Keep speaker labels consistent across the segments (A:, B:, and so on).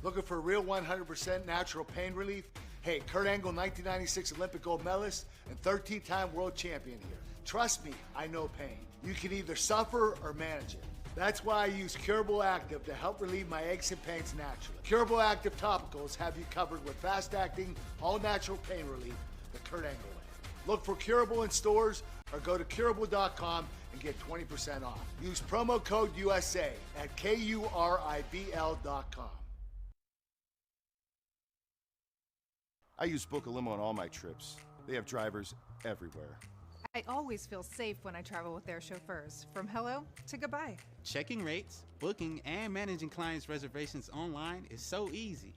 A: Looking for real 100% natural pain relief? Hey, Kurt Angle, 1996 Olympic gold medalist and 13-time world champion here. Trust me, I know pain. You can either suffer or manage it. That's why I use Curable Active to help relieve my aches and pains naturally. Curable Active topicals have you covered with fast-acting, all-natural pain relief the Kurt Angle way. Look for Curable in stores or go to curable.com and get 20% off. Use promo code USA at KURIBL.com.
B: I use Book a Limo on all my trips. They have drivers everywhere.
C: I always feel safe when I travel with their chauffeurs, from hello to goodbye.
D: Checking rates, booking, and managing clients' reservations online is so easy.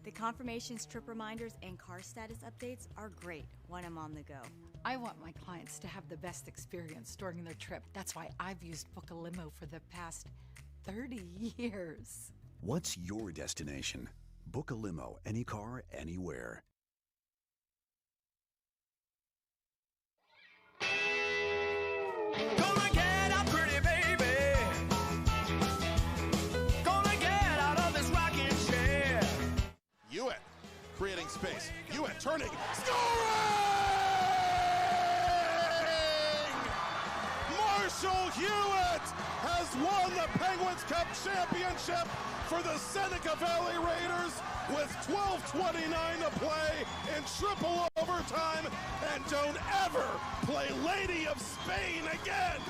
E: The confirmations, trip reminders, and car status updates are great when I'm on the go.
F: I want my clients to have the best experience during their trip. That's why I've used Book a Limo for the past 30 years.
G: What's your destination? Book a limo, any car, anywhere.
H: Gonna get out, pretty baby. Gonna get out of this rocking chair.
B: Hewitt creating space. Hewitt turning. Scoring! Marshall Hewitt has won the Penguins Cup championship for the Seneca Valley Raiders with 12:29 to play in triple overtime, and don't ever play Lady of Spain again.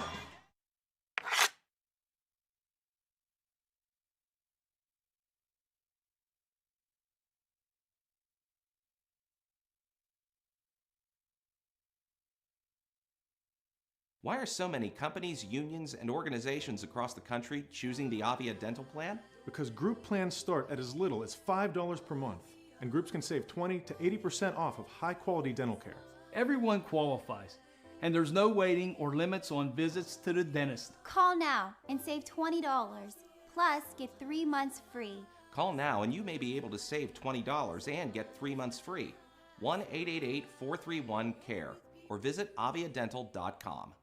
I: Why are so many companies, unions, and organizations across the country choosing the Avia Dental Plan?
J: Because group plans start at as little as $5 per month, and groups can save 20 to 80% off of high-quality dental care.
K: Everyone qualifies, and there's no waiting or limits on visits to the dentist.
L: Call now and save $20, plus get 3 months free.
I: Call now and you may be able to save $20 and get 3 months free. 1-888-431-CARE or visit aviadental.com.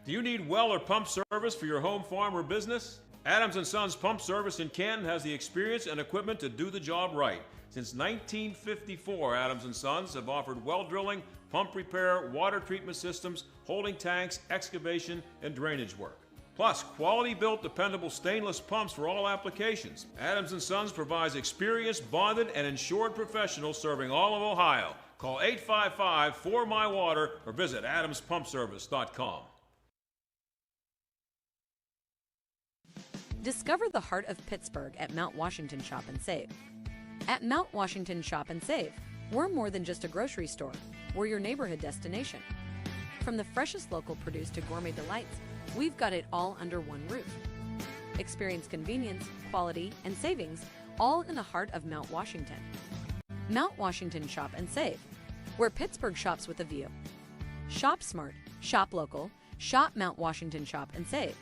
M: Do you need well or pump service for your home, farm, or business? Adams & Sons Pump Service in Canton has the experience and equipment to do the job right. Since 1954, Adams & Sons have offered well drilling, pump repair, water treatment systems, holding tanks, excavation, and drainage work. Plus, quality-built, dependable stainless pumps for all applications. Adams & Sons provides experienced, bonded, and insured professionals serving all of Ohio. Call 855-4MY-WATER or visit adamspumpservice.com.
N: Discover the heart of Pittsburgh at Mount Washington Shop and Save. At Mount Washington Shop and Save, we're more than just a grocery store. We're your neighborhood destination. From the freshest local produce to gourmet delights, we've got it all under one roof. Experience convenience, quality, and savings, all in the heart of Mount Washington. Mount Washington Shop and Save, where Pittsburgh shops with a view. Shop smart, shop local, shop Mount Washington Shop and Save.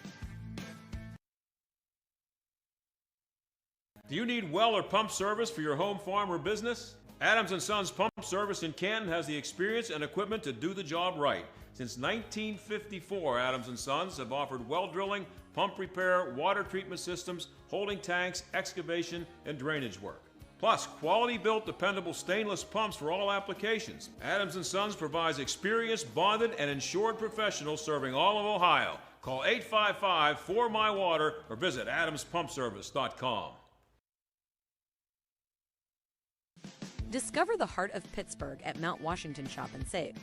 M: Do you need well or pump service for your home, farm, or business? Adams & Sons Pump Service in Canton has the experience and equipment to do the job right. Since 1954, Adams & Sons have offered well drilling, pump repair, water treatment systems, holding tanks, excavation, and drainage work. Plus, quality-built, dependable stainless pumps for all applications. Adams & Sons provides experienced, bonded, and insured professionals serving all of Ohio. Call 855-4MY-WATER or visit adamspumpservice.com.
N: Discover the heart of Pittsburgh at Mount Washington Shop and Save.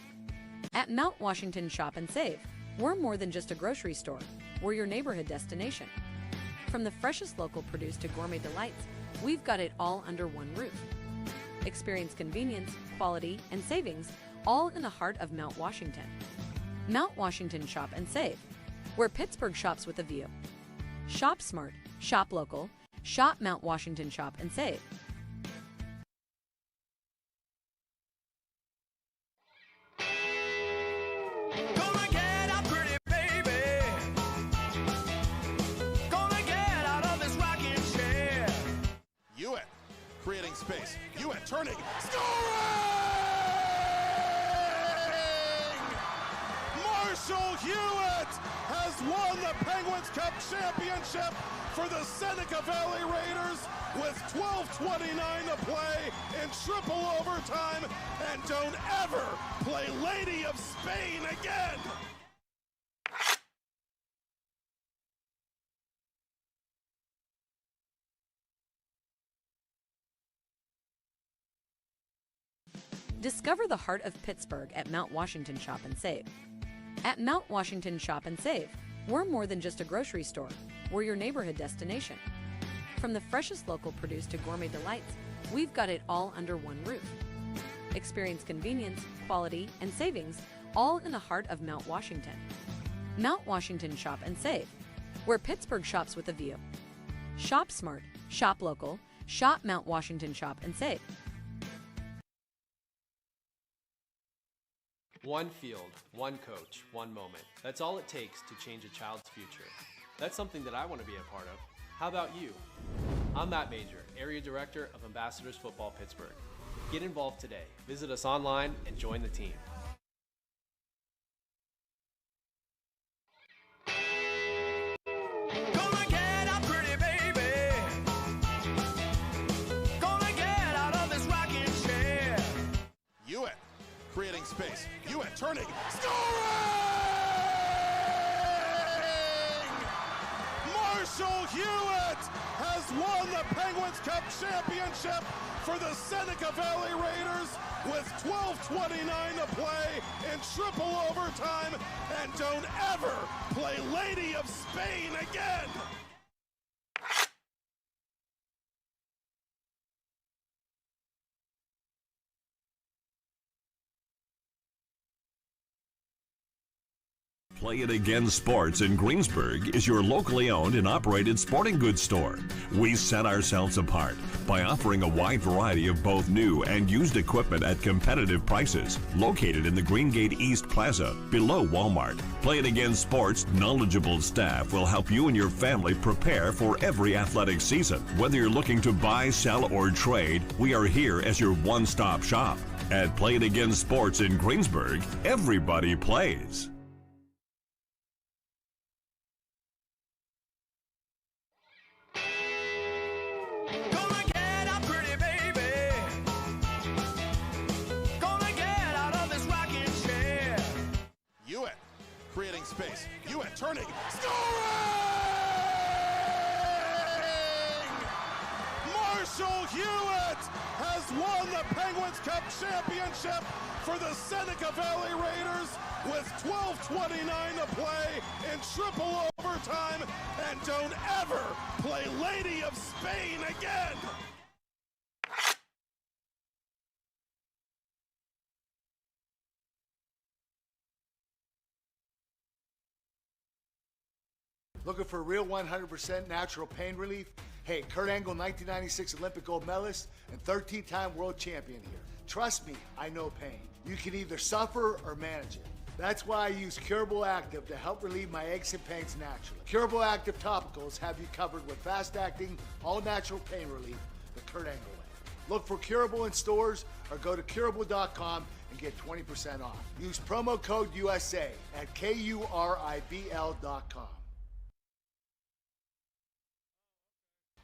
N: At Mount Washington Shop and Save, we're more than just a grocery store. We're your neighborhood destination. From the freshest local produce to gourmet delights, we've got it all under one roof. Experience convenience, quality, and savings, all in the heart of Mount Washington. Mount Washington Shop and Save, where Pittsburgh shops with a view. Shop smart, shop local, shop Mount Washington Shop and Save.
B: Creating space. Hewitt turning. Scoring! Marshall Hewitt Hewitt has won the Penguins Cup championship for the Seneca Valley Raiders with 12:29 to play in triple overtime, and don't ever play Lady of Spain again.
N: Discover the heart of Pittsburgh at Mount Washington Shop and Save. At Mount Washington Shop and Save, we're more than just a grocery store. We're your neighborhood destination. From the freshest local produce to gourmet delights, we've got it all under one roof. Experience convenience, quality, and savings, all in the heart of Mount Washington. Mount Washington Shop and Save, where Pittsburgh shops with a view. Shop smart, shop local, shop Mount Washington Shop and Save.
O: One field, one coach, one moment. That's all it takes to change a child's future. That's something that I want to be a part of. How about you? I'm Matt Major, Area Director of Ambassadors Football Pittsburgh. Get involved today. Visit us online and join the team.
H: Gonna get up, pretty baby. Gonna get out of this rocking chair.
B: Hewitt creating space. Hewitt turning. Scoring! Marshall Hewitt has won the Penguins Cup championship for the Seneca Valley Raiders with 12:29 to play in triple overtime, and don't ever play Lady of Spain again.
P: Play It Again Sports in Greensburg is your locally owned and operated sporting goods store. We set ourselves apart by offering a wide variety of both new and used equipment at competitive prices, located in the Greengate East Plaza, below Walmart. Play It Again Sports' knowledgeable staff will help you and your family prepare for every athletic season. Whether you're looking to buy, sell, or trade, we are here as your one-stop shop. At Play It Again Sports in Greensburg, everybody plays.
B: Creating space. Hewitt turning. Scoring! Marshall Hewitt has won the Penguins Cup championship for the Seneca Valley Raiders with 12:29 to play in triple overtime, and don't ever play Lady of Spain again.
A: Looking for real 100% natural pain relief? Hey, Kurt Angle, 1996 Olympic gold medalist and 13-time world champion here. Trust me, I know pain. You can either suffer or manage it. That's why I use Curable Active to help relieve my aches and pains naturally. Curable Active topicals have you covered with fast-acting, all-natural pain relief the Kurt Angle way. Look for Curable in stores or go to curable.com and get 20% off. Use promo code USA at KURIBL.com.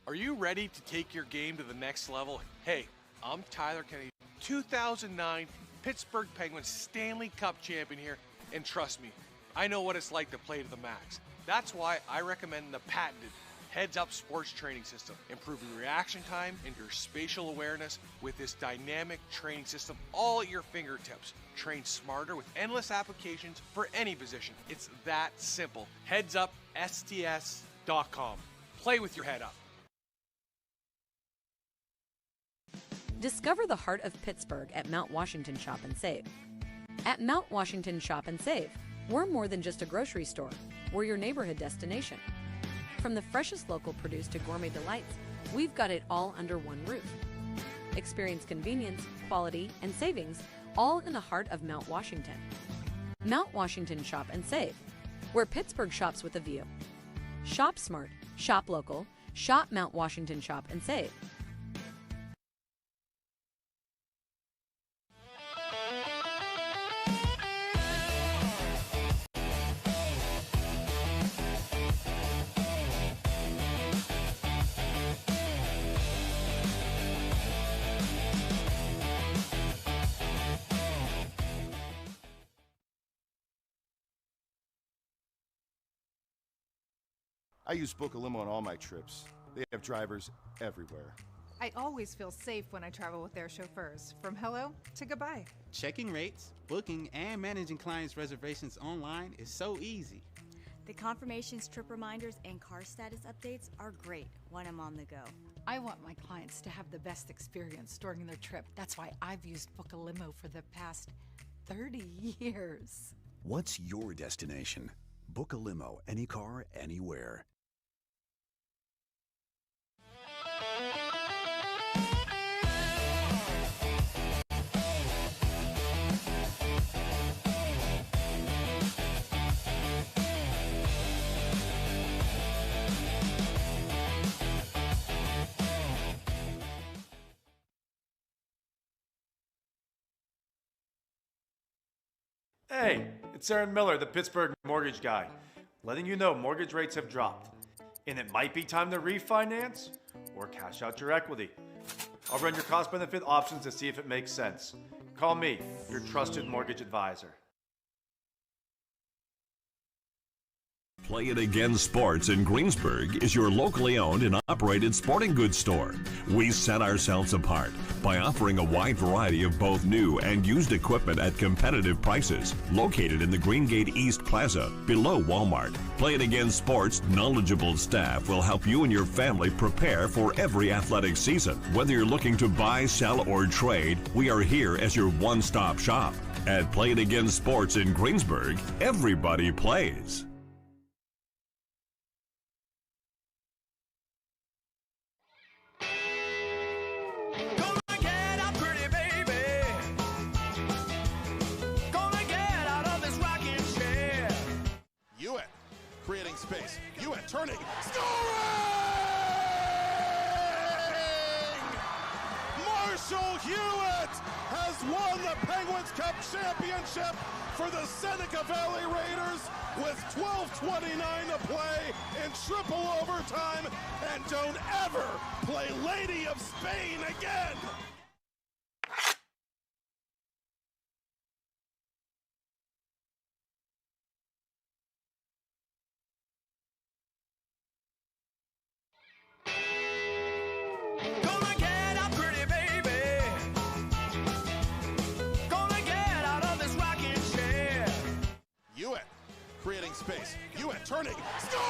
Q: Are you ready to take your game to the next level? Hey, I'm Tyler Kennedy, 2009 Pittsburgh Penguins Stanley Cup champion here, and trust me, I know what it's like to play to the max. That's why I recommend the patented Heads Up sports training system, improving reaction time and your spatial awareness with this dynamic training system all at your fingertips. Train smarter with endless applications for any position. It's that simple. HeadsUpSTS.com. Play with your head up.
N: Discover the heart of Pittsburgh at Mount Washington Shop and Save. At Mount Washington Shop and Save, we're more than just a grocery store. We're your neighborhood destination. From the freshest local produce to gourmet delights, we've got it all under one roof. Experience convenience, quality, and savings, all in the heart of Mount Washington. Mount Washington Shop and Save, where Pittsburgh shops with a view. Shop smart, shop local, shop Mount Washington Shop and Save.
R: I use Book a Limo on all my trips. They have drivers everywhere.
C: I always feel safe when I travel with their chauffeurs, from hello to goodbye.
D: Checking rates, booking, and managing clients' reservations online is so easy.
E: The confirmations, trip reminders, and car status updates are great when I'm on the go.
F: I want my clients to have the best experience during their trip. That's why I've used Book a Limo for the past 30 years.
G: What's your destination? Book a limo, any car, anywhere.
S: Hey, it's Aaron Miller, the Pittsburgh mortgage guy, letting you know mortgage rates have dropped, and it might be time to refinance or cash out your equity. I'll run your cost-benefit options to see if it makes sense. Call me, your trusted mortgage advisor.
P: Play It Again Sports in Greensburg is your locally owned and operated sporting goods store. We set ourselves apart by offering a wide variety of both new and used equipment at competitive prices, located in the Greengate East Plaza, below Walmart. Play It Again Sports' knowledgeable staff will help you and your family prepare for every athletic season. Whether you're looking to buy, sell, or trade, we are here as your one-stop shop. At Play It Again Sports in Greensburg, everybody plays.
B: Creating space. Hewitt turning. Scoring! Marshall Hewitt has won the Penguins Cup championship for the Seneca Valley Raiders with 12:29 to play in triple overtime. And don't ever play Lady of Spain again. Hewitt creating space. Hewitt turning. Scoring!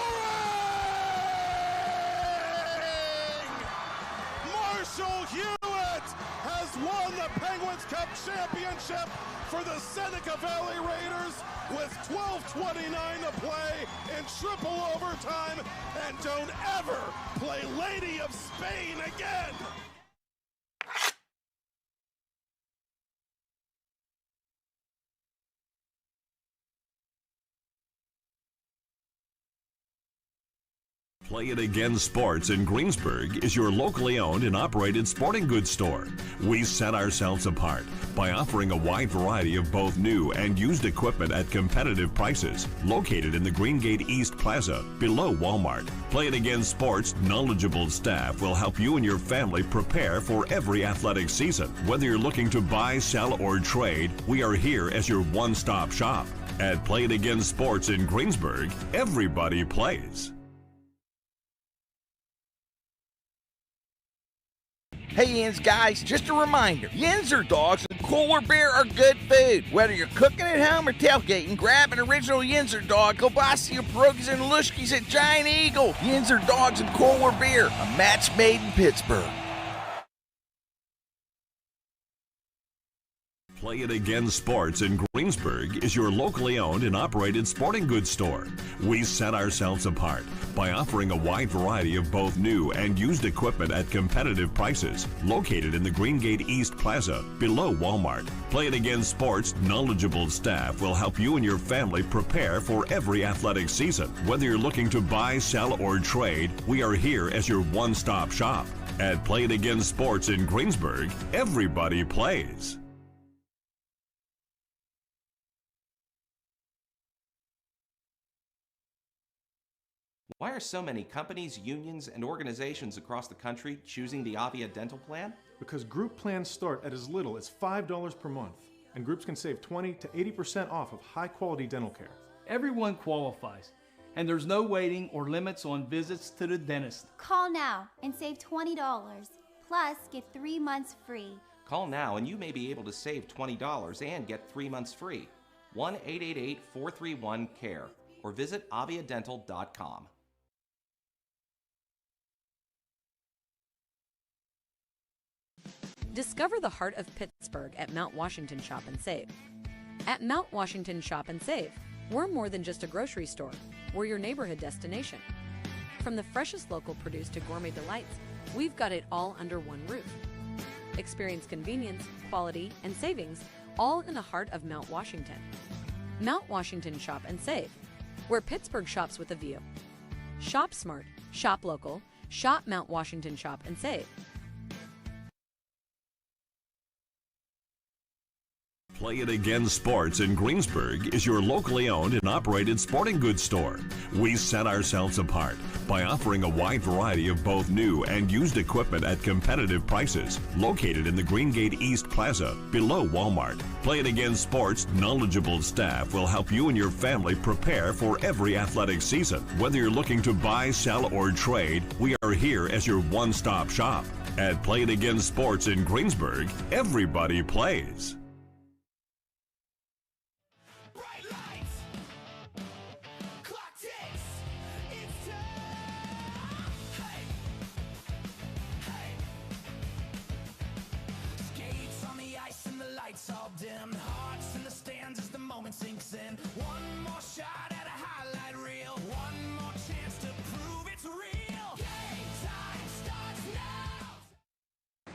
B: Marshall Hewitt has won the Penguins Cup championship for the Seneca Valley Raiders with 12:29 to play in triple overtime. And don't ever play Lady of Spain again.
P: Play It Again Sports in Greensburg is your locally owned and operated sporting goods store. We set ourselves apart by offering a wide variety of both new and used equipment at competitive prices, located in the Greengate East Plaza, below Walmart. Play It Again Sports' knowledgeable staff will help you and your family prepare for every athletic season. Whether you're looking to buy, sell, or trade, we are here as your one-stop shop. At Play It Again Sports in Greensburg, everybody plays.
T: Hey Yins guys, just a reminder, Yinzer dogs and cooler beer are good food. Whether you're cooking at home or tailgating, grab an original Yinzer dog, kielbasa, pierogies, and lushkis at Giant Eagle. Yinzer dogs and cooler beer, a match made in Pittsburgh.
P: Play It Again Sports in Greensburg is your locally owned and operated sporting goods store. We set ourselves apart by offering a wide variety of both new and used equipment at competitive prices, located in the Greengate East Plaza, below Walmart. Play It Again Sports' knowledgeable staff will help you and your family prepare for every athletic season. Whether you're looking to buy, sell, or trade, we are here as your one-stop shop. At Play It Again Sports in Greensburg, everybody plays.
I: Why are so many companies, unions, and organizations across the country choosing the Avia dental plan?
J: Because group plans start at as little as $5 per month, and groups can save 20 to 80% off of high-quality dental care.
K: Everyone qualifies, and there's no waiting or limits on visits to the dentist.
L: Call now and save $20. Plus, get 3 months free.
I: Call now and you may be able to save $20 and get 3 months free. 1-888-431-CARE or visit aviadental.com.
N: Discover the heart of Pittsburgh at Mount Washington Shop and Save. At Mount Washington Shop and Save, we're more than just a grocery store. We're your neighborhood destination. From the freshest local produce to gourmet delights, we've got it all under one roof. Experience convenience, quality, and savings, all in the heart of Mount Washington. Mount Washington Shop and Save, where Pittsburgh shops with a view. Shop smart, shop local, shop Mount Washington Shop and Save.
P: Play It Again Sports in Greensburg is your locally owned and operated sporting goods store. We set ourselves apart by offering a wide variety of both new and used equipment at competitive prices. Located in the Greengate East Plaza, below Walmart, Play It Again Sports' knowledgeable staff will help you and your family prepare for every athletic season. Whether you're looking to buy, sell, or trade, we are here as your one-stop shop. At Play It Again Sports in Greensburg, everybody plays.
H: All dim, hearts in the stands as the moment sinks in. One more shot at a highlight reel. One more chance to prove it's real. Game time starts now.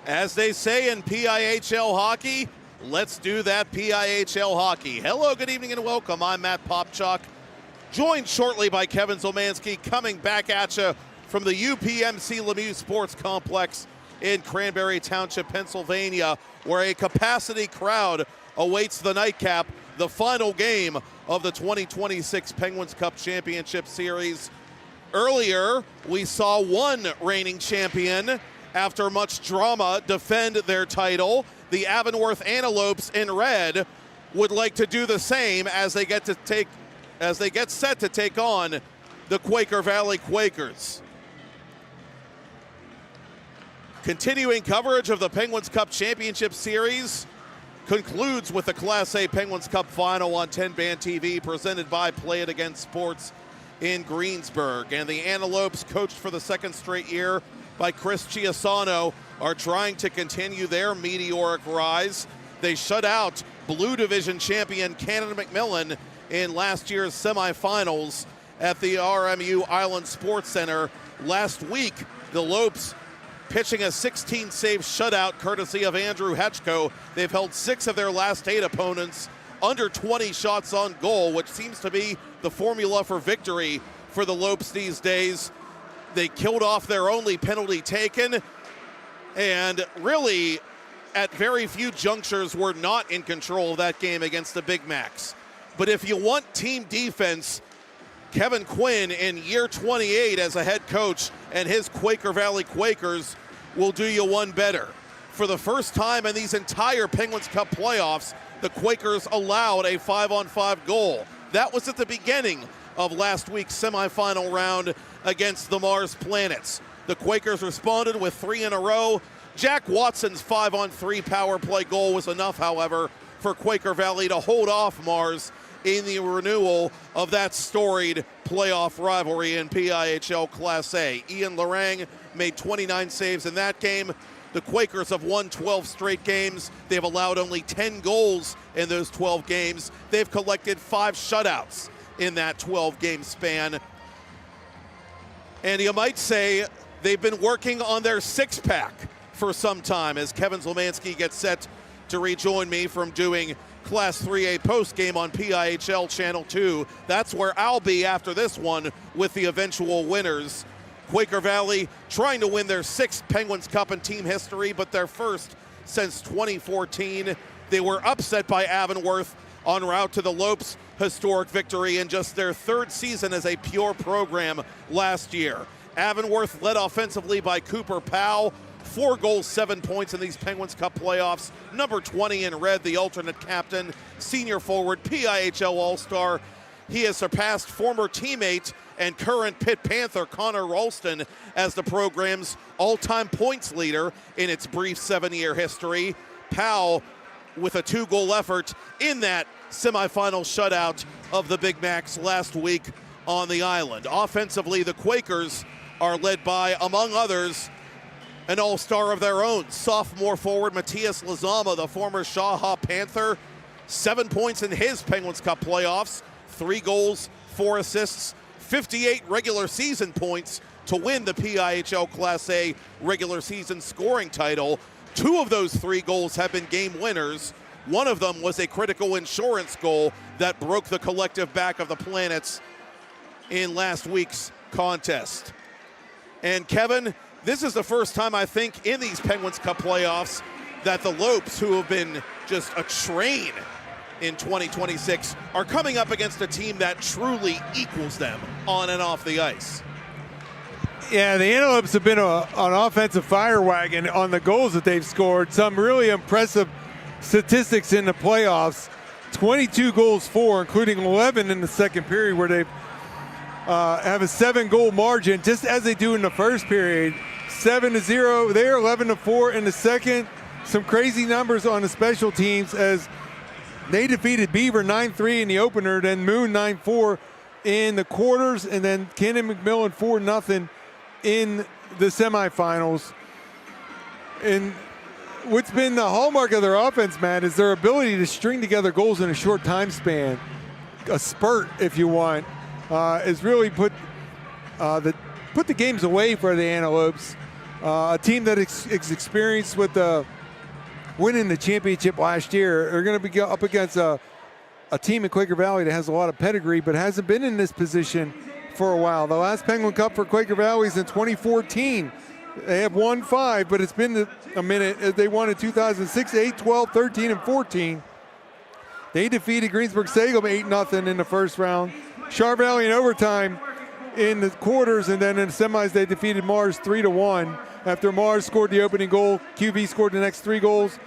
U: As they say in PIHL hockey, let's do that PIHL hockey. Hello, good evening, and welcome. I'm Matt Popchock, joined shortly by Kevin Zielmanski, coming back at you from the UPMC Lemieux Sports Complex in Cranberry Township, Pennsylvania, where a capacity crowd awaits the nightcap, the final game of the 2026 Penguins Cup Championship Series. Earlier, we saw one reigning champion, after much drama, defend their title. The Avonworth Antelopes in red would like to do the same as they get set to take on the Quaker Valley Quakers. Continuing coverage of the Penguins Cup Championship Series concludes with the Class A Penguins Cup Final on TenbandTV, presented by Play It Again Sports in Greensburg. And the Antelopes, coached for the second straight year by Chris Chiasano, are trying to continue their meteoric rise. They shut out Blue Division champion Canada McMillan in last year's semifinals at the RMU Island Sports Center. Last week, the Lopes pitching a 16-save shutout courtesy of Andrew Hetchko. They've held 6 of their last 8 opponents under 20 shots on goal, which seems to be the formula for victory for the Lopes these days. They killed off their only penalty taken, and really, at very few junctures, were not in control of that game against the Big Macs. But if you want team defense, Kevin Quinn, in year 28 as a head coach, and his Quaker Valley Quakers will do you one better. For the first time in these entire Penguins Cup playoffs, the Quakers allowed a 5-on-5 goal. That was at the beginning of last week's semifinal round against the Mars Planets. The Quakers responded with 3 in a row. Jack Watson's 5-on-3 power play goal was enough, however, for Quaker Valley to hold off Mars in the renewal of that storied playoff rivalry in PIHL Class A. Ian Lorang made 29 saves in that game. The Quakers have won 12 straight games. They've allowed only 10 goals in those 12 games. They've collected 5 shutouts in that 12-game span. And you might say they've been working on their six-pack for some time, as Kevin Zielmanski gets set to rejoin me from doing Class 3A postgame on PIHL Channel 2. That's where I'll be after this one with the eventual winners. Quaker Valley trying to win their 6th Penguins Cup in team history, but their first since 2014. They were upset by Avonworth en route to the Lopes' historic victory in just their 3rd season as a pure program last year. Avonworth led offensively by Cooper Powell, 4 goals, 7 points in these Penguins Cup playoffs. Number 20 in red, the alternate captain, senior forward, PIHL All-Star he has surpassed former teammate and current Pitt Panther Connor Ralston as the program's all-time points leader in its brief 7-year history. Powell with a 2-goal effort in that semifinal shutout of the Big Macs last week on the island. Offensively, the Quakers are led by, among others, an all-star of their own, sophomore forward Matthias Lezama, the former Shaw Panther. 7 points in his Penguins Cup playoffs, 3 goals, 4 assists, 58 regular season points to win the PIHL Class A regular season scoring title. 2 of those 3 goals have been game winners. One of them was a critical insurance goal that broke the collective back of the Planets in last week's contest. And Kevin, this is the first time I think in these Penguins Cup playoffs that the Lopes, who have been just a train in 2026, are coming up against a team that truly equals them on and off the ice.
M: Yeah, the Antelopes have been an offensive fire wagon on the goals that they've scored. Some really impressive statistics in the playoffs. 22 goals for, including 11 in the second period, where they have a 7-goal margin, just as they do in the first period. 7-0 there, 11-4 in the second. Some crazy numbers on the special teams as they defeated Beaver 9-3 in the opener, then Moon 9-4 in the quarters, and then Cannon McMillan 4-0 in the semifinals. And what's been the hallmark of their offense, Matt, is their ability to string together goals in a short time span. A spurt, if you want, has really put the games away for the Antelopes. A team that is experienced with winning the championship last year. They're going to be up against a team in Quaker Valley that has a lot of pedigree but hasn't been in this position for a while. The last Penguin Cup for Quaker Valley is in 2014. They have won 5, but it's been a minute. They won in 2006, 8, 12, 13, and 14. They defeated Greensburg-Salem 8-0 in the first round. Char Valley in overtime in the quarters, and then in the semis they defeated Mars 3-1. After Mars scored the opening goal, QV scored the next 3 goals.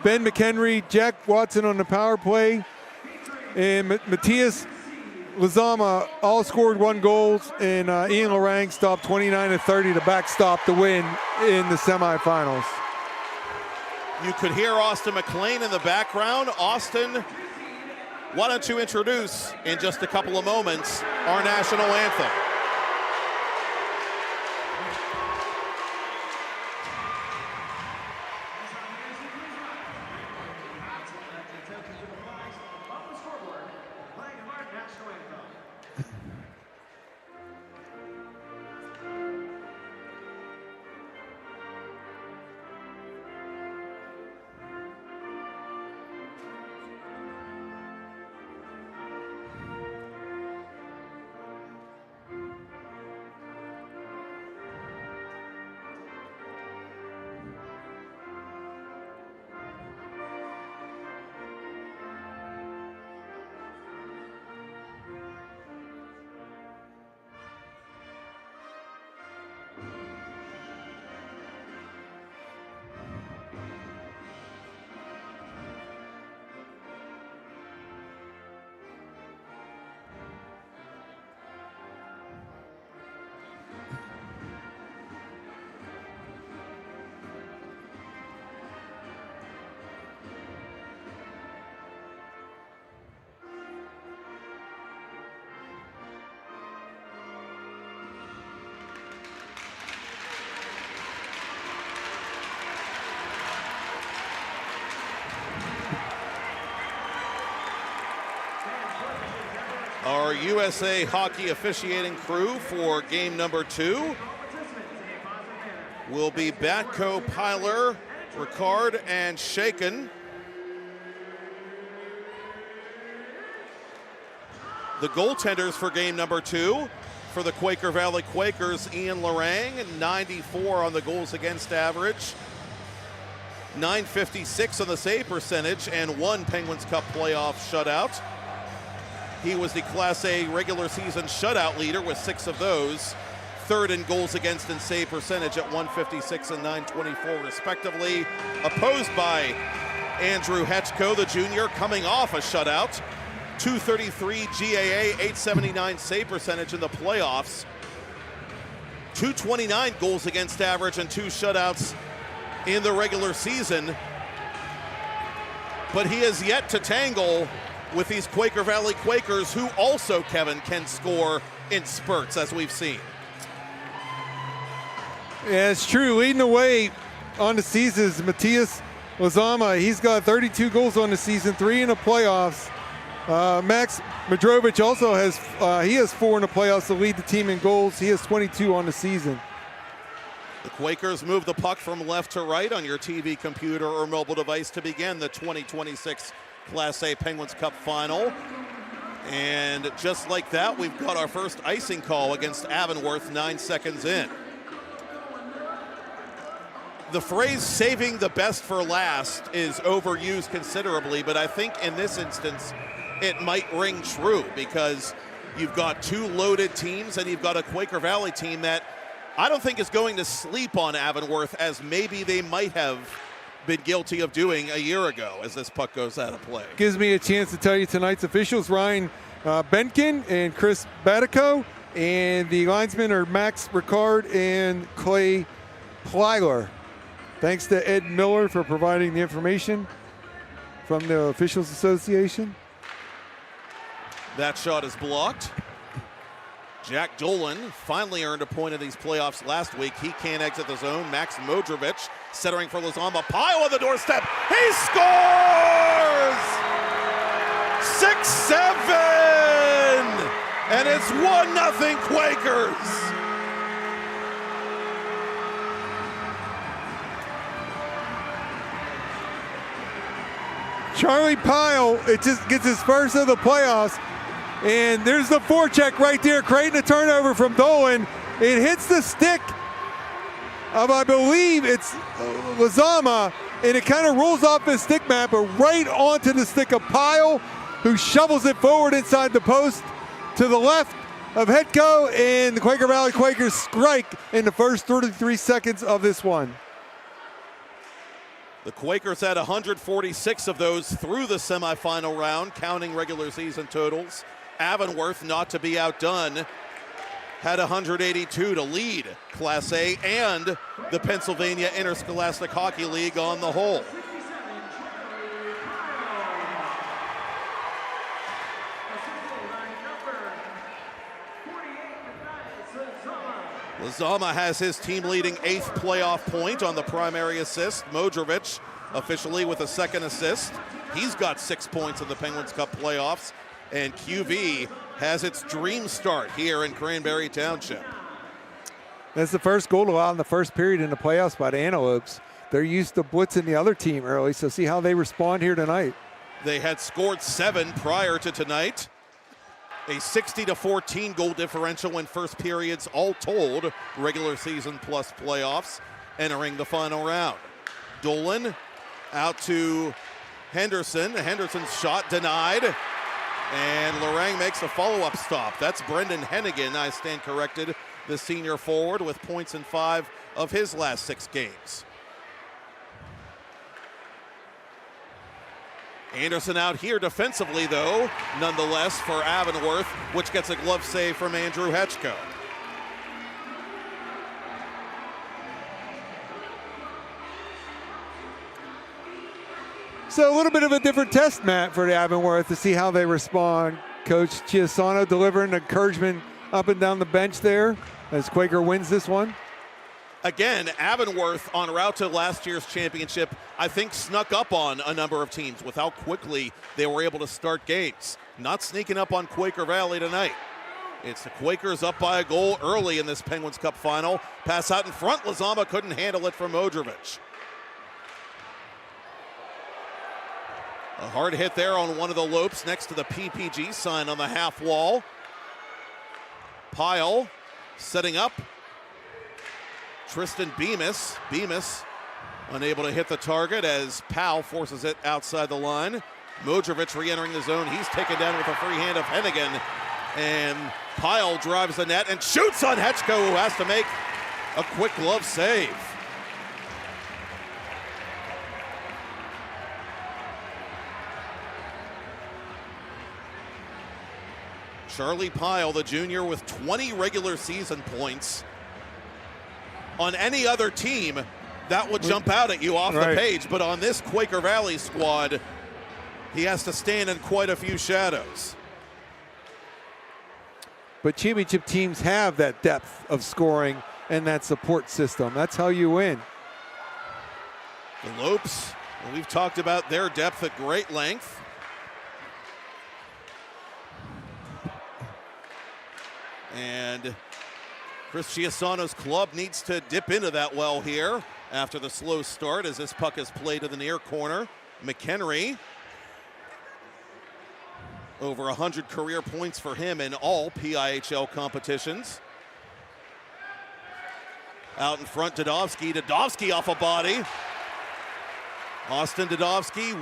M: Ben McHenry, Jack Watson on the power play, and Matthias Lezama all scored 1 goal, and Ian Lorang stopped 29-30 to backstop the win in the semifinals.
U: You could hear Austin McLean in the background. Austin, why don't you introduce in just a couple of moments our national anthem? Our USA Hockey officiating crew for game number 2 will be Batko, Pilar, Ricard, and Shaken. The goaltenders for game number 2 for the Quaker Valley Quakers, Ian Lorang, 94 on the goals against average, .956 on the save percentage, and 1 Penguins Cup playoff shutout. He was the Class A regular season shutout leader with 6 of those. 3rd in goals against and save percentage at .156 and .924 respectively. Opposed by Andrew Hetchko, the junior, coming off a shutout. .233 GAA, .879 save percentage in the playoffs. .229 goals against average and 2 shutouts in the regular season. But he has yet to tangle with these Quaker Valley Quakers, who also, Kevin, can score in spurts, as we've seen.
M: Yeah, it's true. Leading the way on the season is Matthias Lazama. He's got 32 goals on the season, 3 in the playoffs. Max Madrovich also has 4 in the playoffs to lead the team in goals. He has 22 on the season.
U: The Quakers move the puck from left to right on your TV, computer, or mobile device to begin the 2026 Class A Penguins Cup Final. And just like that, we've got our first icing call against Avonworth 9 seconds in. The phrase saving the best for last is overused considerably, but I think in this instance it might ring true because you've got 2 loaded teams and you've got a Quaker Valley team that I don't think is going to sleep on Avonworth as maybe they might have been guilty of doing a year ago as this puck goes out of play.
M: Gives me a chance to tell you tonight's officials, Ryan Benkin and Chris Batico, and the linesmen are Max Ricard and Clay Plyler. Thanks to Ed Miller for providing the information from the Officials Association.
U: That shot is blocked. Jack Dolan finally earned a point in these playoffs last week. He can't exit the zone. Max Modrovich centering for Lazama. Pyle on the doorstep. He scores! 6-7! And it's 1-0 Quakers.
M: Charlie Pyle, it just gets his first of the playoffs. And there's the forecheck right there, creating a turnover from Dolan. It hits the stick of, I believe it's Lazama, and it kind of rolls off his stick map, but right onto the stick of Pyle, who shovels it forward inside the post to the left of Hetko, and the Quaker Valley Quakers strike in the first 33 seconds of this one.
U: The Quakers had 146 of those through the semifinal round, counting regular season totals. Avonworth, not to be outdone, had 182 to lead Class A and the Pennsylvania Interscholastic Hockey League on the whole. Lazama has his team-leading 8th playoff point on the primary assist. Modrovich officially with a 2nd assist. He's got 6 points in the Penguins Cup playoffs. And QV has its dream start here in Cranberry Township.
M: That's the first goal allowed in the first period in the playoffs by the Antelopes. They're used to blitzing the other team early, so see how they respond here tonight.
U: They had scored 7 prior to tonight. A 60-14 goal differential in first periods, all told, regular season plus playoffs, entering the final round. Dolan out to Henderson. Henderson's shot denied. And Lorang makes a follow-up stop. That's Brendan Hennigan, I stand corrected, the senior forward with points in 5 of his last 6 games. Anderson out here defensively, though, nonetheless, for Avonworth, which gets a glove save from Andrew Hetchko.
M: So a little bit of a different test, Matt, for the Avonworth to see how they respond. Coach Chiasano delivering encouragement up and down the bench there as Quaker wins this one.
U: Again, Avonworth en route to last year's championship, I think snuck up on a number of teams with how quickly they were able to start games. Not sneaking up on Quaker Valley tonight. It's the Quakers up by a goal early in this Penguins Cup final. Pass out in front, Lazama couldn't handle it from Modrovich. A hard hit there on one of the lopes next to the PPG sign on the half wall. Pyle setting up. Tristan Bemis. Bemis unable to hit the target as Powell forces it outside the line. Modrovich re-entering the zone. He's taken down with a free hand of Hennigan. And Pyle drives the net and shoots on Hetchko, who has to make a quick glove save. Charlie Pyle, the junior, with 20 regular season points. On any other team, that would jump out at you off the page, but on this Quaker Valley squad, he has to stand in quite a few shadows.
M: But championship teams have that depth of scoring and that support system. That's how you win.
U: The Lopes, we've talked about their depth at great length. And Chris Chiasano's club needs to dip into that well here after the slow start as this puck is played to the near corner. McHenry, over 100 career points for him in all PIHL competitions. Out in front, Dadovsky off a body. Austin Dadovsky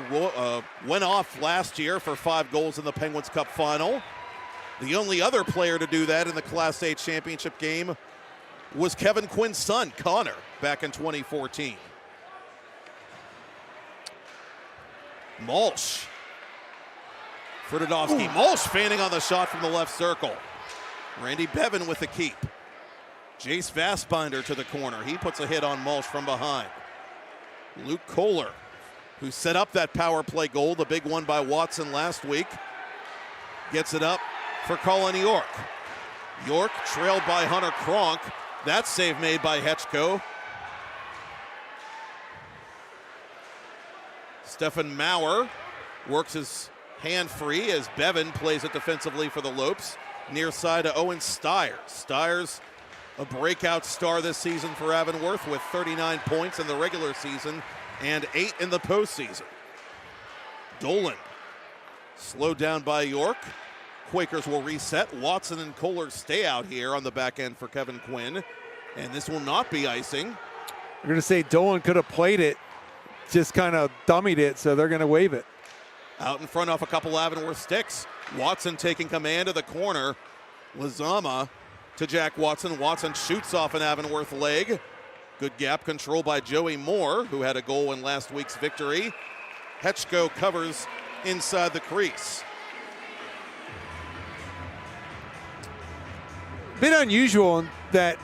U: went off last year for 5 goals in the Penguins Cup final. The only other player to do that in the Class A championship game was Kevin Quinn's son, Connor, back in 2014. Malsh for Dadovsky. Malsh fanning on the shot from the left circle. Randy Bevan with the keep. Jace Vassbinder to the corner. He puts a hit on Malsh from behind. Luke Kohler, who set up that power play goal, the big one by Watson last week, gets it up for Colin York. York trailed by Hunter Cronk. That save made by Hetchko. Stefan Maurer works his hand free as Bevan plays it defensively for the Lopes. Near side to Owen Stiers. Stiers, a breakout star this season for Avonworth with 39 points in the regular season and 8 in the postseason. Dolan slowed down by York. Quakers will reset. Watson and Kohler stay out here on the back end for Kevin Quinn. And this will not be icing.
M: We're going to say Dolan could have played it, just kind of dummied it, so they're going to waive it.
U: Out in front off a couple Avonworth sticks. Watson taking command of the corner. Lazama to Jack Watson. Watson shoots off an Avonworth leg. Good gap control by Joey Moore, who had a goal in last week's victory. Hetchko covers inside the crease.
M: Bit unusual that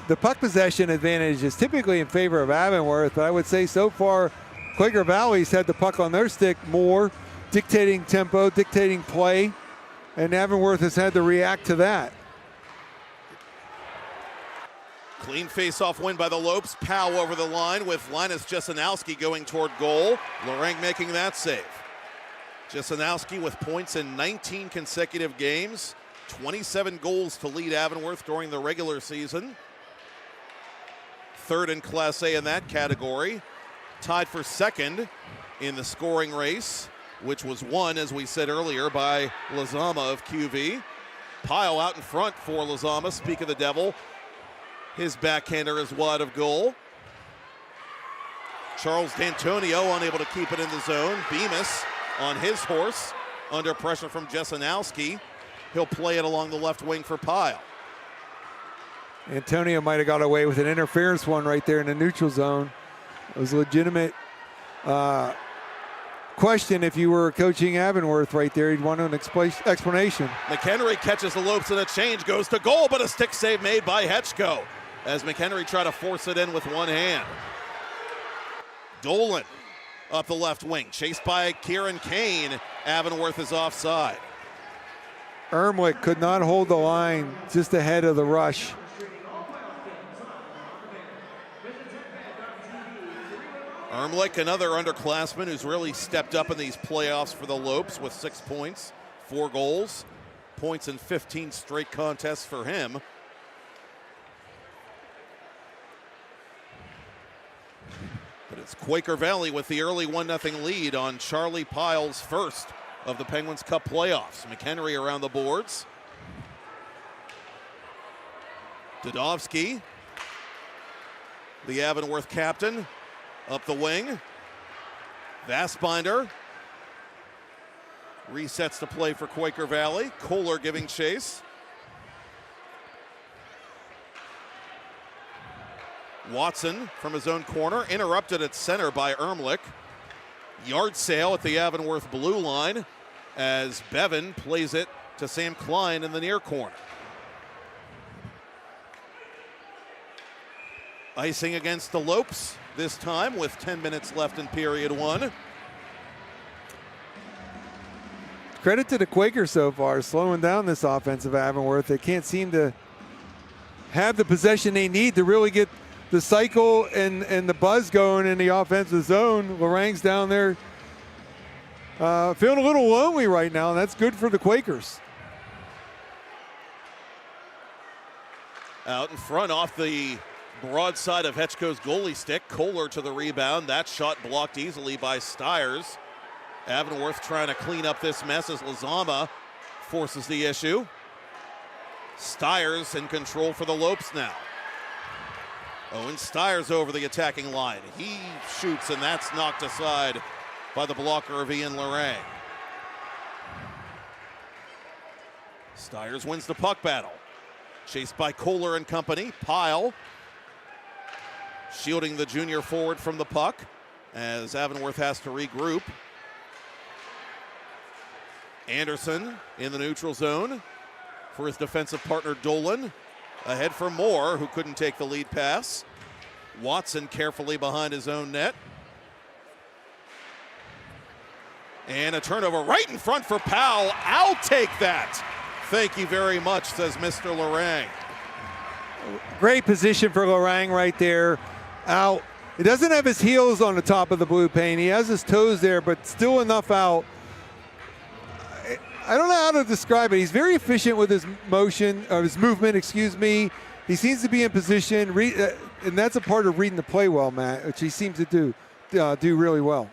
M: the puck possession advantage is typically in favor of Avonworth, but I would say so far Quaker Valley's had the puck on their stick more, dictating tempo, dictating play, and Avonworth has had to react to that.
U: Clean face-off win by the Lopes. Powell over the line with Linus Jesenowski going toward goal. Lorang making that save. Jesenowski with points in 19 consecutive games. 27 goals to lead Avonworth during the regular season. Third in Class A in that category. Tied for second in the scoring race, which was won, as we said earlier, by Lazama of QV. Pyle out in front for Lazama. Speak of the devil. His backhander is wide of goal. Charles D'Antonio unable to keep it in the zone. Bemis on his horse under pressure from Jesenowski. He'll play it along the left wing for Pyle.
M: Antonio might have got away with an interference one right there in the neutral zone. It was a legitimate question. If you were coaching Avonworth right there, you'd want an explanation.
U: McHenry catches the Lopes and a change, goes to goal, but a stick save made by Hetchko as McHenry tried to force it in with one hand. Dolan up the left wing, chased by Kieran Kane. Avonworth is offside.
M: Ermlich could not hold the line just ahead of the rush.
U: Ermlich, another underclassman who's really stepped up in these playoffs for the Lopes with 6 points, 4 goals, points in 15 straight contests for him. But it's Quaker Valley with the early 1-0 lead on Charlie Pyle's first of the Penguins Cup playoffs. McHenry around the boards. Dadovsky, the Avonworth captain, up the wing. Vassbinder resets the play for Quaker Valley. Kohler giving chase. Watson from his own corner, interrupted at center by Ermlich. Yard sale at the Avonworth blue line as Bevan plays it to Sam Klein in the near corner. Icing against the Lopes this time with 10 minutes left in period 1.
M: Credit to the Quakers so far, slowing down this offensive Avonworth. They can't seem to have the possession they need to really get the cycle and the buzz going in the offensive zone. Lorang's down there feeling a little lonely right now, and that's good for the Quakers.
U: Out in front off the broadside of Hetchko's goalie stick. Kohler to the rebound. That shot blocked easily by Stiers. Avonworth trying to clean up this mess as Lezama forces the issue. Stiers in control for the Lopes now. Owen Stiers over the attacking line. He shoots, and that's knocked aside by the blocker of Ian Lorang. Stiers wins the puck battle. Chased by Kohler and company. Pihl shielding the junior forward from the puck as Avonworth has to regroup. Anderson in the neutral zone for his defensive partner Dolan. Ahead for Moore, who couldn't take the lead pass. Watson carefully behind his own net. And a turnover right in front for Powell. I'll take that. Thank you very much, says Mr. Lorang.
M: Great position for Lorang right there. Out. He doesn't have his heels on the top of the blue paint. He has his toes there, but still enough out. I don't know how to describe it. He's very efficient with his motion, or his movement, excuse me. He seems to be in position, and that's a part of reading the play well, Matt, which he seems to do really well.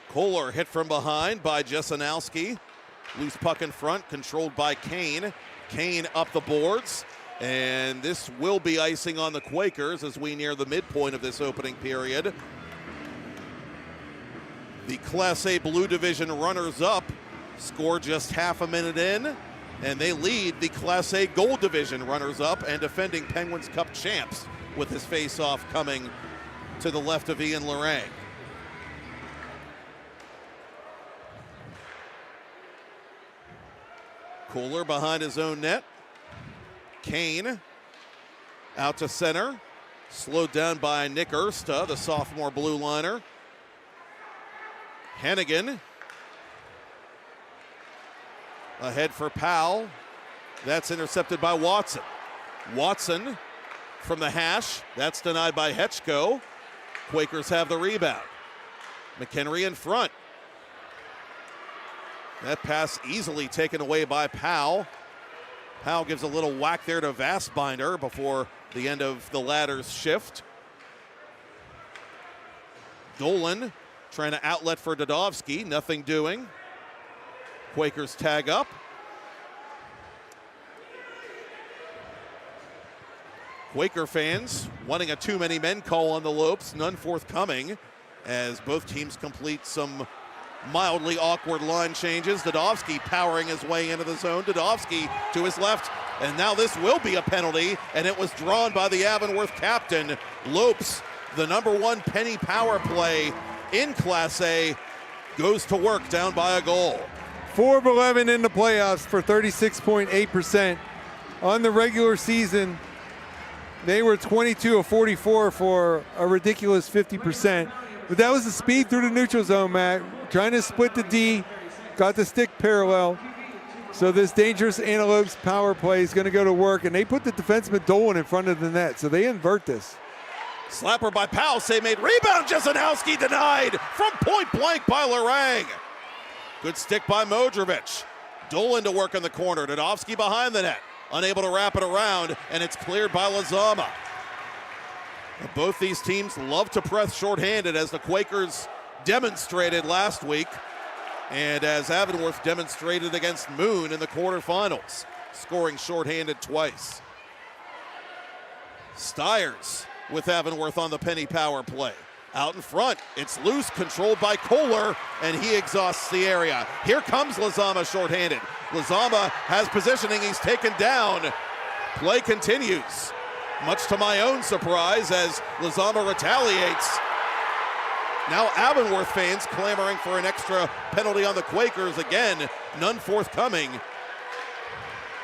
U: Kohler hit from behind by Jesenowski. Loose puck in front, controlled by Kane. Kane up the boards, and this will be icing on the Quakers as we near the midpoint of this opening period. The Class A Blue Division runners-up score just half a minute in, and they lead the Class A Gold Division runners-up and defending Penguins Cup champs with his face-off coming to the left of Ian Lorang. Kohler behind his own net. Kane out to center. Slowed down by Nick Ersta, the sophomore blue liner. Hennigan ahead for Powell. That's intercepted by Watson. Watson from the hash. That's denied by Hetchko. Quakers have the rebound. McHenry in front. That pass easily taken away by Powell. Powell gives a little whack there to Vastbinder before the end of the latter's shift. Dolan trying to outlet for Dadovsky, nothing doing. Quakers tag up. Quaker fans wanting a too many men call on the Lopes, none forthcoming as both teams complete some mildly awkward line changes. Dadovsky powering his way into the zone. Dadovsky to his left, and now this will be a penalty, and it was drawn by the Avonworth captain. Lopes, the #1 penny power play in Class A, goes to work down by a goal.
M: 4 of 11 in the playoffs for 36.8%. On the regular season, they were 22 of 44 for a ridiculous 50%. But that was the speed through the neutral zone, Matt. Trying to split the D, got the stick parallel. So this dangerous Antelopes power play is going to go to work, and they put the defenseman Dolan in front of the net, so they invert this.
U: Slapper by Powell, save made, rebound, Jesenowski denied from point blank by Lorang. Good stick by Modrovic. Dolan to work in the corner, Dadovsky behind the net, unable to wrap it around, and it's cleared by Lezama. Both these teams love to press shorthanded, as the Quakers demonstrated last week, and as Avonworth demonstrated against Moon in the quarterfinals, scoring shorthanded twice. Stiers with Avonworth on the penny power play. Out in front, it's loose, controlled by Kohler, and he exhausts the area. Here comes Lezama shorthanded. Lezama has positioning, he's taken down. Play continues, much to my own surprise, as Lezama retaliates. Now Avonworth fans clamoring for an extra penalty on the Quakers again none forthcoming.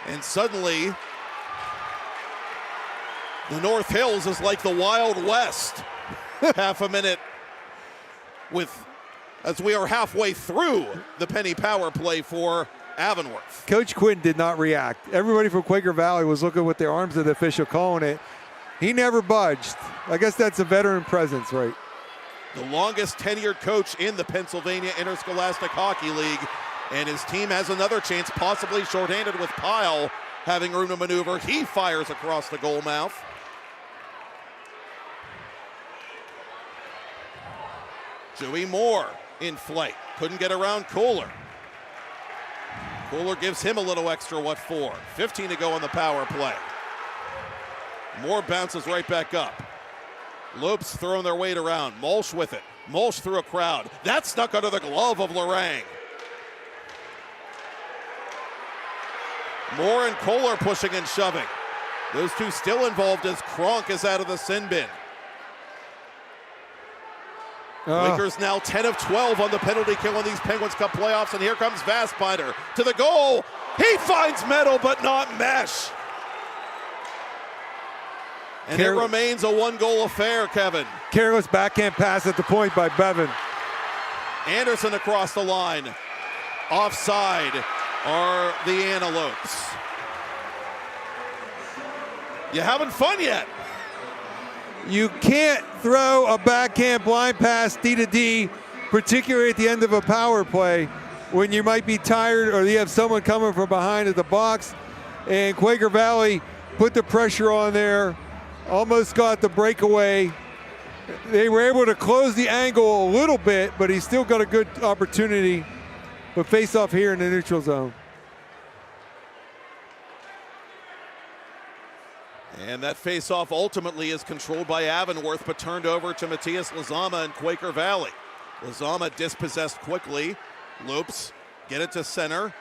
U: And suddenly, the North Hills is like the Wild West. Half a minute as we are halfway through the penny power play for Avonworth.
M: Coach Quinn did not react. Everybody from Quaker Valley was looking with their arms at the official calling it. He never budged. I guess that's a veteran presence, right?
U: The longest tenured coach in the Pennsylvania Interscholastic Hockey League, and his team has another chance, possibly shorthanded with Pihl having room to maneuver. He fires across the goal mouth. Joey Moore in flight. Couldn't get around Kohler. Kohler gives him a little extra what for. 15 to go on the power play. Moore bounces right back up. Lopes throwing their weight around. Mulch with it. Mulch through a crowd. That snuck under the glove of Lorang. Moore and Kohler pushing and shoving. Those two still involved as Kronk is out of the sin bin. Quakers now 10 of 12 on the penalty kill in these Penguins Cup playoffs, and here comes Vastbinder to the goal. He finds metal, but not mesh. And it remains a one-goal affair, Kevin.
M: Careless backhand pass at the point by Bevan.
U: Anderson across the line. Offside are the Antelopes. You having fun yet?
M: You can't throw a backhand blind pass D to D, particularly at the end of a power play, when you might be tired or you have someone coming from behind at the box. And Quaker Valley put the pressure on there, almost got the breakaway. They were able to close the angle a little bit, but he still got a good opportunity. But face off here in the neutral zone.
U: And that face-off ultimately is controlled by Avonworth, but turned over to Matthias Lazama in Quaker Valley. Lazama dispossessed quickly. Lopes get it to center.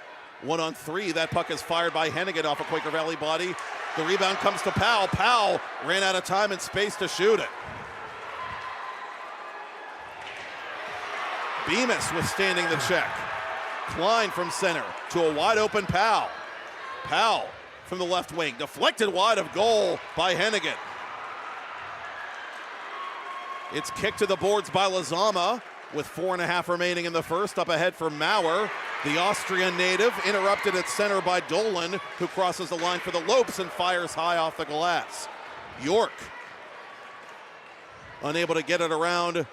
U: 1-on-3. That puck is fired by Hennigan off a Quaker Valley body. The rebound comes to Powell. Powell ran out of time and space to shoot it. Bemis withstanding the check. Klein from center to a wide-open Powell. Powell from the left wing, deflected wide of goal by Hennigan. It's kicked to the boards by Lazama with 4.5 remaining in the first. Up ahead for Maurer, the Austrian native, interrupted at center by Dolan, who crosses the line for the Lopes and fires high off the glass. York unable to get it around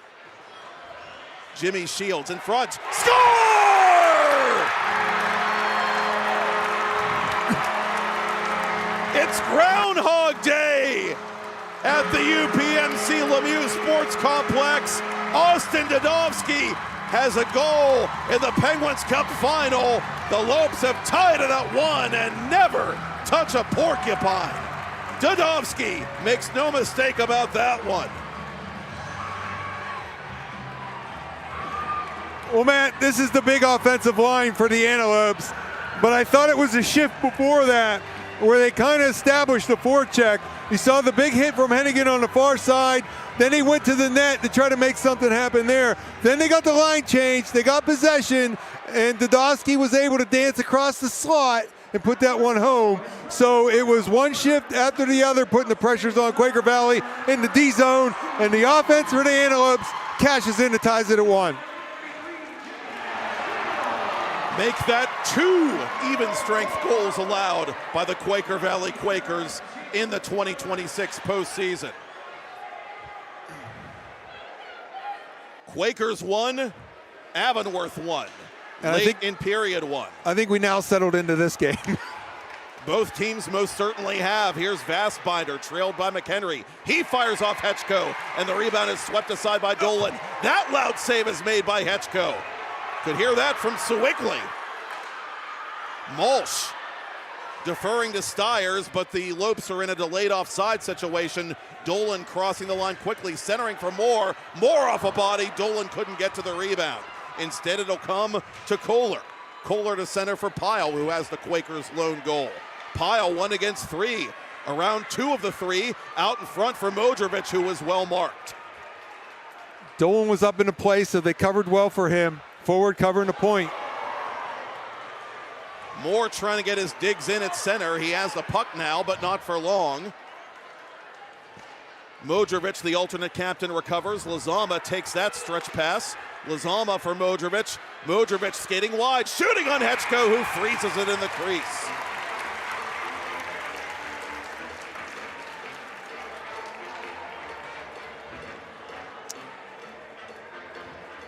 U: Jimmy Shields in front. Score! It's Groundhog Day at the UPMC Lemieux Sports Complex. Austin Dudovsky has a goal in the Penguins Cup final. The Lopes have tied it at 1 and never touch a porcupine. Dudovsky makes no mistake about that one.
M: Well, Matt, this is the big offensive line for the Antelopes, but I thought it was a shift before that where they kind of established the forecheck. You saw the big hit from Hennigan on the far side. Then he went to the net to try to make something happen there. Then they got the line change. They got possession, and Dudovsky was able to dance across the slot and put that one home. So it was one shift after the other, putting the pressures on Quaker Valley in the D zone, and the offense for the Antelopes cashes in and ties it at 1.
U: Make that 2 even-strength goals allowed by the Quaker Valley Quakers in the 2026 postseason. Quakers won, Avonworth won, late in period 1.
M: I think we now settled into this game.
U: Both teams most certainly have. Here's Vastbinder, trailed by McHenry. He fires off Hetchko, and the rebound is swept aside by Dolan. That loud save is made by Hetchko. Could hear that from Sewickley. Mulch deferring to Stiers, but the Lopes are in a delayed offside situation. Dolan crossing the line quickly, centering for Moore. Moore off a body. Dolan couldn't get to the rebound. Instead, it'll come to Kohler. Kohler to center for Pihl, who has the Quakers' lone goal. Pihl 1 against 3. Around 2 of the 3 out in front for Modrovic, who was well marked.
M: Dolan was up in the play, so they covered well for him. Forward covering the point.
U: Moore trying to get his digs in at center. He has the puck now, but not for long. Modrovic, the alternate captain, recovers. Lazama takes that stretch pass. Lazama for Modrovic. Modrovic skating wide, shooting on Hetchko, who freezes it in the crease.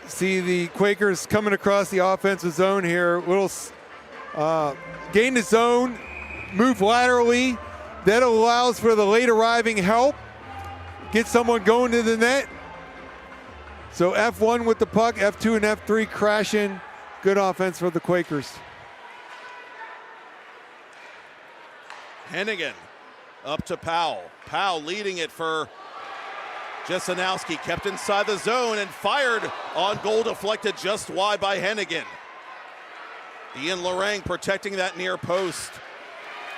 M: See the Quakers coming across the offensive zone here. Little gain the zone, move laterally. That allows for the late arriving help. Get someone going to the net. So F1 with the puck, F2 and F3 crashing. Good offense for the Quakers.
U: Hennigan up to Powell. Powell leading it for Jesenowski, kept inside the zone and fired on goal, deflected just wide by Hennigan. Ian Lorang protecting that near post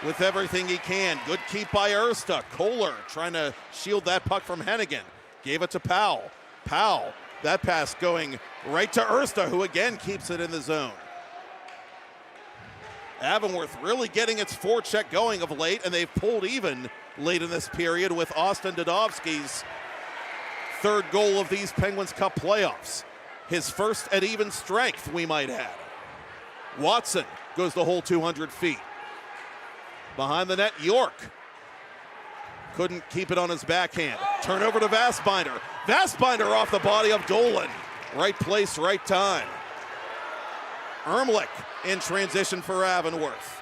U: with everything he can. Good keep by Ersta. Kohler trying to shield that puck from Hennigan. Gave it to Powell. Powell, that pass going right to Ersta, who again keeps it in the zone. Avonworth really getting its forecheck going of late, and they've pulled even late in this period with Austin Dudovsky's third goal of these Penguins Cup playoffs. His first at even strength, we might add. Watson goes the whole 200 feet. Behind the net, York. Couldn't keep it on his backhand. Turnover to Vastbinder. Vastbinder off the body of Dolan. Right place, right time. Ermlich in transition for Avonworth.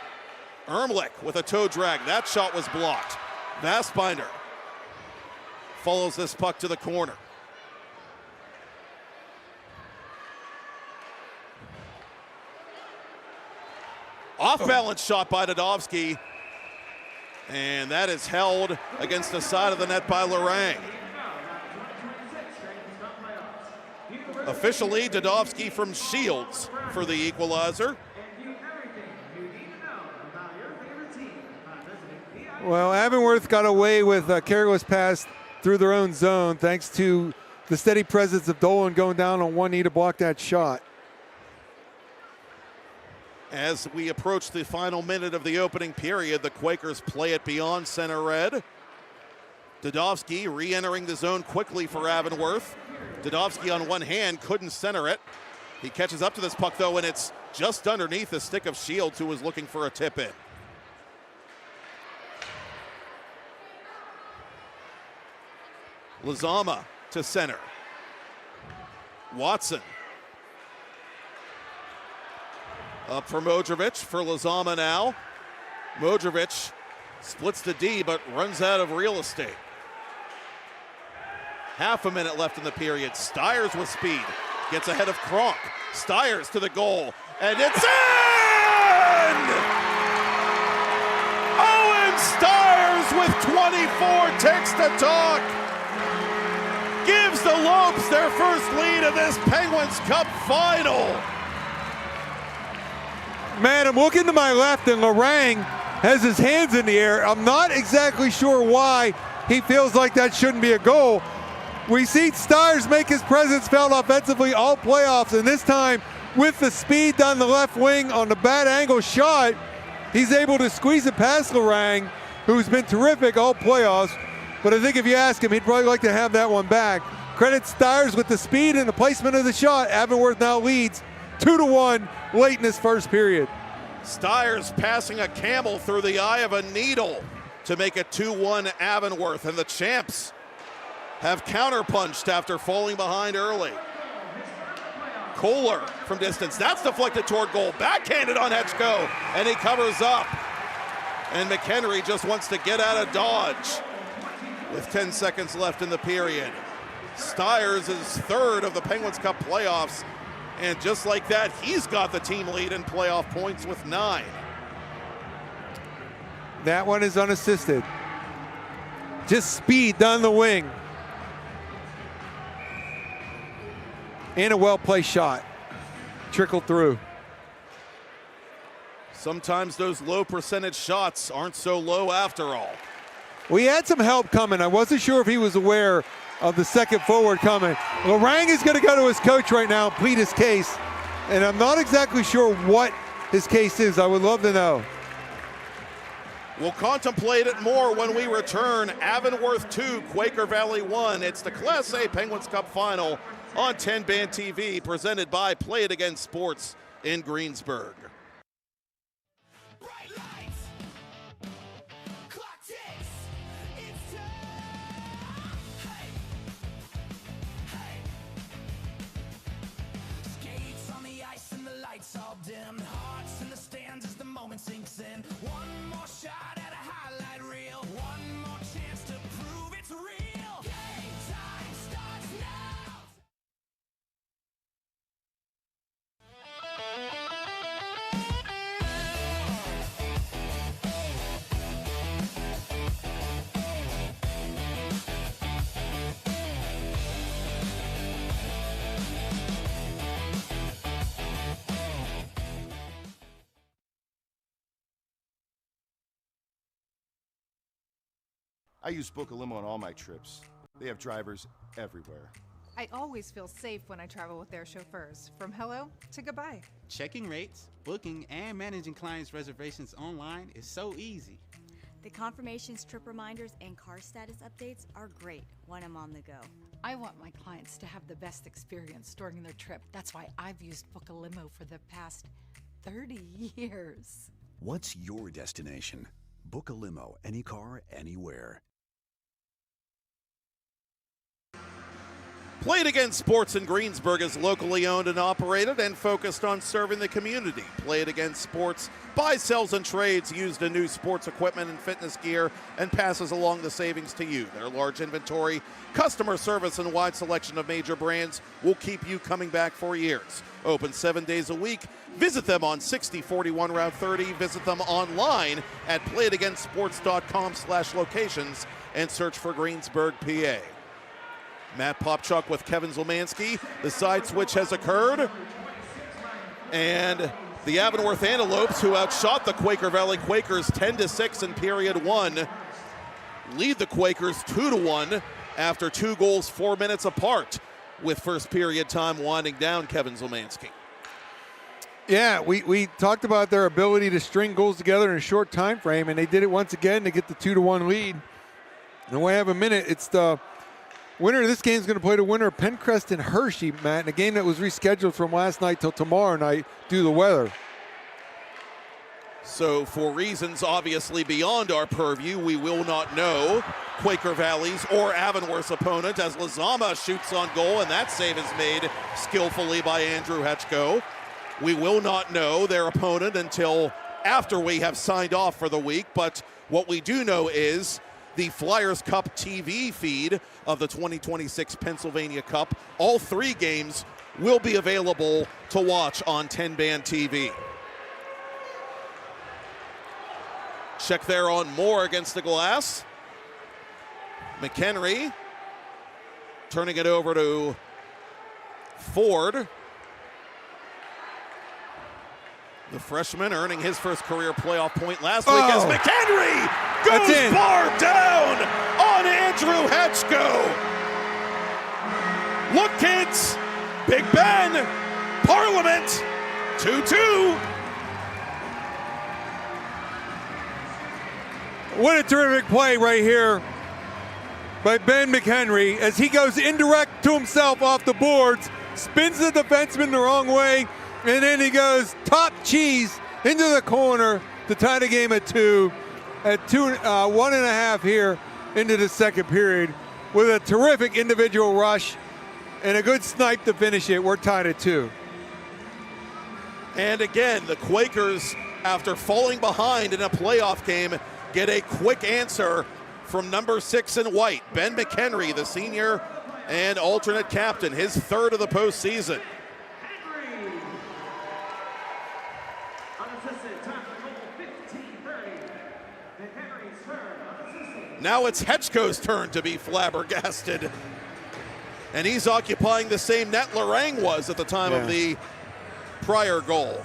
U: Ermlich with a toe drag. That shot was blocked. Vastbinder follows this puck to the corner. Off-balance shot by Dudovsky, and that is held against the side of the net by Lorang. Officially, Dudovsky from Shields for the equalizer.
M: Well, Avonworth got away with a careless pass through their own zone thanks to the steady presence of Dolan going down on one knee to block that shot.
U: As we approach the final minute of the opening period, the Quakers play it beyond center red. Dudovsky re-entering the zone quickly for Avonworth. Dudovsky on one hand couldn't center it. He catches up to this puck though, and it's just underneath the stick of Shields, who was looking for a tip in. Lazama to center. Watson. Up for Modrovic, for Lazama now. Modrovic splits the D, but runs out of real estate. Half a minute left in the period. Stiers with speed. Gets ahead of Kronk. Stiers to the goal. And it's in! Owen Stiers with 24 ticks to talk. Gives the Lopes their first lead of this Penguins Cup final.
M: Man, I'm looking to my left, and Lorang has his hands in the air. I'm not exactly sure why he feels like that shouldn't be a goal. We see Stiers make his presence felt offensively all playoffs, and this time with the speed down the left wing on the bad angle shot, he's able to squeeze it past Lorang, who's been terrific all playoffs. But I think if you ask him, he'd probably like to have that one back. Credit Stiers with the speed and the placement of the shot. Avonworth now leads 2-1 late in this first period.
U: Stiers passing a camel through the eye of a needle to make it 2-1 Avonworth, and the champs have counterpunched after falling behind early. Kohler from distance, that's deflected toward goal, backhanded on Hetchko, and he covers up. And McHenry just wants to get out of dodge with 10 seconds left in the period. Stiers is third of the Penguins Cup playoffs, and just like that, he's got the team lead in playoff points with 9.
M: That one is unassisted. Just speed down the wing. And a well-placed shot. Trickled through.
U: Sometimes those low percentage shots aren't so low after all.
M: We had some help coming. I wasn't sure if he was aware of the second forward coming. Lorang is going to go to his coach right now and plead his case. And I'm not exactly sure what his case is. I would love to know.
U: We'll contemplate it more when we return. Avonworth 2, Quaker Valley 1. It's the Class A Penguins Cup Final on TenbandTV, presented by Play It Again Sports in Greensburg.
H: All dim, hearts in the stands as the moment sinks in. One more shot at a highlight reel. One more chance to prove it's real. Game time starts now.
R: I use Book a Limo on all my trips. They have drivers everywhere.
C: I always feel safe when I travel with their chauffeurs, from hello to goodbye.
D: Checking rates, booking, and managing clients' reservations online is so easy.
E: The confirmations, trip reminders, and car status updates are great when I'm on the go.
F: I want my clients to have the best experience during their trip. That's why I've used Book a Limo for the past 30 years.
G: What's your destination? Book a limo, any car, anywhere.
U: Play It Again Sports in Greensburg is locally owned and operated and focused on serving the community. Play It Again Sports buys, sells, and trades used and new sports equipment and fitness gear and passes along the savings to you. Their large inventory, customer service, and wide selection of major brands will keep you coming back for years. Open 7 days a week. Visit them on 6041 Route 30. Visit them online at playitagainsports.com/locations and search for Greensburg, PA. Matt Popchock with Kevin Zielmanski. The side switch has occurred. And the Avonworth Antelopes, who outshot the Quaker Valley Quakers 10-6 in period one, lead the Quakers 2-1 after 2 goals 4 minutes apart, with first period time winding down. Kevin Zielmanski.
M: Yeah, we talked about their ability to string goals together in a short time frame, and they did it once again to get the 2-1 lead. And we have a minute. It's the winner of this game is going to play the winner of Pencrest and Hershey, Matt, in a game that was rescheduled from last night till tomorrow night due to the weather.
U: So for reasons obviously beyond our purview, we will not know Quaker Valley's or Avonworth's opponent as Lezama shoots on goal, and that save is made skillfully by Andrew Hetchko. We will not know their opponent until after we have signed off for the week, but what we do know is the Flyers Cup TV feed of the 2026 Pennsylvania Cup. All 3 games will be available to watch on TenbandTV. Check there on Moore against the glass. McHenry turning it over to Ford. The freshman earning his first career playoff point last week as McHenry goes bar down on Andrew Hetchko. Look, kids, Big Ben, Parliament, 2-2.
M: What a terrific play right here by Ben McHenry as he goes indirect to himself off the boards, spins the defenseman the wrong way, and then he goes top cheese into the corner to tie the game at 2. At 1.5 here into the second period with a terrific individual rush and a good snipe to finish it. We're tied at 2.
U: And again, the Quakers, after falling behind in a playoff game, get a quick answer from number 6 in white, Ben McHenry, the senior and alternate captain, his 3rd of the postseason. Now it's Hetchko's turn to be flabbergasted. And he's occupying the same net Lorang was at the time of the prior goal.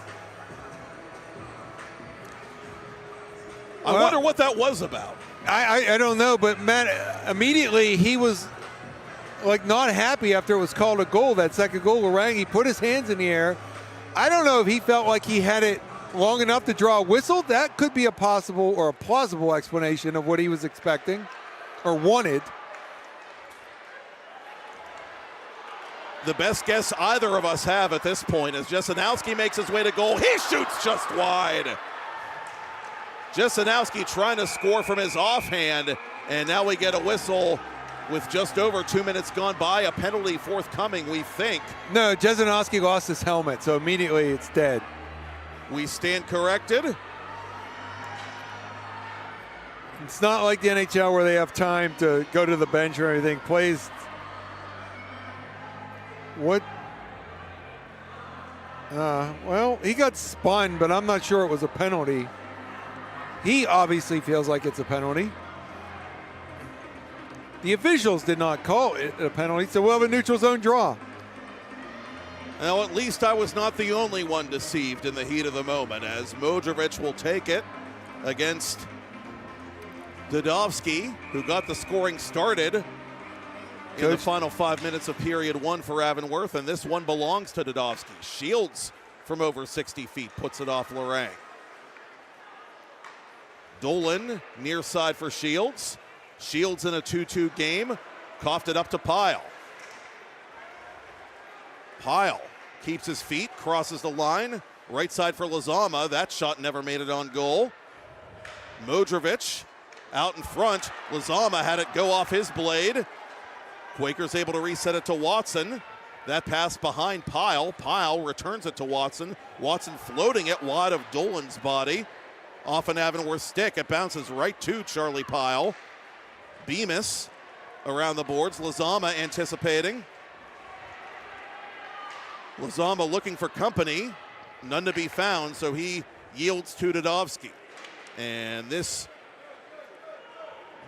U: I wonder what that was about.
M: I don't know, but Matt, immediately he was like not happy after it was called a goal, that second goal. Lorang, he put his hands in the air. I don't know if he felt like he had it long enough to draw a whistle. That could be a possible or a plausible explanation of what he was expecting or wanted.
U: The best guess either of us have at this point is Jesenowski makes his way to goal. He shoots just wide. Jesenowski trying to score from his offhand, and now we get a whistle with just over 2 minutes gone by. A penalty forthcoming, we think.
M: No, Jesenowski lost his helmet, so immediately it's dead.
U: We stand corrected.
M: It's not like the NHL where they have time to go to the bench or anything. Plays. What? Well, he got spun, but I'm not sure it was a penalty. He obviously feels like it's a penalty. The officials did not call it a penalty, so we'll have a neutral zone draw.
U: Now, at least I was not the only one deceived in the heat of the moment, as Modrovic will take it against Dadovsky, who got the scoring started in the final 5 minutes of period one for Avonworth, and this one belongs to Dadovsky. Shields from over 60 feet puts it off Lorang. Dolan near side for Shields. Shields in a 2-2 game, coughed it up to Pihl. Pihl keeps his feet, crosses the line, right side for Lizama. That shot never made it on goal. Modrovic out in front. Lizama had it go off his blade. Quaker's able to reset it to Watson. That pass behind Pihl. Pihl returns it to Watson. Watson floating it wide of Dolan's body. Off an Avonworth stick. It bounces right to Charlie Pihl. Bemis around the boards. Lizama anticipating. Lizama looking for company. None to be found, so he yields to Dadovsky. And this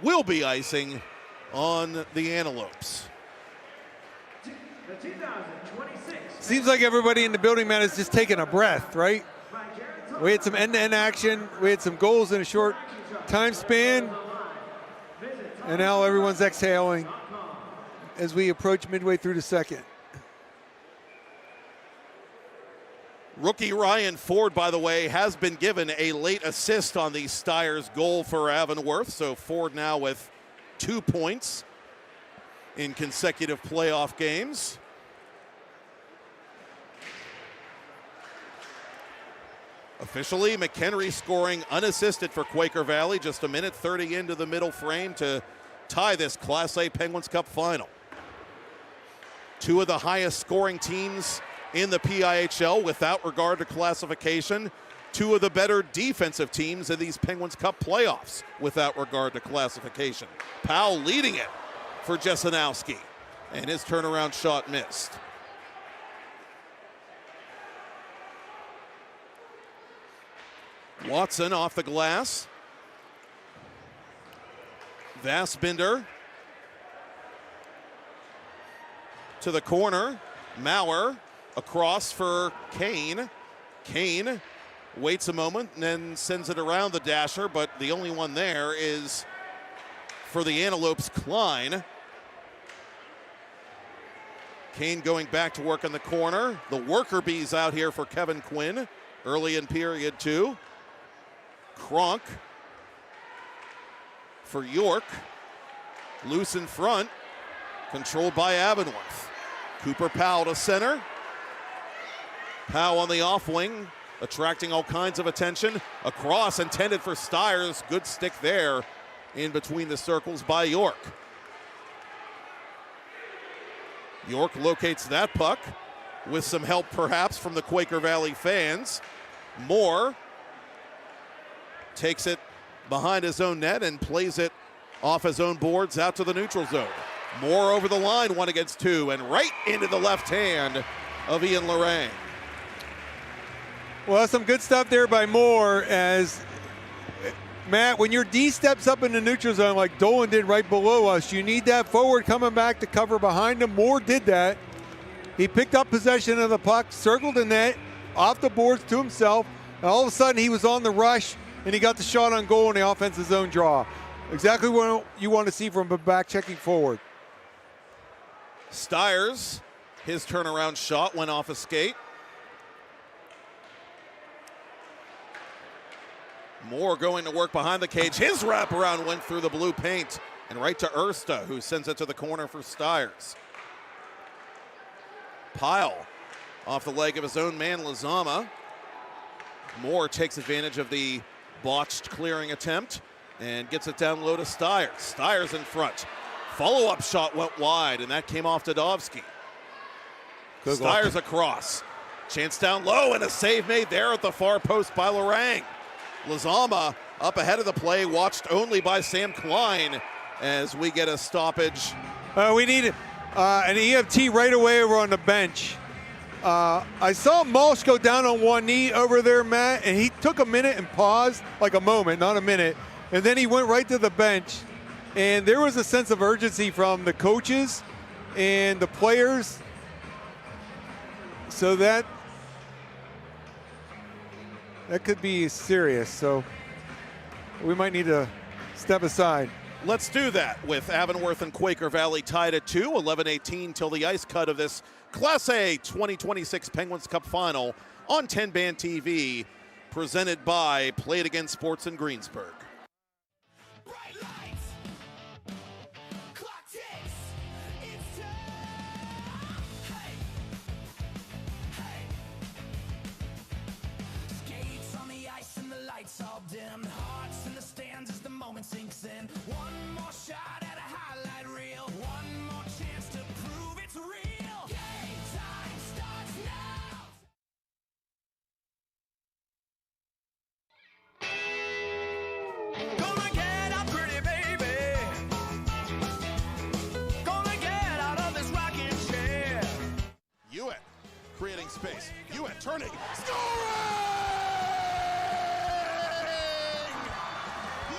U: will be icing on the Antelopes.
M: Seems like everybody in the building, man, is just taking a breath, right? We had some end-to-end action. We had some goals in a short time span. And now everyone's exhaling as we approach midway through the second.
U: Rookie Ryan Ford, by the way, has been given a late assist on the Steyrs goal for Avonworth. So Ford now with 2 points in consecutive playoff games. Officially, McHenry scoring unassisted for Quaker Valley. Just a minute 30 into the middle frame to tie this Class A Penguins Cup final. Two of the highest scoring teams in the PIHL without regard to classification. Two of the better defensive teams in these Penguins Cup playoffs without regard to classification. Powell leading it for Jesenowski, and his turnaround shot missed. Watson off the glass. Vassbinder to the corner. Maurer across for Kane. Kane waits a moment and then sends it around the dasher, but the only one there is for the Antelopes, Klein. Kane going back to work in the corner. The worker bees out here for Kevin Quinn early in period two. Kronk for York. Loose in front. Controlled by Avonworth. Cooper Powell to center. Powell on the off wing, attracting all kinds of attention. A cross intended for Steyrs. Good stick there in between the circles by York. York locates that puck with some help perhaps from the Quaker Valley fans. Moore takes it behind his own net and plays it off his own boards out to the neutral zone. Moore over the line, 1 against 2, and right into the left hand of Ian Lorang.
M: Well, some good stuff there by Moore, as Matt, when your D steps up in the neutral zone like Dolan did right below us, you need that forward coming back to cover behind him. Moore did that. He picked up possession of the puck, circled the net, off the boards to himself, and all of a sudden he was on the rush and he got the shot on goal in the offensive zone draw. Exactly what you want to see from a back checking forward.
U: Steyrs, his turnaround shot went off a skate. Moore going to work behind the cage. His wraparound went through the blue paint and right to Ersta, who sends it to the corner for Stiers. Pihl off the leg of his own man, Lezama. Moore takes advantage of the botched clearing attempt and gets it down low to Stiers. Stiers in front. Follow-up shot went wide, and that came off Dadovsky. Stiers across. Chance down low, and a save made there at the far post by Lorang. Lezama up ahead of the play, watched only by Sam Klein as we get a stoppage.
M: We need an EFT right away over on the bench. I saw Malsh go down on one knee over there, Matt, and he took a minute and paused, like a moment, not a minute, and then he went right to the bench. And there was a sense of urgency from the coaches and the players, so that could be serious. So we might need to step aside.
U: Let's do that with Avonworth and Quaker Valley tied at 2, 11-18 till the ice cut of this Class A 2026 Penguins Cup Final on TenbandTV, presented by Play It Again Sports in Greensburg.
H: All dim, hearts in the stands as the moment sinks in. One more shot at a highlight reel. One more chance to prove it's real. Game time starts now. Gonna get out, pretty baby. Gonna get out of this rocking chair.
U: Hewitt creating space. Hewitt turning. Scoring!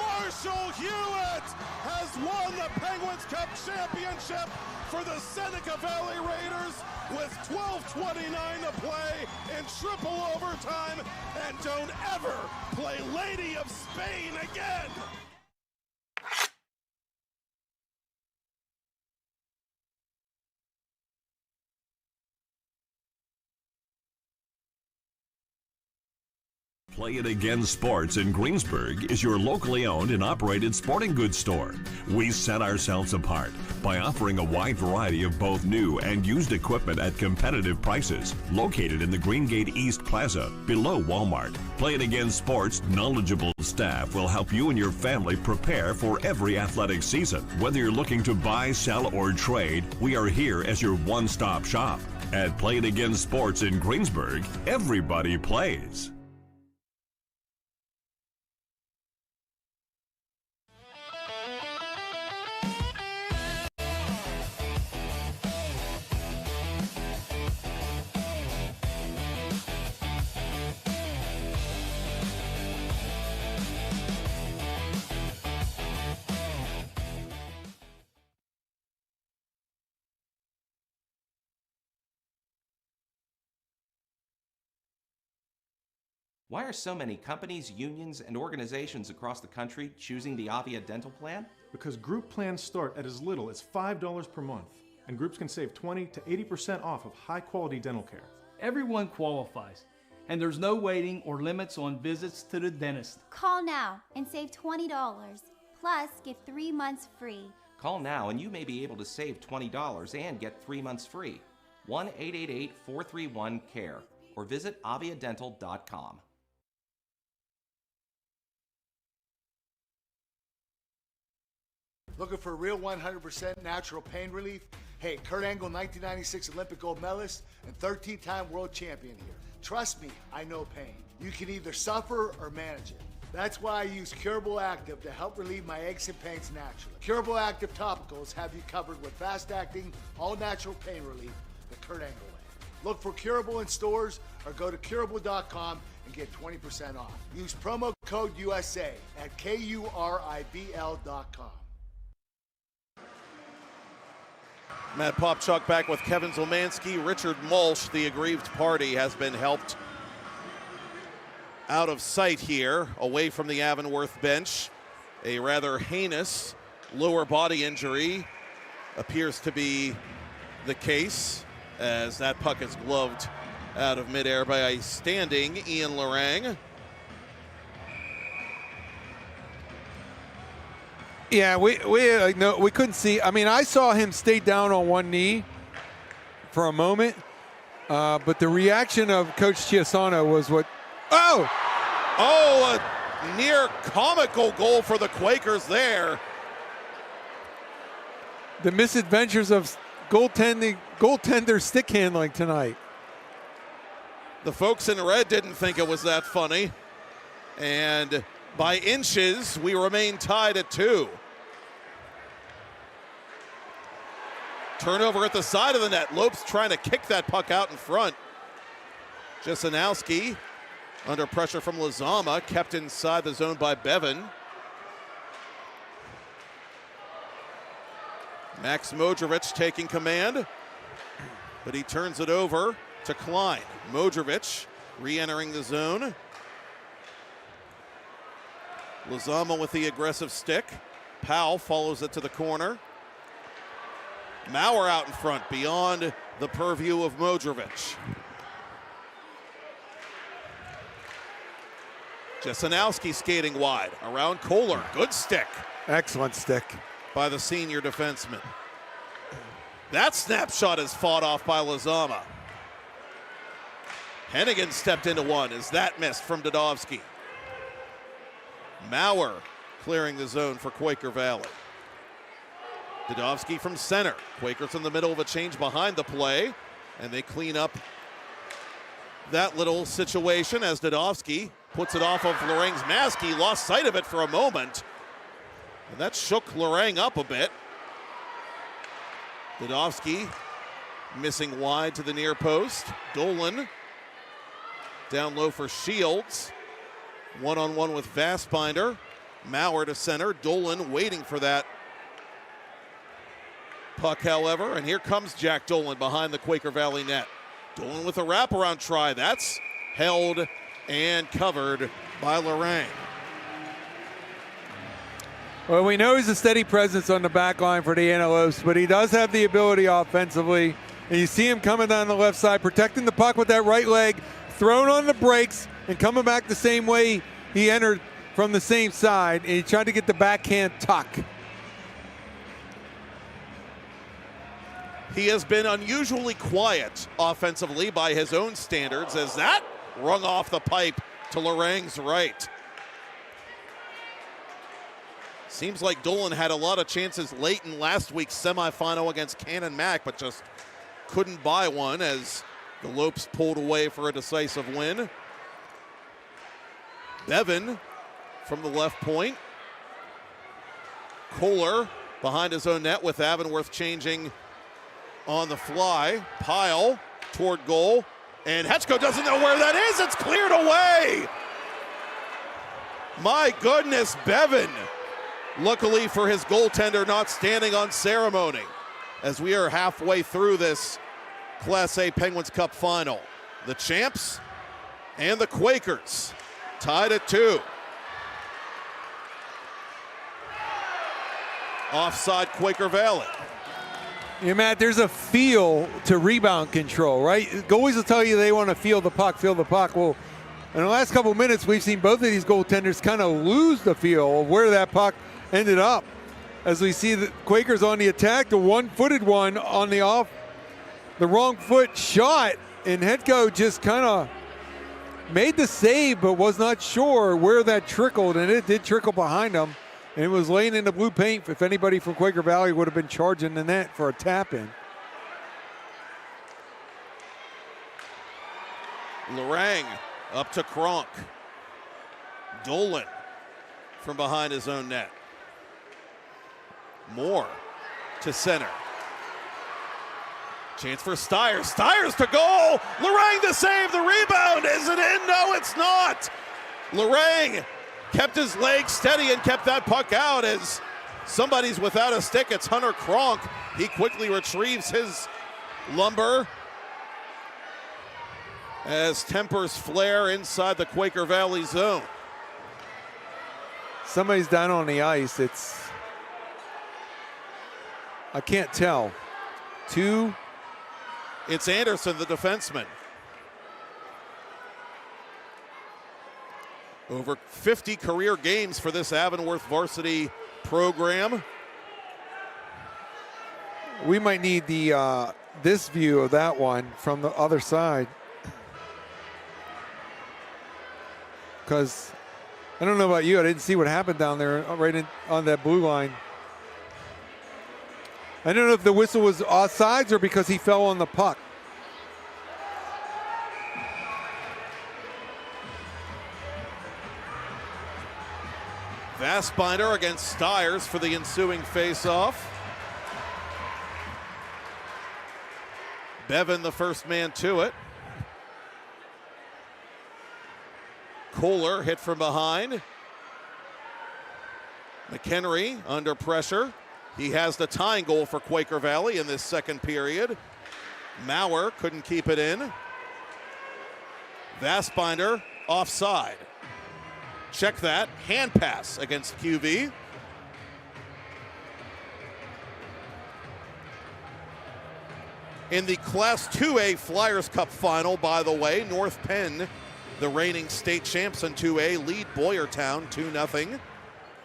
B: Marshall Hewitt has won the Penguins Cup Championship for the Seneca Valley Raiders with 12:29 to play in triple overtime, and don't ever play Lady of Spain again.
P: Play It Again Sportss in Greensburg is your locally owned and operated sporting goods store. We set ourselves apart by offering a wide variety of both new and used equipment at competitive prices. Located in the Greengate East Plaza, below Walmart, Play It Again Sportss' knowledgeable staff will help you and your family prepare for every athletic season. Whether you're looking to buy, sell, or trade, we are here as your one-stop shop. At Play It Again Sportss in Greensburg, everybody plays.
I: Why are so many companies, unions, and organizations across the country choosing the Avia dental plan?
J: Because group plans start at as little as $5 per month, and groups can save 20 to 80% off of high-quality dental care.
K: Everyone qualifies, and there's no waiting or limits on visits to the dentist.
L: Call now and save $20. Plus, get 3 months free.
I: Call now and you may be able to save $20 and get 3 months free. 1-888-431-CARE or visit aviadental.com.
A: Looking for real 100% natural pain relief? Hey, Kurt Angle, 1996 Olympic gold medalist and 13-time world champion here. Trust me, I know pain. You can either suffer or manage it. That's why I use Curable Active to help relieve my aches and pains naturally. Curable Active topicals have you covered with fast-acting, all-natural pain relief the Kurt Angle way. Look for Curable in stores or go to curable.com and get 20% off. Use promo code USA at KURIBL.com.
U: Matt Popchock back with Kevin Zielmanski. Richard Malsh, the aggrieved party, has been helped out of sight here, away from the Avonworth bench. A rather heinous lower body injury appears to be the case, as that puck is gloved out of midair by a standing Ian Lorang.
M: Yeah, we couldn't see. I mean, I saw him stay down on one knee for a moment, but the reaction of Coach Chiasano was what? Oh,
U: a near comical goal for the Quakers there.
M: The misadventures of goaltender stick handling tonight.
U: The folks in red didn't think it was that funny. And by inches, we remain tied at 2. Turnover at the side of the net. Lopes trying to kick that puck out in front. Zielmanski under pressure from Lezama, kept inside the zone by Bevan. Max Modrovic taking command, but he turns it over to Klein. Modrovic re-entering the zone. Lezama with the aggressive stick. Powell follows it to the corner. Maurer out in front, beyond the purview of Modrovic. Zielmanski skating wide, around Kohler. Good stick.
M: Excellent stick
U: by the senior defenseman. That snapshot is fought off by Lezama. Hennigan stepped into one as that missed from Dadovsky. Maurer clearing the zone for Quaker Valley. Dadovsky from center. Quakers in the middle of a change behind the play, and they clean up that little situation as Dadovsky puts it off of Lorang's mask. He lost sight of it for a moment, and that shook Lorang up a bit. Dadovsky missing wide to the near post. Dolan down low for Shields. One-on-one with Vastbinder. Maurer to center. Dolan waiting for that puck, however, and here comes Jack Dolan behind the Quaker Valley net. Dolan with a wraparound try. That's held and covered by Lorang.
M: Well, we know he's a steady presence on the back line for the Antelopes, but he does have the ability offensively. And you see him coming down the left side, protecting the puck with that right leg, thrown on the brakes, and coming back the same way he entered from the same side. And he tried to get the backhand tuck.
U: He has been unusually quiet offensively by his own standards, as that rung off the pipe to Lorang's right. Seems like Dolan had a lot of chances late in last week's semifinal against Cannon Mac, but just couldn't buy one as the Lopes pulled away for a decisive win. Bevan from the left point. Kohler behind his own net with Avonworth changing on the fly. Pyle toward goal, and Hetchko doesn't know where that is. It's cleared away. My goodness, Bevan. Luckily for his goaltender, not standing on ceremony, as we are halfway through this Class A Penguins Cup final. The champs and the Quakers tied at 2. Offside Quaker Valley.
M: Yeah, Matt, there's a feel to rebound control, right? Goalies will tell you they want to feel the puck. Well, in the last couple of minutes, we've seen both of these goaltenders kind of lose the feel of where that puck ended up. As we see the Quakers on the attack, the one-footed one on the wrong foot shot, and Hetko just kind of made the save, but was not sure where that trickled, and it did trickle behind him. And it was laying in the blue paint if anybody from Quaker Valley would have been charging the net for a tap-in.
U: Lorang up to Kronk. Dolan from behind his own net. Moore to center. Chance for Stiers. Stiers to goal. Lorang to save. The rebound. Is it in? No, it's not. Lorang kept his leg steady and kept that puck out as somebody's without a stick. It's Hunter Kronk. He quickly retrieves his lumber as tempers flare inside the Quaker Valley zone.
M: Somebody's down on the ice. I can't tell.
U: It's Anderson, the defenseman. Over 50 career games for this Avonworth varsity program.
M: We might need the this view of that one from the other side, because I don't know about you, I didn't see what happened down there right on that blue line. I don't know if the whistle was offsides or because he fell on the puck.
U: Vastbinder against Stiers for the ensuing faceoff. Bevan, the first man to it. Kohler hit from behind. McHenry under pressure. He has the tying goal for Quaker Valley in this second period. Maurer couldn't keep it in. Vastbinder offside. Check that. Hand pass against QV. In the Class 2A Flyers Cup final, by the way, North Penn, the reigning state champs in 2A, lead Boyertown 2-0.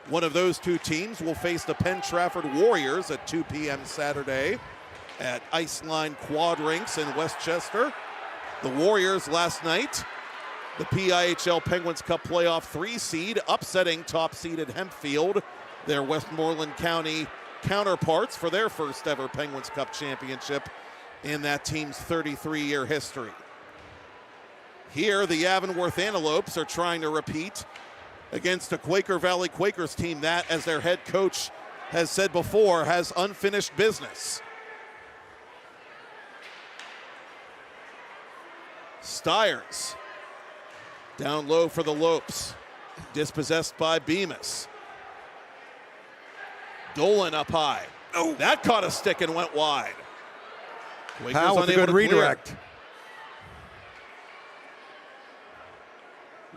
U: One of those two teams will face the Penn Trafford Warriors at 2 p.m. Saturday at Iceline Quad Rinks in Westchester. The Warriors last night, the PIHL Penguins Cup playoff 3 seed, upsetting top-seeded Hempfield, their Westmoreland County counterparts for their first ever Penguins Cup championship in that team's 33-year history. Here, the Avonworth Antelopes are trying to repeat against a Quaker Valley Quakers team that, as their head coach has said before, has unfinished business. Stiers down low for the Lopes, dispossessed by Bemis. Dolan up high. Oh, that caught a stick and went wide.
M: Powell with a good redirect.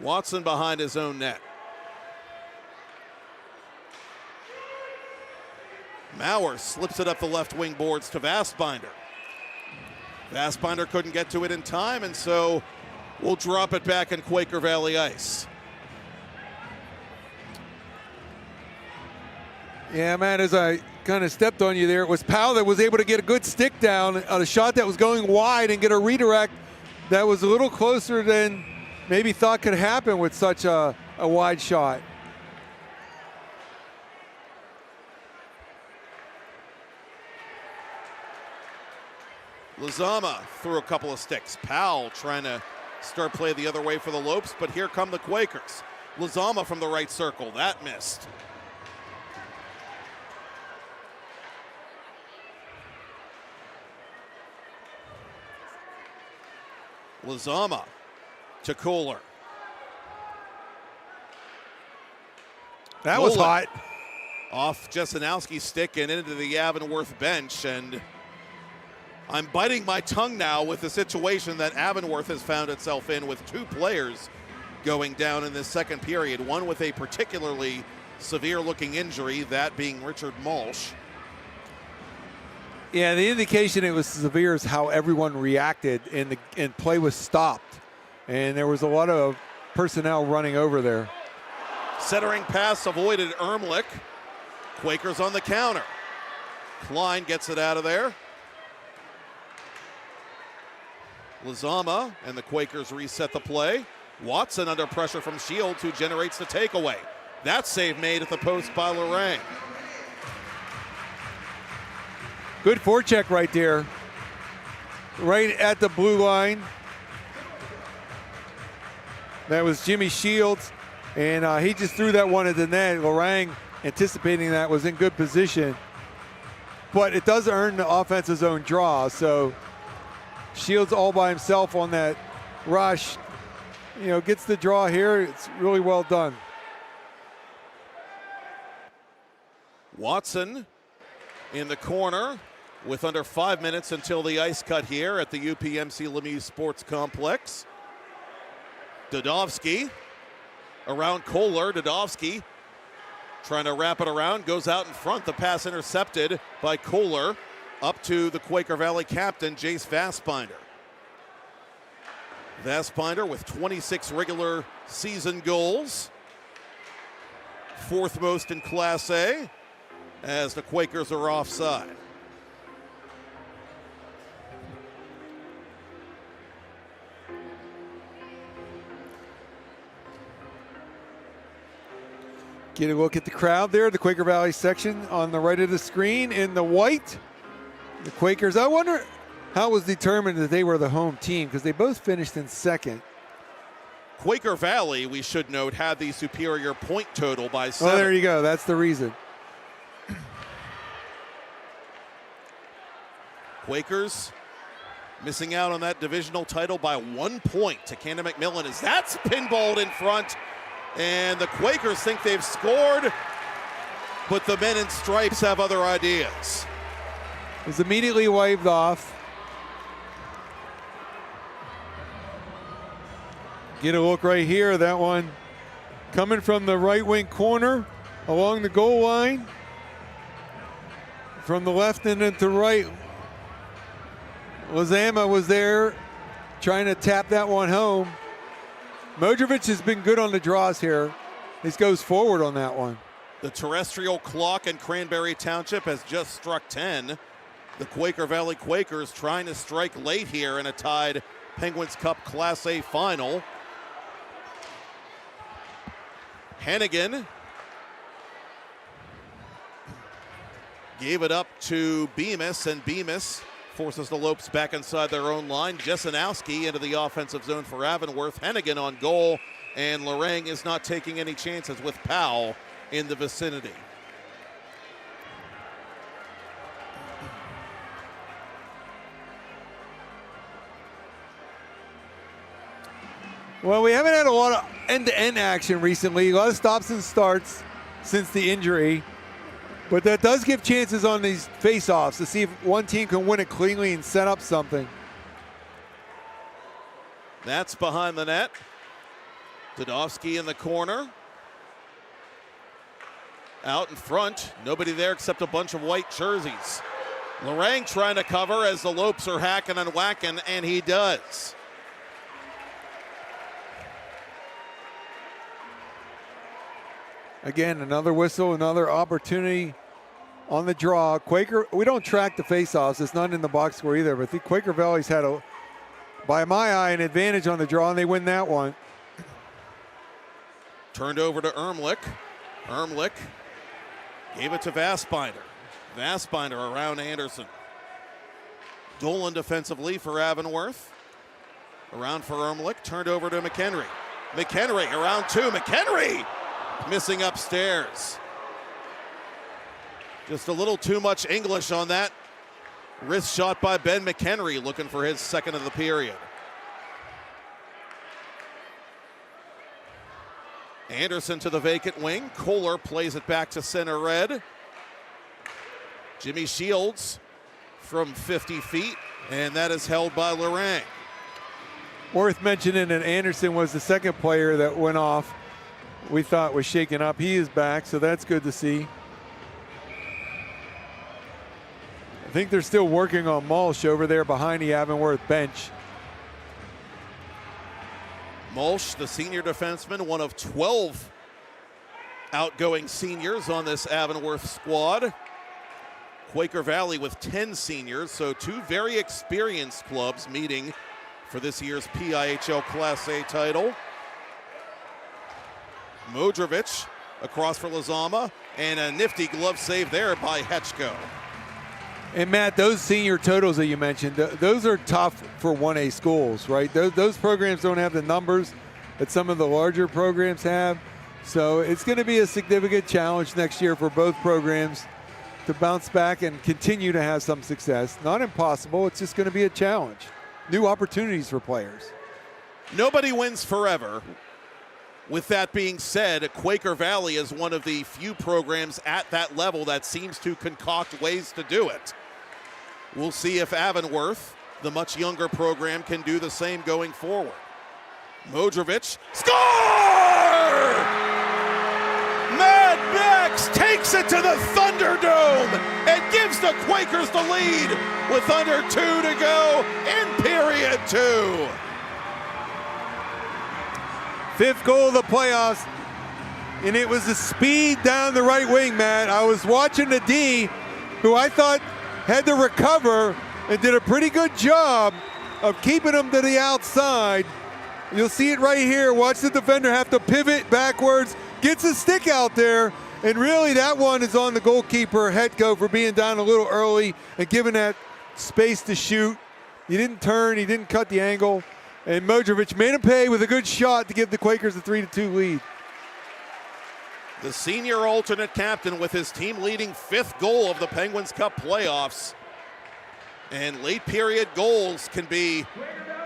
U: Watson behind his own net. Maurer slips it up the left wing boards to Vastbinder. Vastbinder couldn't get to it in time, and so we'll drop it back in Quaker Valley ice.
M: Yeah, man, as I kind of stepped on you there, it was Powell that was able to get a good stick down on a shot that was going wide and get a redirect that was a little closer than maybe thought could happen with such a wide shot.
U: Lizama threw a couple of sticks. Powell trying to start play the other way for the Lopes, but here come the Quakers. Lizama from the right circle, that missed. Lizama to Kohler.
M: That was hot.
U: Off Jesenowski's stick and into the Avonworth bench, and I'm biting my tongue now with the situation that Avonworth has found itself in, with 2 players going down in this second period, one with a particularly severe-looking injury, that being Richard Malsh.
M: Yeah, the indication it was severe is how everyone reacted, and play was stopped. And there was a lot of personnel running over there.
U: Centering pass avoided Ermlich. Quakers on the counter. Klein gets it out of there. Lizama and the Quakers reset the play. Watson under pressure from Shields, who generates the takeaway. That save made at the post by Lorang.
M: Good forecheck right there. Right at the blue line. That was Jimmy Shields, and he just threw that one at the net. Lorang, anticipating that, was in good position. But it does earn the offense's zone draw, so Shields all by himself on that rush, gets the draw here. It's really well done.
U: Watson in the corner with under 5 minutes until the ice cut here at the UPMC Lemieux Sports Complex. Dudovsky around Kohler. Dudovsky trying to wrap it around, goes out in front. The pass intercepted by Kohler up to the Quaker Valley captain, Jace Vastbinder. Vastbinder with 26 regular season goals. fourth most in Class A, as the Quakers are offside.
M: Get a look at the crowd there, the Quaker Valley section on the right of the screen in the white. The Quakers, I wonder how it was determined that they were the home team, because they both finished in second.
U: Quaker Valley, we should note, had the superior point total by 7.
M: Oh, there you go. That's the reason.
U: Quakers missing out on that divisional title by 1 point to Canada McMillan, as that's pinballed in front. And the Quakers think they've scored, but the men in stripes have other ideas.
M: It was immediately waved off. Get a look right here. That one coming from the right wing corner along the goal line. From the left and into right. Lezama was there trying to tap that one home. Modrovic has been good on the draws here. He goes forward on that one.
U: The terrestrial clock in Cranberry Township has just struck 10. The Quaker Valley Quakers trying to strike late here in a tied Penguins Cup Class A final. Hennigan gave it up to Bemis, and Bemis forces the Lopes back inside their own line. Jesenowski into the offensive zone for Avonworth. Hennigan on goal, and Lorang is not taking any chances with Powell in the vicinity.
M: Well, we haven't had a lot of end-to-end action recently. A lot of stops and starts since the injury. But that does give chances on these face-offs to see if one team can win it cleanly and set up something.
U: That's behind the net. Dudovsky in the corner. Out in front, nobody there except a bunch of white jerseys. Lorang trying to cover as the Lopes are hacking and whacking, and he does.
M: Again, another whistle, another opportunity on the draw. Quaker, we don't track the face-offs. It's not in the box score either, but the Quaker Valley's had, by my eye, an advantage on the draw, and they win that one.
U: Turned over to Ermlich. Ermlich gave it to Vassbinder. Vassbinder around Anderson. Dolan defensively for Avonworth. Around for Ermlich, turned over to McHenry. McHenry around 2, McHenry missing upstairs. Just a little too much English on that wrist shot by Ben McHenry, looking for his second of the period. Anderson to the vacant wing. Kohler plays it back to center red. Jimmy Shields from 50 feet, and that is held by Lorang.
M: Worth mentioning that Anderson was the second player that went off. We thought was shaken up. He is back, so that's good to see. I think they're still working on Mulch over there behind the Avonworth bench.
U: Mulch, the senior defenseman, one of 12 outgoing seniors on this Avonworth squad. Quaker Valley with 10 seniors, so two very experienced clubs meeting for this year's PIHL Class A title. Modrovic across for Lezama, and a nifty glove save there by Hetchko.
M: And Matt, those senior totals that you mentioned, those are tough for 1A schools, right? Those programs don't have the numbers that some of the larger programs have. So it's going to be a significant challenge next year for both programs to bounce back and continue to have some success. Not impossible, it's just going to be a challenge. New opportunities for players.
U: Nobody wins forever. With that being said, Quaker Valley is one of the few programs at that level that seems to concoct ways to do it. We'll see if Avonworth, the much younger program, can do the same going forward. Modrovic, score! Mad Max takes it to the Thunderdome and gives the Quakers the lead with under 2 to go in period 2.
M: Fifth goal of the playoffs. and it was the speed down the right wing, Matt. I was watching the D, who I thought had to recover and did a pretty good job of keeping him to the outside. You'll see it right here. Watch the defender have to pivot backwards, gets a stick out there, and really that one is on the goalkeeper, Hetko, for being down a little early and giving that space to shoot. He didn't turn, he didn't cut the angle, and Modrovic made him pay with a good shot to give the Quakers a 3-2 lead.
U: The senior alternate captain with his team-leading 5th goal of the Penguins Cup playoffs. And late period goals can be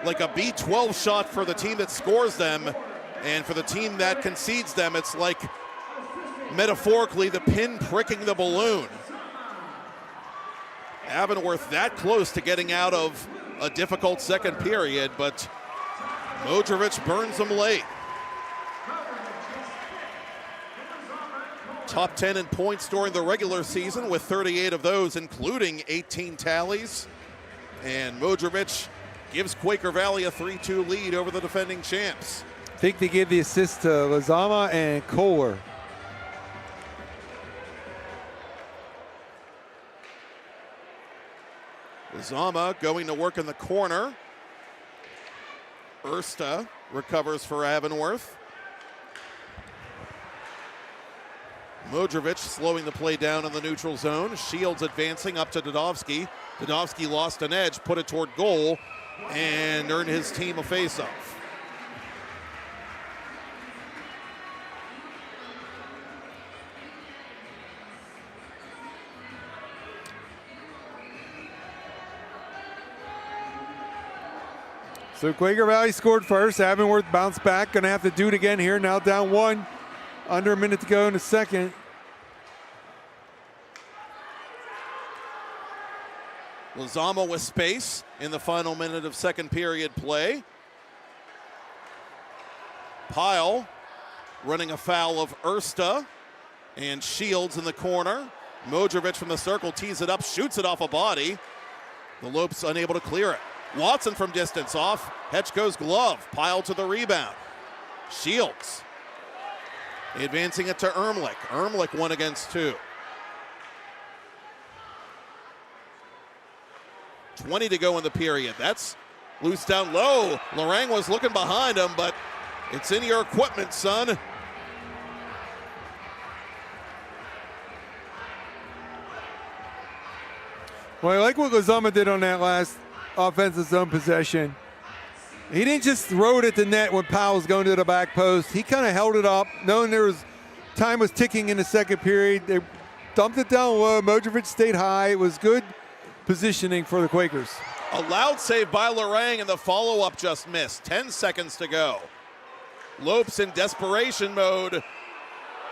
U: like a B12 shot for the team that scores them, and for the team that concedes them, it's like metaphorically the pin pricking the balloon. Avonworth that close to getting out of a difficult second period, but Modrovic burns them late. Top 10 in points during the regular season with 38 of those, including 18 tallies. And Modrovic gives Quaker Valley a 3-2 lead over the defending champs.
M: I think they gave the assist to Lazama and Kohler.
U: Lazama going to work in the corner. Ersta recovers for Avonworth. Modrovic slowing the play down in the neutral zone. Shields advancing up to Dudovsky. Dudovsky lost an edge, put it toward goal, and earned his team a faceoff.
M: So Quaker Valley scored first. Avonworth bounced back. Going to have to do it again here. Now down 1. Under a minute to go in the second.
U: Lazama with space in the final minute of second period play. Pihl running afoul of Ersta, and Shields in the corner. Modrovic from the circle tees it up, shoots it off a body. The Lopes unable to clear it. Watson from distance off Hetchko's glove. Pihl to the rebound. Shields advancing it to Ermlich. Ermlich 1 against 2. 20 to go in the period. That's loose down low. Lorang was looking behind him, but it's in your equipment, son.
M: Well, I like what Lazama did on that last offensive zone possession. He didn't just throw it at the net when Powell was going to the back post. He kind of held it up, knowing time was ticking in the second period. They dumped it down low. Modrovic stayed high. It was good positioning for the Quakers.
U: A loud save by Lorang, and the follow-up just missed. 10 seconds to go. Lopes in desperation mode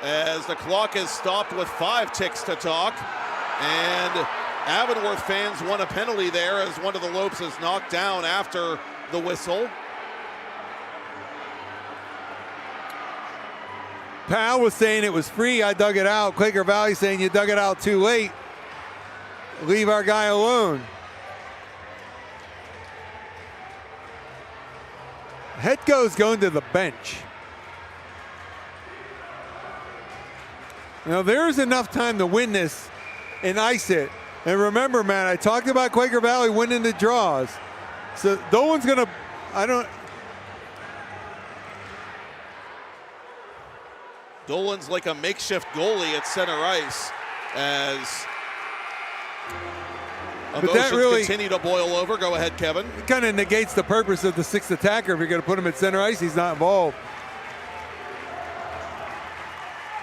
U: as the clock is stopped with 5 ticks to talk. And Avonworth fans want a penalty there as one of the Lopes is knocked down after the whistle.
M: Powell was saying it was free. I dug it out. Quaker Valley saying you dug it out too late. Leave our guy alone. Hetko's going to the bench. Now there's enough time to win this and ice it. And remember, Matt, I talked about Quaker Valley winning the draws. So Dolan's going to,
U: Dolan's like a makeshift goalie at center ice as emotions continue to boil over. Go ahead, Kevin.
M: It kind of negates the purpose of the 6th attacker. If you're going to put him at center ice, he's not involved.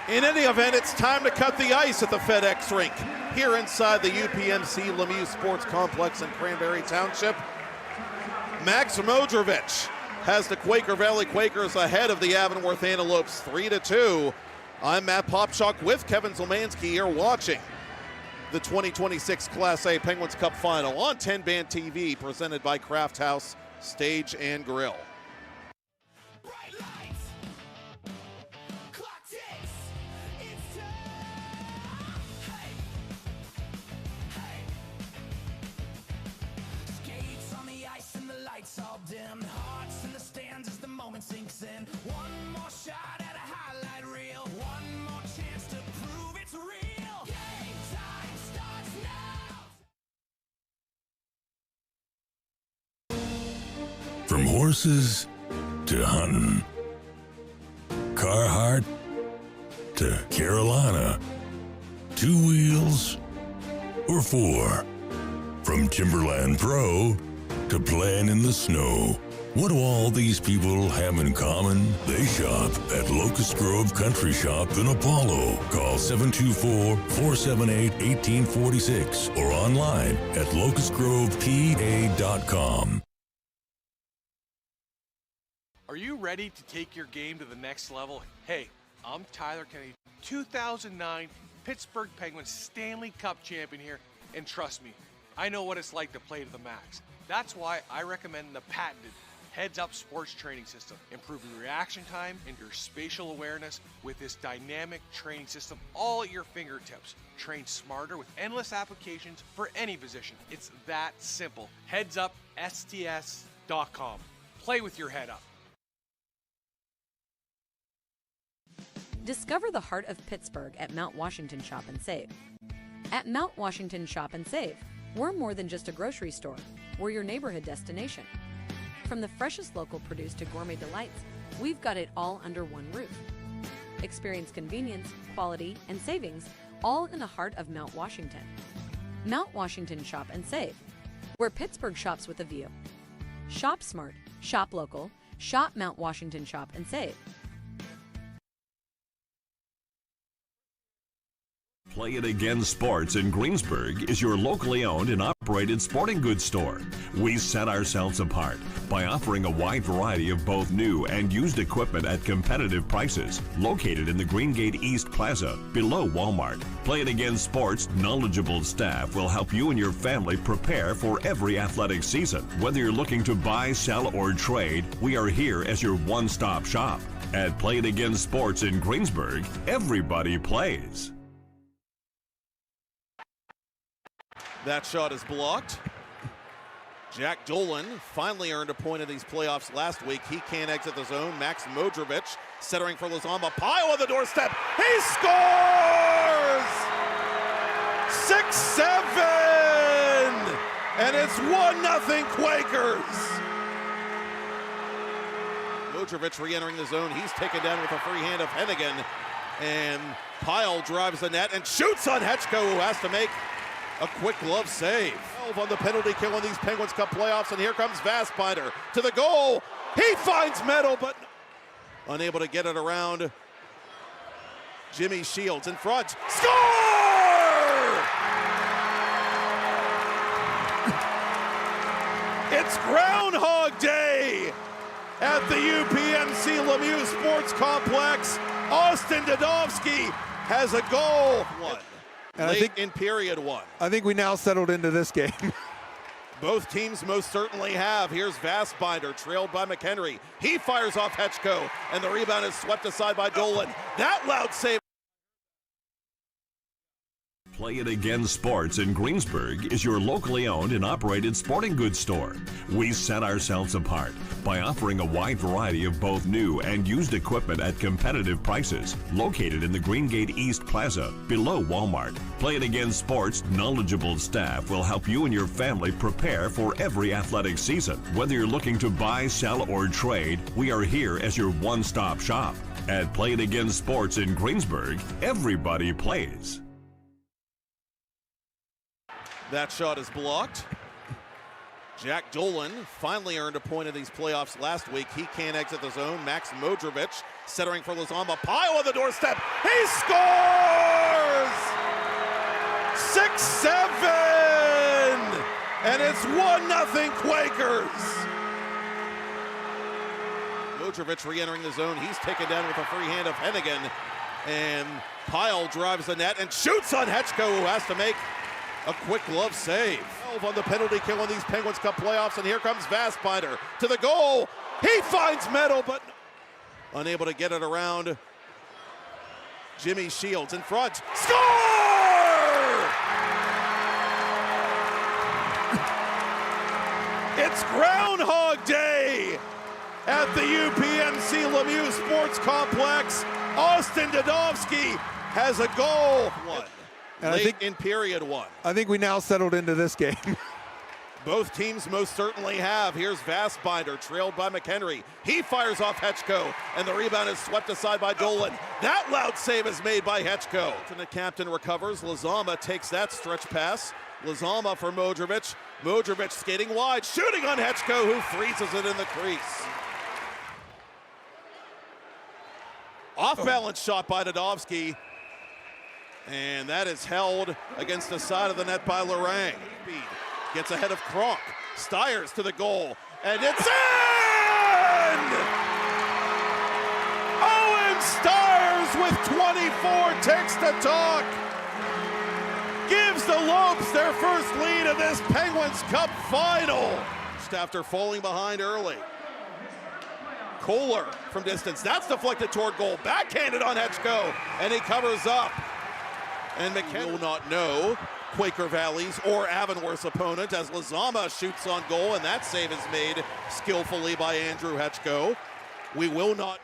U: In any event, it's time to cut the ice at the FedEx rink here inside the UPMC Lemieux Sports Complex in Cranberry Township. Max Modrovic has the Quaker Valley Quakers ahead of the Avonworth Antelopes 3-2. I'm Matt Popchock with Kevin Zielmanski here watching the 2026 Class A Penguins Cup Final on TenbandTV, presented by Craft House Stage and Grill.
H: All dim, hearts in the stands as the moment sinks in. One more shot at a highlight reel. One
O: horses to hunting, Carhartt to Carolina, 2 wheels or 4, from Timberland Pro to playing in the snow. What do all these people have in common? They shop at Locust Grove Country Shop in Apollo. Call 724-478-1846 or online at locustgrovepa.com.
Q: Are you ready to take your game to the next level? Hey, I'm Tyler Kennedy, 2009 Pittsburgh Penguins Stanley Cup champion here, and trust me, I know what it's like to play to the max. That's why I recommend the patented heads-up sports training system, improving reaction time and your spatial awareness with this dynamic training system all at your fingertips. Train smarter with endless applications for any position. It's that simple. HeadsUpSTS.com. Play with your head up.
N: Discover the heart of Pittsburgh at Mount Washington Shop and Save. At Mount Washington Shop and Save, we're more than just a grocery store. We're your neighborhood destination. From the freshest local produce to gourmet delights, we've got it all under one roof. Experience convenience, quality, and savings, all in the heart of Mount Washington. Mount Washington Shop and Save, where Pittsburgh shops with a view. Shop smart, shop local, shop Mount Washington Shop and Save.
P: Play It Again Sports in Greensburg is your locally owned and operated sporting goods store. We set ourselves apart by offering a wide variety of both new and used equipment at competitive prices, located in the Greengate East Plaza, below Walmart. Play It Again Sports' knowledgeable staff will help you and your family prepare for every athletic season. Whether you're looking to buy, sell, or trade, we are here as your one-stop shop. At Play It Again Sports in Greensburg, everybody plays.
U: That shot is blocked. Jack Dolan finally earned a point in these playoffs last week. He can't exit the zone. Max Modrovic centering for Lazamba. Pihl on the doorstep. He scores! 6-7! And it's 1-0 Quakers. Modrovic re-entering the zone. He's taken down with a free hand of Hennigan. And Pihl drives the net and shoots on Hetchko, who has to make a quick glove save. 12 on the penalty kill in these Penguins Cup playoffs, and here comes Vastbinder to the goal. He finds Meadow, but unable to get it around. Jimmy Shields in front. Score! It's Groundhog Day at the UPMC Lemieux Sports Complex. Austin Dadovsky has a goal. Late in period one.
M: I think we now settled into this game.
U: Both teams most certainly have. Here's Vastbinder, trailed by McHenry. He fires off Hetchko, and the rebound is swept aside by Dolan. That loud save.
P: Play It Again Sports in Greensburg is your locally owned and operated sporting goods store. We set ourselves apart by offering a wide variety of both new and used equipment at competitive prices, located in the Greengate East Plaza, below Walmart. Play It Again Sports' knowledgeable staff will help you and your family prepare for every athletic season. Whether you're looking to buy, sell, or trade, we are here as your one-stop shop. At Play It Again Sports in Greensburg, everybody plays.
U: That shot is blocked. Jack Dolan finally earned a point in these playoffs last week. He can't exit the zone. Max Modrovic centering for Lazamba. Pihl on the doorstep. He scores! 6-7! And it's 1-0 Quakers. Modrovic re-entering the zone. He's taken down with a free hand of Hennigan. And Pihl drives the net and shoots on Hetchko, who has to make a quick glove save. 12 on the penalty kill in these Penguins Cup playoffs, and here comes Vastbinder to the goal. He finds Meadow, but unable to get it around. Jimmy Shields in front. Score! It's Groundhog Day at the UPMC Lemieux Sports Complex. Austin Dadovsky has a goal. Late in period one.
M: I think we now settled into this game.
U: Both teams most certainly have. Here's Vastbinder, trailed by McHenry. He fires off Hetchko, and the rebound is swept aside by Dolan. That loud save is made by Hetchko. And the captain recovers. Lazama takes that stretch pass. Lazama for Modrovic. Modrovic skating wide, shooting on Hetchko, who freezes it in the crease. Off-balance shot by Dadovsky, and that is held against the side of the net by Lorang. Gets ahead of Kronk. Stiers to the goal, and it's in! Owen Stiers with 24 ticks to talk. Gives the Lopes their first lead of this Penguins Cup final. Just after falling behind early. Kohler from distance. That's deflected toward goal. Backhanded on Hetchko, and he covers up. And McKenna will not know Quaker Valley's or Avonworth's opponent as Lazama shoots on goal, and that save is made skillfully by Andrew Hetchko. We will not.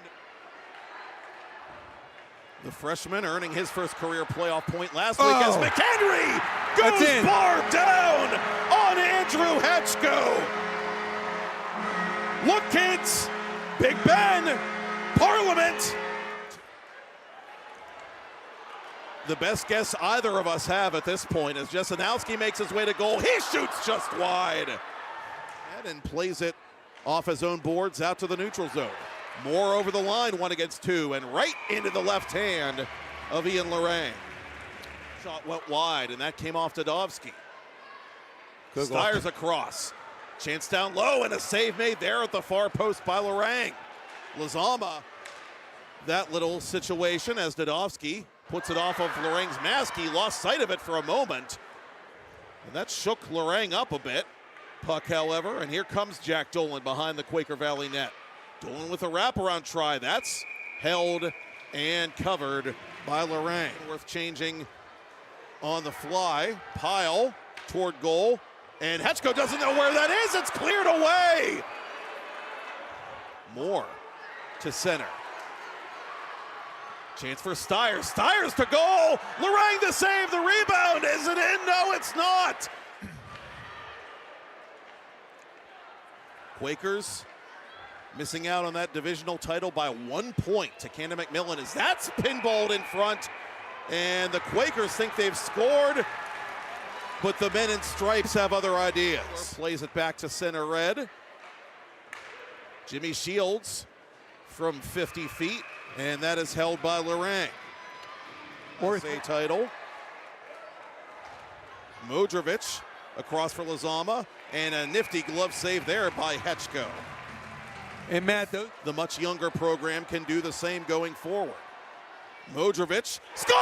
U: The freshman earning his first career playoff point last week as McHenry goes bar down on Andrew Hetchko. Look, kids, Big Ben, Parliament. The best guess either of us have at this point as Jesenowski makes his way to goal. He shoots just wide and plays it off his own boards out to the neutral zone. Moore over the line, 1 against 2, and right into the left hand of Ian Lorang. Shot went wide, and that came off Dadovsky. Stiers across. Chance down low, and a save made there at the far post by Lorang. Lazama, that little situation as Dadovsky puts it off of Lorang's mask. He lost sight of it for a moment, and that shook Lorang up a bit. Puck, however, and here comes Jack Dolan behind the Quaker Valley net. Dolan with a wraparound try. That's held and covered by Lorang. Worth changing on the fly. Pihl toward goal, and Hetchko doesn't know where that is. It's cleared away. Moore to center. Chance for Stiers. Stiers to goal. Lorang the save. The rebound. Is it in? No, it's not. Quakers missing out on that divisional title by 1 point to Canada McMillan as that's pinballed in front. And the Quakers think they've scored, but the men in stripes have other ideas. Plays it back to center red. Jimmy Shields from 50 feet, and that is held by Lorang. Fourth A title. Modrovic across for Lazama, and a nifty glove save there by Hetchko.
M: And Matt,
U: the much younger program can do the same going forward. Modrovic, score!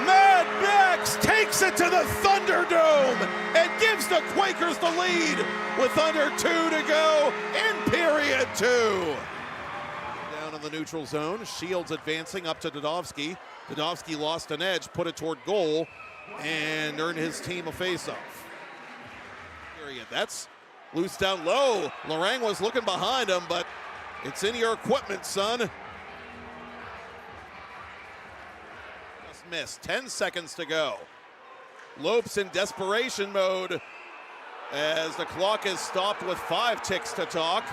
U: Mad Max takes it to the Thunderdome and gives the Quakers the lead with under 2 to go in period 2. Down in the neutral zone, Shields advancing up to Dadovsky. Dadovsky lost an edge, put it toward goal, and earned his team a faceoff. That's loose down low. Lorang was looking behind him, but it's in your equipment, son. Just missed. 10 seconds to go. Lopes in desperation mode as the clock is stopped with 5 ticks to talk.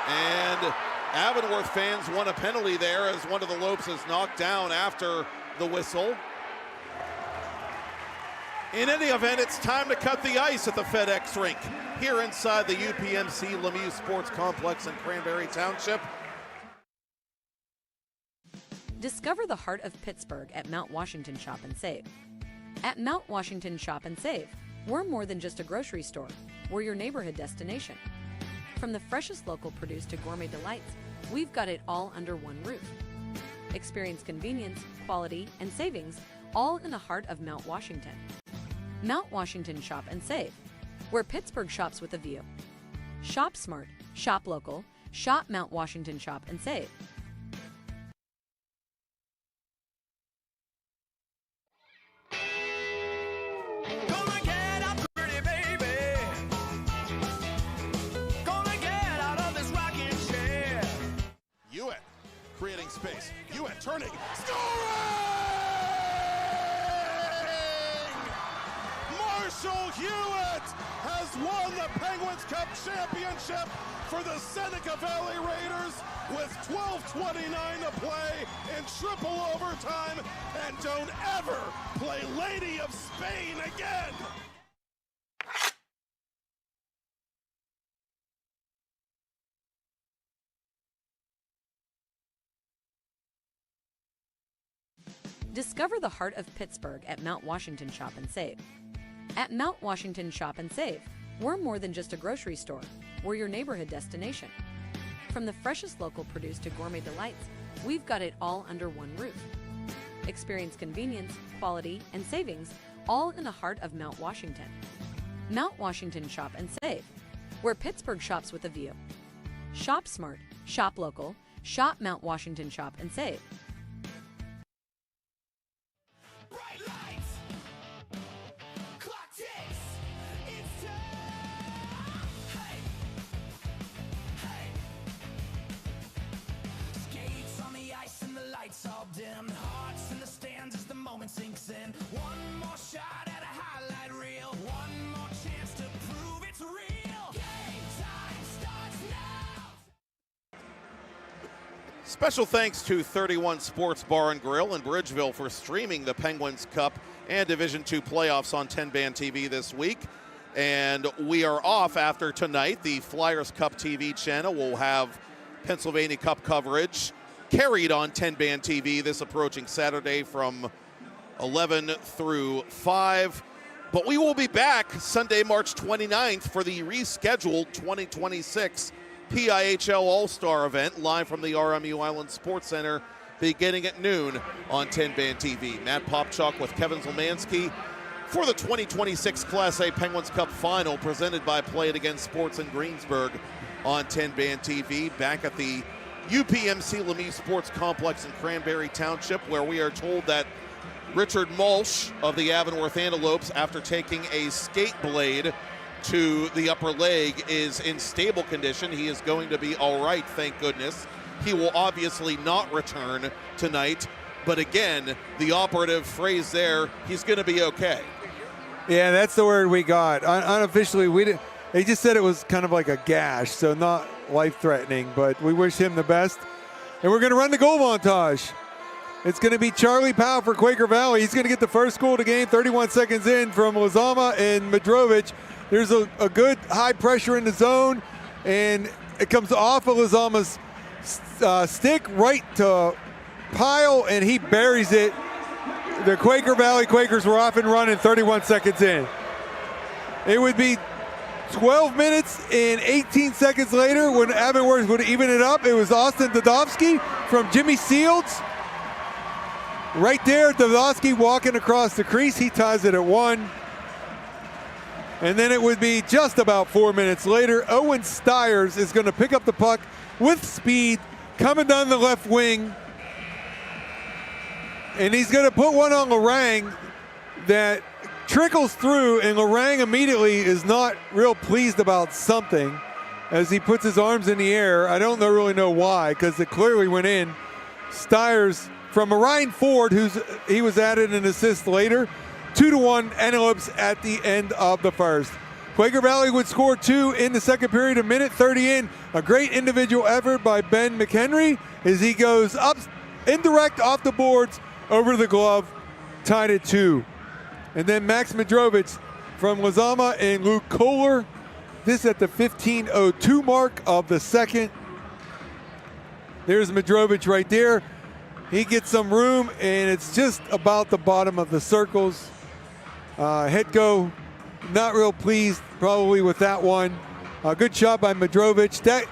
U: And Avonworth fans want a penalty there as one of the Lopes is knocked down after the whistle. In any event, it's time to cut the ice at the FedEx rink here inside the UPMC Lemieux Sports Complex in Cranberry Township.
N: Discover the heart of Pittsburgh at Mount Washington Shop and Save. At Mount Washington Shop and Save, we're more than just a grocery store. We're your neighborhood destination. From the freshest local produce to gourmet delights, we've got it all under one roof. Experience convenience, quality, and savings all in the heart of Mount Washington. Mount Washington Shop and Save, where Pittsburgh shops with a view. Shop smart, shop local, shop Mount Washington Shop and Save.
U: Hewitt creating space. Hewitt turning. Scoring! Marshall
B: Penguins Cup championship for the Seneca Valley Raiders with 12:29 to play in triple overtime. And don't ever play Lady of Spain again.
N: Discover the heart of Pittsburgh at Mount Washington Shop and Save. At Mount Washington Shop and Save, we're more than just a grocery store. We're your neighborhood destination. From the freshest local produce to gourmet delights, we've got it all under one roof. Experience convenience, quality, and savings, all in the heart of Mount Washington. Mount Washington Shop and Save, where Pittsburgh shops with a view. Shop smart, shop local, shop Mount Washington Shop and Save.
H: All dim, hearts in the stands as the moment sinks in. One more shot at a highlight reel. One more chance to prove it's real. Game time starts now.
U: Special thanks to 31 Sports Bar and Grill in Bridgeville for streaming the Penguins Cup and Division II playoffs on TenbandTV this week. And we are off after tonight. The Flyers Cup TV channel will have Pennsylvania Cup coverage carried on TenbandTV this approaching Saturday from 11 through 5. But we will be back Sunday, March 29th for the rescheduled 2026 PIHL All-Star event live from the RMU Island Sports Center beginning at noon on TenbandTV. Matt Popchock with Kevin Zielmanski for the 2026 Class A Penguins Cup Final presented by Play It Again Sports in Greensburg on TenbandTV. Back at the UPMC Lemieux Sports Complex in Cranberry Township, where we are told that Richard Mulch of the Avonworth Antelopes, after taking a skate blade to the upper leg, is in stable condition. He is going to be all right, thank goodness. He will obviously not return tonight, but again, the operative phrase there, he's going to be okay.
M: Yeah, that's the word we got. Unofficially, we didn't. They just said it was kind of like a gash, so not life-threatening, but we wish him the best. And we're going to run the goal montage. It's going to be Charlie Powell for Quaker Valley. He's going to get the first goal of the game, 31 seconds in from Lazama and Madrovich. There's a good high pressure in the zone, and it comes off of Lazama's stick right to Pihl, and he buries it. The Quaker Valley Quakers were off and running 31 seconds in. It would be 12 minutes and 18 seconds later when Avonworth would even it up. It was Austin Dodowski from Jimmy Seals. Right there, Dodowski walking across the crease. He ties it at 1. And then it would be just about 4 minutes later. Owen Stiers is going to pick up the puck with speed, coming down the left wing. And he's going to put one on Lorang that trickles through, and Lorang immediately is not real pleased about something as he puts his arms in the air. I don't really know why, because it clearly went in. Stiers from Orion Ford, he was added an assist later. 2-1 Antelopes at the end of the first. Quaker Valley would score 2 in the second period, a minute 30 in. A great individual effort by Ben McHenry as he goes up indirect off the boards over the glove, tied at 2. And then Max Madrovich from Lazama and Luke Kohler. This at the 15:02 mark of the second. There's Madrovich right there. He gets some room, and it's just about the bottom of the circles. Hetko not real pleased probably with that one. Good shot by Madrovich. That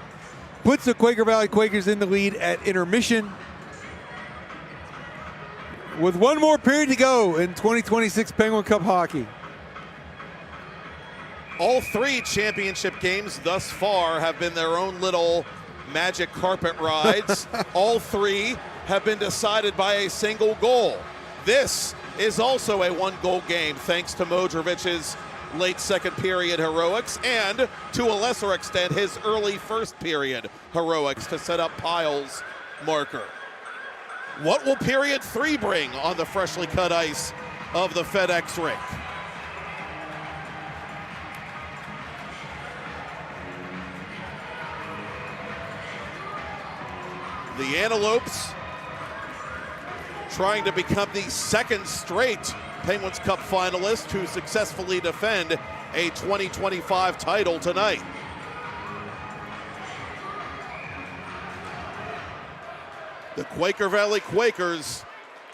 M: puts the Quaker Valley Quakers in the lead at intermission. With one more period to go in 2026 Penguin Cup hockey.
U: All 3 championship games thus far have been their own little magic carpet rides. All 3 have been decided by a single goal. This is also a 1-goal game thanks to Modrovich's late second period heroics and, to a lesser extent, his early first period heroics to set up Pyl's marker. What will period 3 bring on the freshly cut ice of the FedEx rink? The Antelopes trying to become the second straight Penguins Cup finalist to successfully defend a 2025 title tonight. The Quaker Valley Quakers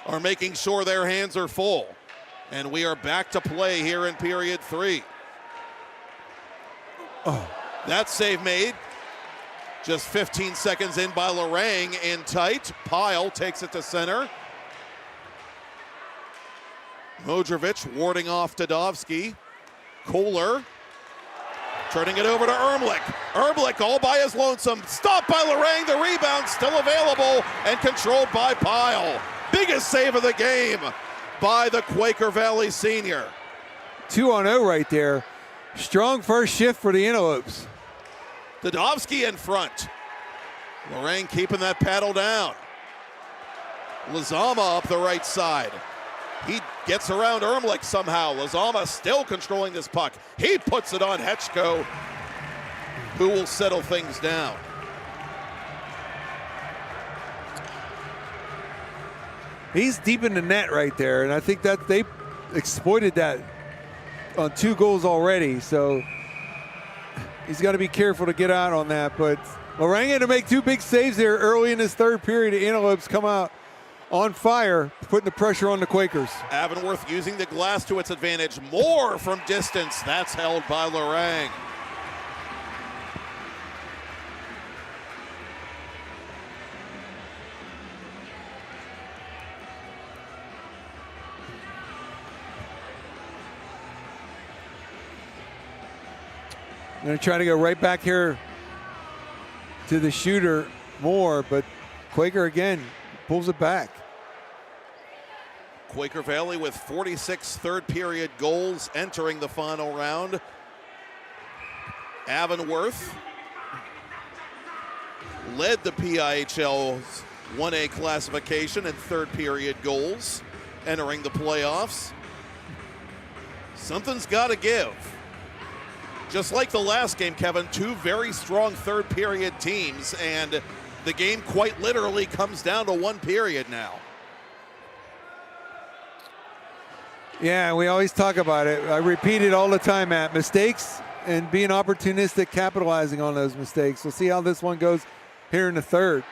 U: are making sure their hands are full. And we are back to play here in period 3. Oh, that save made. Just 15 seconds in by Lorang in tight. Pihl takes it to center. Modrovic warding off Dadovsky. Kohler turning it over to Ermlich. Ermlich all by his lonesome. Stopped by Lorang. The rebound still available and controlled by Pihl. Biggest save of the game by the Quaker Valley senior.
M: 2-on-0 right there. Strong first shift for the Antelopes.
U: Dadovsky in front. Lorang keeping that paddle down. Lazama up the right side. He gets around Ermlich somehow. Lazama still controlling this puck. He puts it on Hetchko, who will settle things down.
M: He's deep in the net right there, and I think that they exploited that on 2 goals already, so he's got to be careful to get out on that. But Lorang had to make 2 big saves there early in this third period. The Antelopes come out on fire, putting the pressure on the Quakers.
U: Avonworth using the glass to its advantage. More from distance. That's held by Lorang.
M: I'm going to try to go right back here to the shooter more, but Quaker again pulls it back.
U: Quaker Valley with 46 third period goals entering the final round. Avonworth led the PIHL's 1A classification in third period goals entering the playoffs. Something's got to give. Just like the last game, Kevin, 2 very strong third period teams, and the game quite literally comes down to 1 period now.
M: Yeah, we always talk about it. I repeat it all the time, Matt. Mistakes and being opportunistic, capitalizing on those mistakes. We'll see how this one goes here in the third.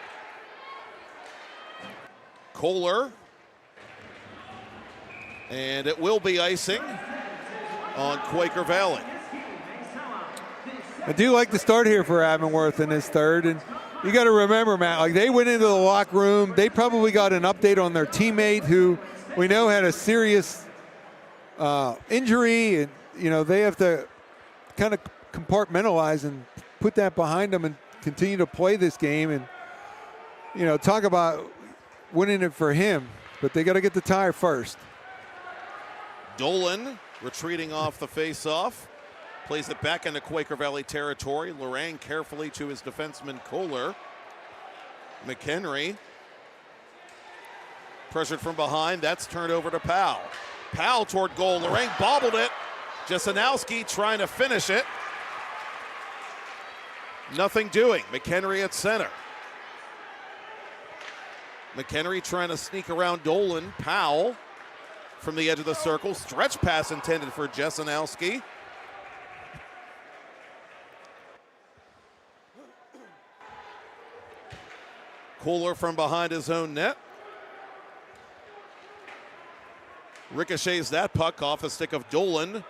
U: Kohler. And it will be icing on Quaker Valley.
M: I do like the start here for Avonworth in this third. And you got to remember, Matt, like they went into the locker room. They probably got an update on their teammate who we know had a serious injury. And, you know, they have to kind of compartmentalize and put that behind them and continue to play this game. And, you know, talk about winning it for him. But they got to get the tie first.
U: Dolan retreating off the face-off. Plays it back into Quaker Valley territory. Lorang carefully to his defenseman Kohler. McHenry pressured from behind. That's turned over to Powell. Powell toward goal. Lorang bobbled it. Jasanowski trying to finish it. Nothing doing. McHenry at center. McHenry trying to sneak around Dolan. Powell from the edge of the circle. Stretch pass intended for Jasanowski. Kohler from behind his own net. Ricochets that puck off the stick of Dolan.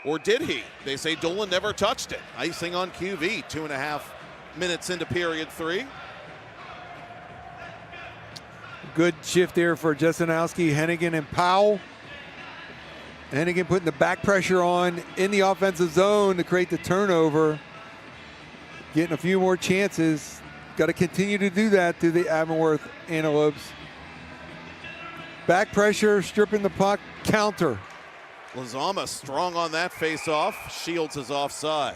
U: Or did he? They say Dolan never touched it. Icing on QV, 2.5 minutes into period 3.
M: Good shift there for Jasanowski, Hennigan, and Powell. Hennigan putting the back pressure on in the offensive zone to create the turnover. Getting a few more chances. Got to continue to do that to the Avonworth Antelopes. Back pressure, stripping the puck, counter.
U: Lazama strong on that face-off. Shields is offside.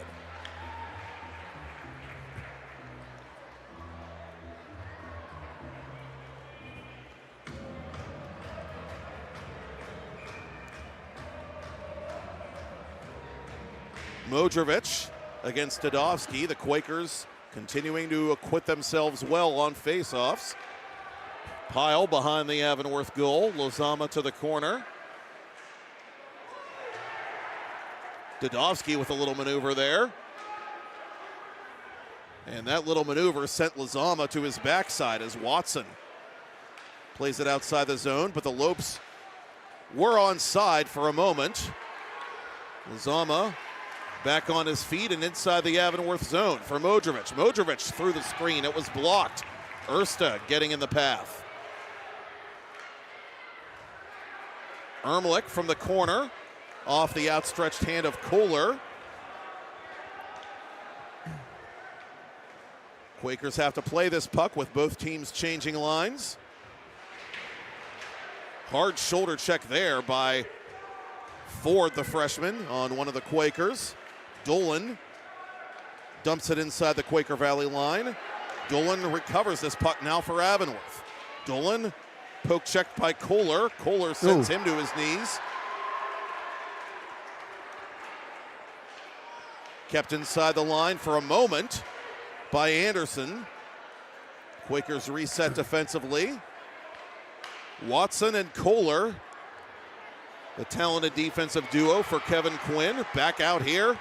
U: Modrovic against Dadovsky. The Quakers continuing to acquit themselves well on faceoffs. Pihl behind the Avonworth goal. Lozama to the corner. Dudovsky with a little maneuver there. And that little maneuver sent Lozama to his backside as Watson plays it outside the zone, but the Lopes were onside for a moment. Lozama back on his feet and inside the Avonworth zone for Modrovic. Modrovic through the screen. It was blocked. Ersta getting in the path. Ermlich from the corner off the outstretched hand of Kohler. Quakers have to play this puck with both teams changing lines. Hard shoulder check there by Ford, the freshman, on one of the Quakers. Dolan dumps it inside the Quaker Valley line. Dolan recovers this puck now for Avonworth. Dolan poke checked by Kohler. Kohler sends him to his knees. Kept inside the line for a moment by Anderson. Quakers reset defensively. Watson and Kohler, the talented defensive duo for Kevin Quinn, back out here,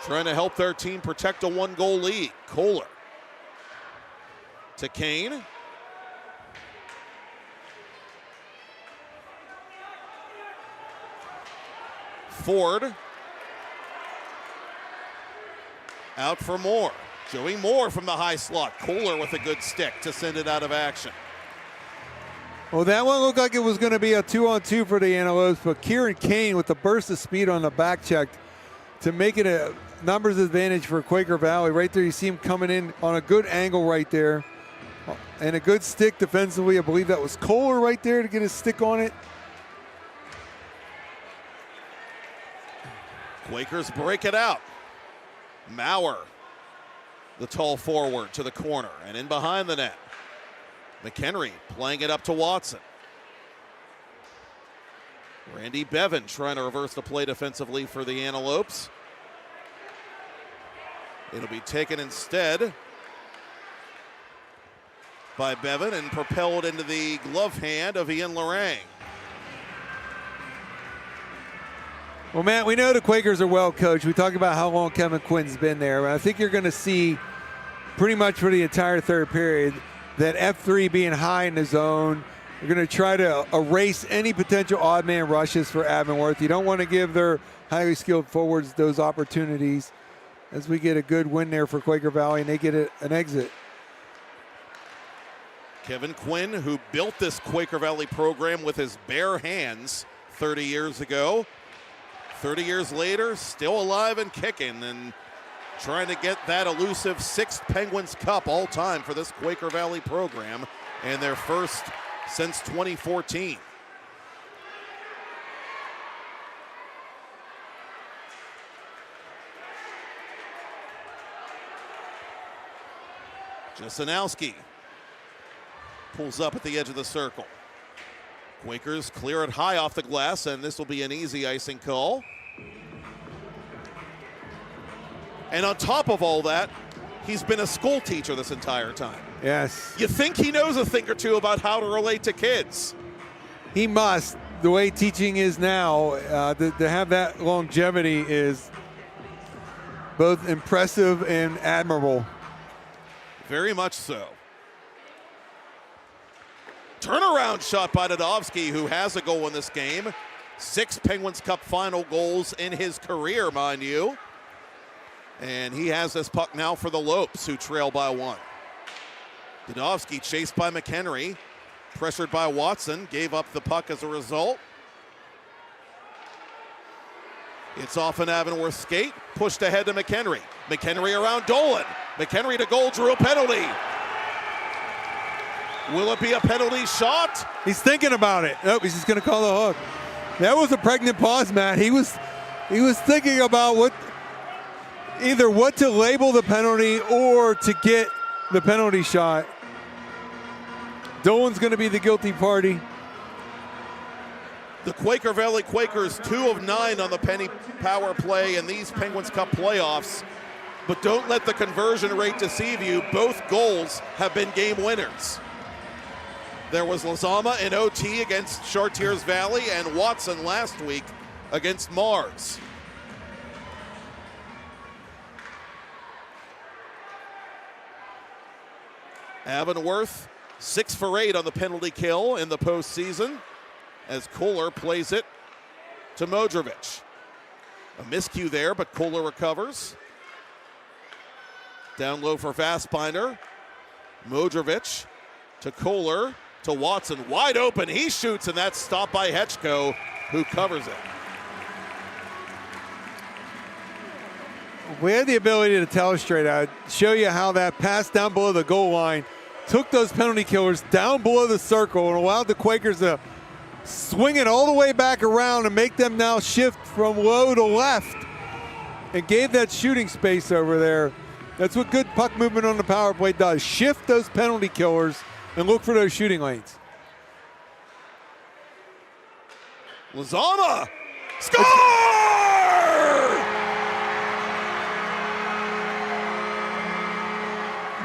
U: trying to help their team protect a one-goal lead. Kohler to Kane. Ford out for Moore. Joey Moore from the high slot. Kohler with a good stick to send it out of action.
M: Well, that one looked like it was going to be a 2-on-2 for the Antelopes, but Kieran Kane with the burst of speed on the back check to make it a numbers advantage for Quaker Valley. Right there, you see him coming in on a good angle right there. And a good stick defensively. I believe that was Kohler right there to get his stick on it.
U: Quakers break it out. Maurer, the tall forward, to the corner and in behind the net. McHenry playing it up to Watson. Randy Bevan trying to reverse the play defensively for the Antelopes. It'll be taken instead by Bevan and propelled into the glove hand of Ian Lorang.
M: Well, Matt, we know the Quakers are well coached. We talk about how long Kevin Quinn's been there. But I think you're going to see pretty much for the entire third period that F3 being high in the zone. You're going to try to erase any potential odd man rushes for Avonworth. You don't want to give their highly skilled forwards those opportunities as we get a good win there for Quaker Valley and they get an exit.
U: Kevin Quinn, who built this Quaker Valley program with his bare hands 30 years ago. 30 years later, still alive and kicking and trying to get that elusive 6th Penguins Cup all time for this Quaker Valley program and their first since 2014. Jasanowski pulls up at the edge of the circle. Quakers clear it high off the glass, and this will be an easy icing call. And on top of all that, he's been a school teacher this entire time.
M: Yes.
U: You think he knows a thing or two about how to relate to kids.
M: He must. The way teaching is now, to have that longevity is both impressive and admirable.
U: Very much so. Turnaround shot by Dudovsky, who has a goal in this game. 6 Penguins Cup final goals in his career, mind you. And he has this puck now for the Lopes, who trail by 1. Dudovsky chased by McHenry, pressured by Watson, gave up the puck as a result. It's off an Avonworth skate, pushed ahead to McHenry. McHenry around Dolan. McHenry to goal, drew a penalty. Will it be a penalty shot?
M: He's thinking about it. Nope, he's just going to call the hook. That was a pregnant pause, Matt. He was thinking about either what to label the penalty or to get the penalty shot. Dolan's going to be the guilty party.
U: The Quaker Valley Quakers 2 of 9 on the penny power play in these Penguins Cup playoffs. but don't let the conversion rate deceive you. Both goals have been game winners. There was Lezama in OT against Chartiers Valley and Watson last week against Mars. Avonworth 6 for 8 on the penalty kill in the postseason as Kohler plays it to Modrovic. A miscue there, but Kohler recovers. Down low for Fassbinder. Modrovic to Kohler to Watson. Wide open, he shoots, and that's stopped by Hetchko, who covers it.
M: We had the ability to tell straight out, show you how that pass down below the goal line took those penalty killers down below the circle and allowed the Quakers to swing it all the way back around and make them now shift from low to left and gave that shooting space over there. That's what good puck movement on the power play does. Shift those penalty killers and look for those shooting lanes.
U: Lezama! Score!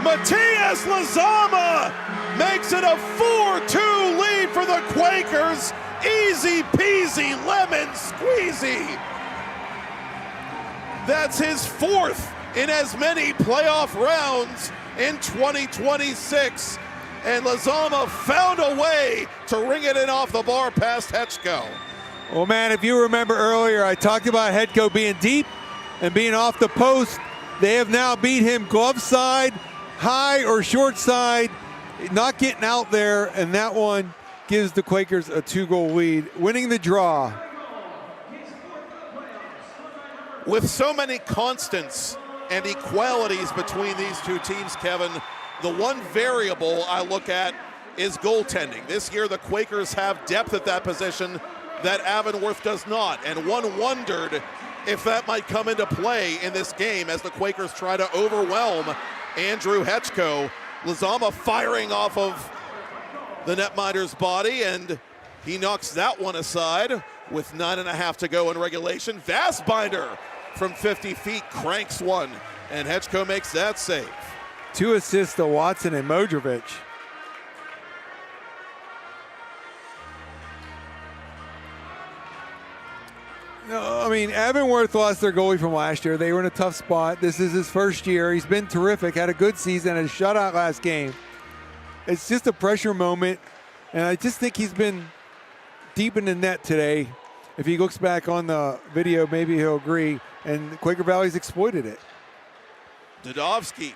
U: Matias Lezama makes it a 4-2 lead for the Quakers. Easy peasy lemon squeezy. That's his 4th in as many playoff rounds in 2026. And Lezama found a way to ring it in off the bar past Hetchko.
M: Well, man, if you remember earlier, I talked about Hetchko being deep and being off the post. They have now beat him glove side, high or short side, not getting out there, and that one gives the Quakers a 2-goal lead, winning the draw.
U: With so many constants and equalities between these two teams, Kevin, the one variable I look at is goaltending. This year, the Quakers have depth at that position that Avonworth does not, and one wondered if that might come into play in this game as the Quakers try to overwhelm Andrew Hetchko. Lezama firing off of the netminder's body, and he knocks that one aside with 9.5 to go in regulation. Fassbinder from 50 feet cranks one, and Hetchko makes that save.
M: 2 assists to Watson and Modrovic. No, I mean, Avonworth lost their goalie from last year. They were in a tough spot. This is his first year. He's been terrific, had a good season, had a shutout last game. It's just a pressure moment, and I just think he's been deep in the net today. If he looks back on the video, maybe he'll agree, and Quaker Valley's exploited it.
U: Dudovsky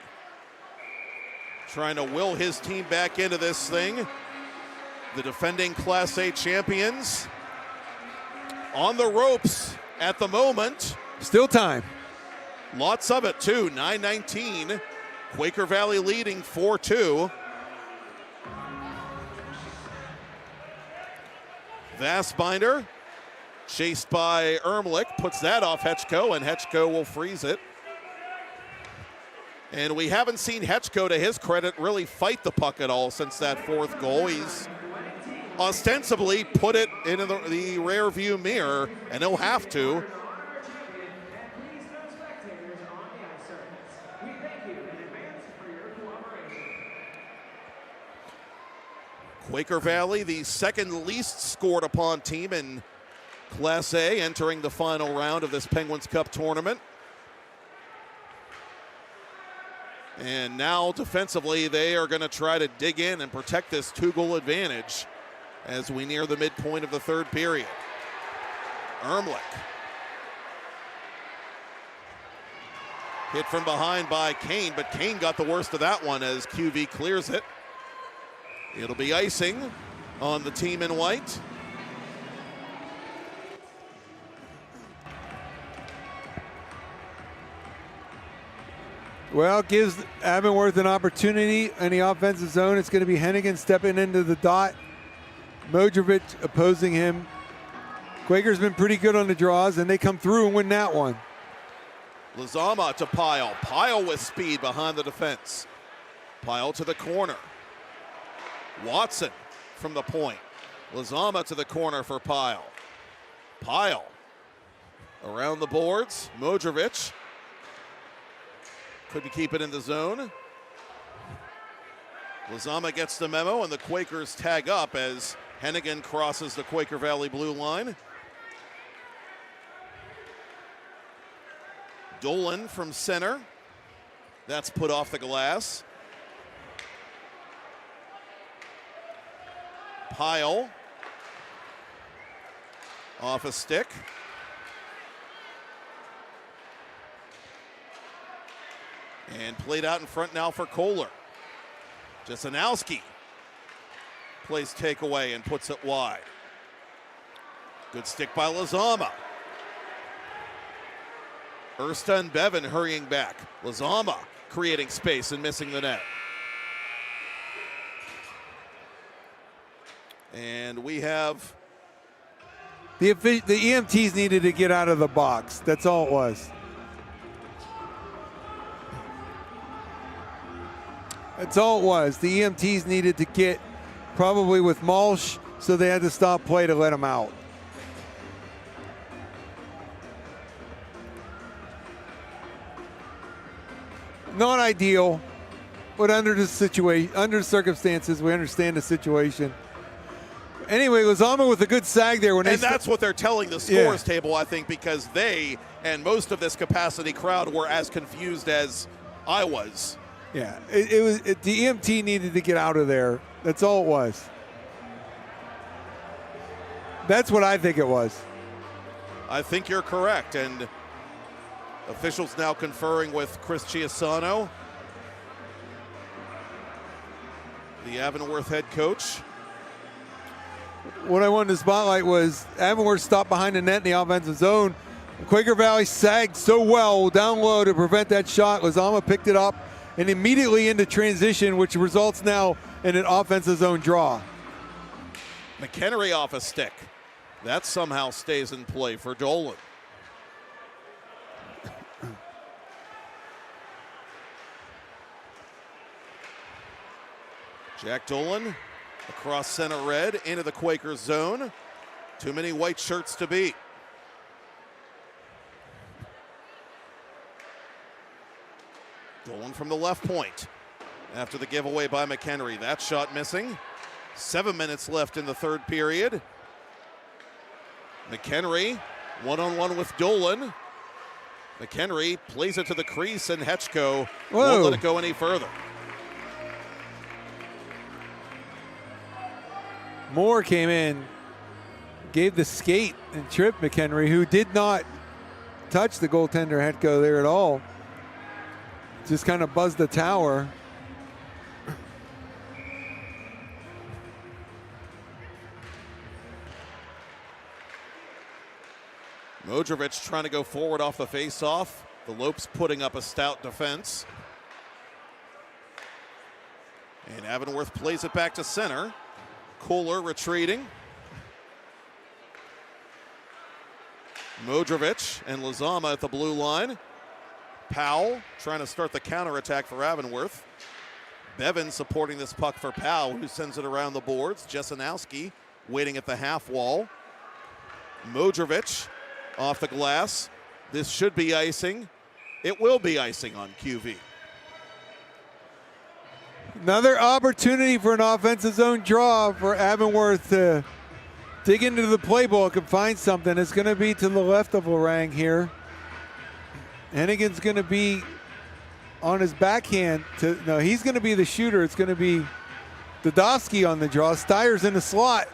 U: trying to will his team back into this thing. The defending Class A champions on the ropes at the moment.
M: Still time.
U: Lots of it, too. 9:19. Quaker Valley leading 4-2. Fassbinder, chased by Ermlich, puts that off Hetchko, and Hetchko will freeze it. And we haven't seen Hetchko, to his credit, really fight the puck at all since that 4th goal. He's ostensibly put it into the rear view mirror, and he'll have to. Quaker Valley, the second least scored upon team in Class A, entering the final round of this Penguins Cup tournament. And now defensively, they are going to try to dig in and protect this 2-goal advantage as we near the midpoint of the 3rd period. Ermlich. Hit from behind by Kane, but Kane got the worst of that one as QV clears it. It'll be icing on the team in white.
M: Well, it gives Avonworth an opportunity in the offensive zone. It's going to be Hennigan stepping into the dot. Modrovic opposing him. Quaker's been pretty good on the draws, and they come through and win that one.
U: Lezama to Pihl. Pihl with speed behind the defense. Pihl to the corner. Watson from the point. Lezama to the corner for Pihl. Pihl around the boards. Modrovic Couldn't keep it in the zone. Liuzama gets the memo, and the Quakers tag up as Hennigan crosses the Quaker Valley blue line. Dolan from center. That's put off the glass. Pihl off a stick. And played out in front now for Kohler. Zielmanski plays takeaway and puts it wide. Good stick by Liuzama. Ersta and Bevan hurrying back. Liuzama creating space and missing the net. And we have...
M: The EMTs needed to get out of the box. That's all it was. That's all it was. The EMTs needed to get probably with Malsh, so they had to stop play to let him out. Not ideal, but under the situation, under circumstances, we understand the situation. Anyway, Liuzama with a good sag there.
U: And that's what they're telling the scores table, I think, because they and most of this capacity crowd were as confused as I was.
M: Yeah, the EMT needed to get out of there. That's all it was. That's what I think it was.
U: I think you're correct, and officials now conferring with Chris Chiasano, the Avonworth head coach.
M: What I wanted to spotlight was Avonworth stopped behind the net in the offensive zone. Quaker Valley sagged so well down low to prevent that shot. Liuzama picked it up and immediately into transition, which results now in an offensive zone draw.
U: McHenry off a stick. That somehow stays in play for Dolan. Jack Dolan across center red into the Quaker zone. Too many white shirts to beat. Dolan from the left point after the giveaway by McHenry. That shot missing. 7 minutes left in the third period. McHenry one-on-one with Dolan. McHenry plays it to the crease, and Hetchko won't let it go any further.
M: Moore came in, gave the skate and tripped McHenry, who did not touch the goaltender Hetchko there at all. Just kind of buzzed the tower.
U: Modrovic trying to go forward off the faceoff. The Lopes putting up a stout defense. And Avonworth plays it back to center. Kohler retreating. Modrovic and Liuzama at the blue line. Powell trying to start the counterattack for Avonworth. Bevan supporting this puck for Powell, who sends it around the boards. Zielmanski waiting at the half wall. Modrovic off the glass. This should be icing. It will be icing on QV.
M: Another opportunity for an offensive zone draw for Avonworth to dig into the playbook and find something. It's going to be to the left of Lorang here. Hennigan's going to be on his backhand. No, he's going to be the shooter. It's going to be Dodowski on the draw. Steyer's in the slot.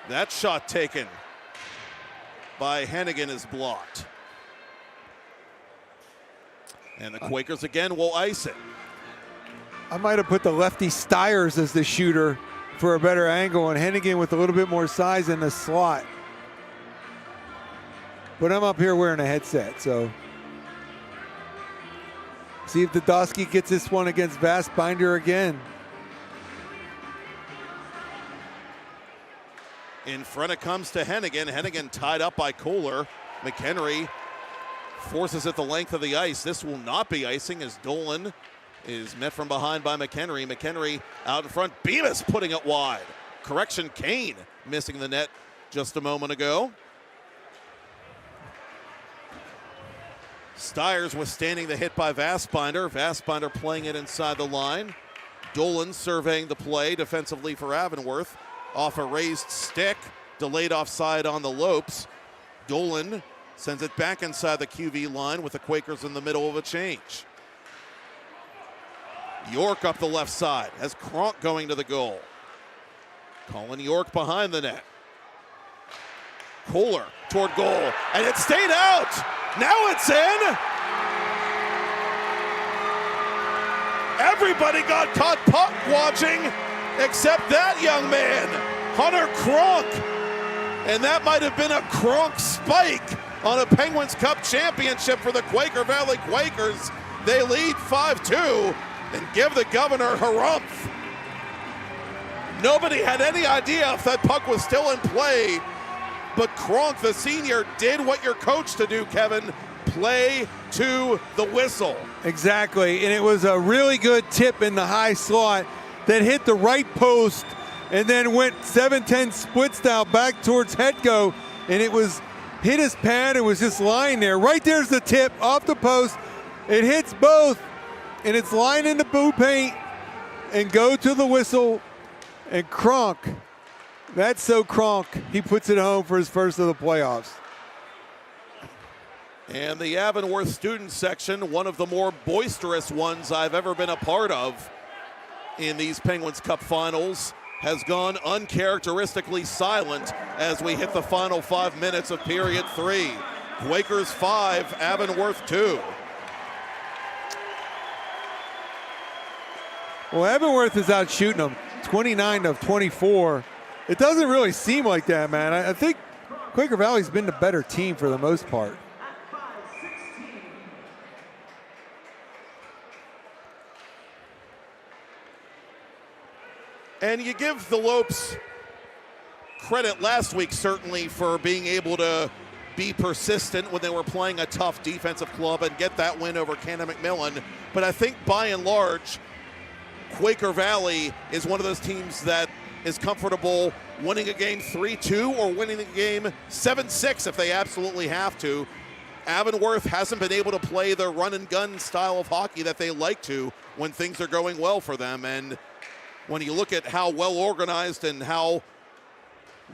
U: That shot taken by Hennigan is blocked. And the Quakers again will ice it.
M: I might have put the lefty Steyers as the shooter for a better angle, and Hennigan with a little bit more size in the slot. But I'm up here wearing a headset, so. See if Dodowski gets this one against Vastbinder again.
U: In front it comes to Hennigan. Hennigan tied up by Kohler. McHenry forces it the length of the ice. This will not be icing as Dolan is met from behind by McHenry. McHenry out in front. Bemis putting it wide. Correction, Kane missing the net just a moment ago. Stiers withstanding the hit by Vassbinder. Vassbinder playing it inside the line. Dolan surveying the play defensively for Avonworth. Off a raised stick, delayed offside on the Lopes. Dolan sends it back inside the QV line with the Quakers in the middle of a change. York up the left side has Kronk going to the goal. Colin York behind the net. Kohler toward goal, and it stayed out. Now it's in. Everybody got caught puck watching except that young man, Hunter Kronk. And that might have been a Kronk spike on a Penguins Cup championship for the Quaker Valley Quakers. They lead 5-2 and give the Governor harumph. Nobody had any idea if that puck was still in play, but Kronk, the senior, did what you're coached to do, Kevin. Play to the whistle.
M: Exactly, and it was a really good tip in the high slot that hit the right post and then went 7-10 split style back towards Hetko, and it was hit his pad. It was just lying there. Right there's the tip off the post. It hits both, and it's lying in the blue paint and go to the whistle. And Kronk, that's so Kronk, he puts it home for his first of the playoffs.
U: And the Avonworth student section, one of the more boisterous ones I've ever been a part of in these Penguins Cup finals, has gone uncharacteristically silent as we hit the final 5 minutes of period 3. Quakers 5, Avonworth 2.
M: Well, Avonworth is out shooting them 29 of 24. It doesn't really seem like that, man. I think Quaker Valley's been the better team for the most part.
U: And you give the Lopes credit last week, certainly, for being able to be persistent when they were playing a tough defensive club and get that win over Cannon McMillan. But I think by and large, Quaker Valley is one of those teams that is comfortable winning a game 3-2 or winning the game 7-6 if they absolutely have to. Avonworth hasn't been able to play the run and gun style of hockey that they like to when things are going well for them. And when you look at how well organized and how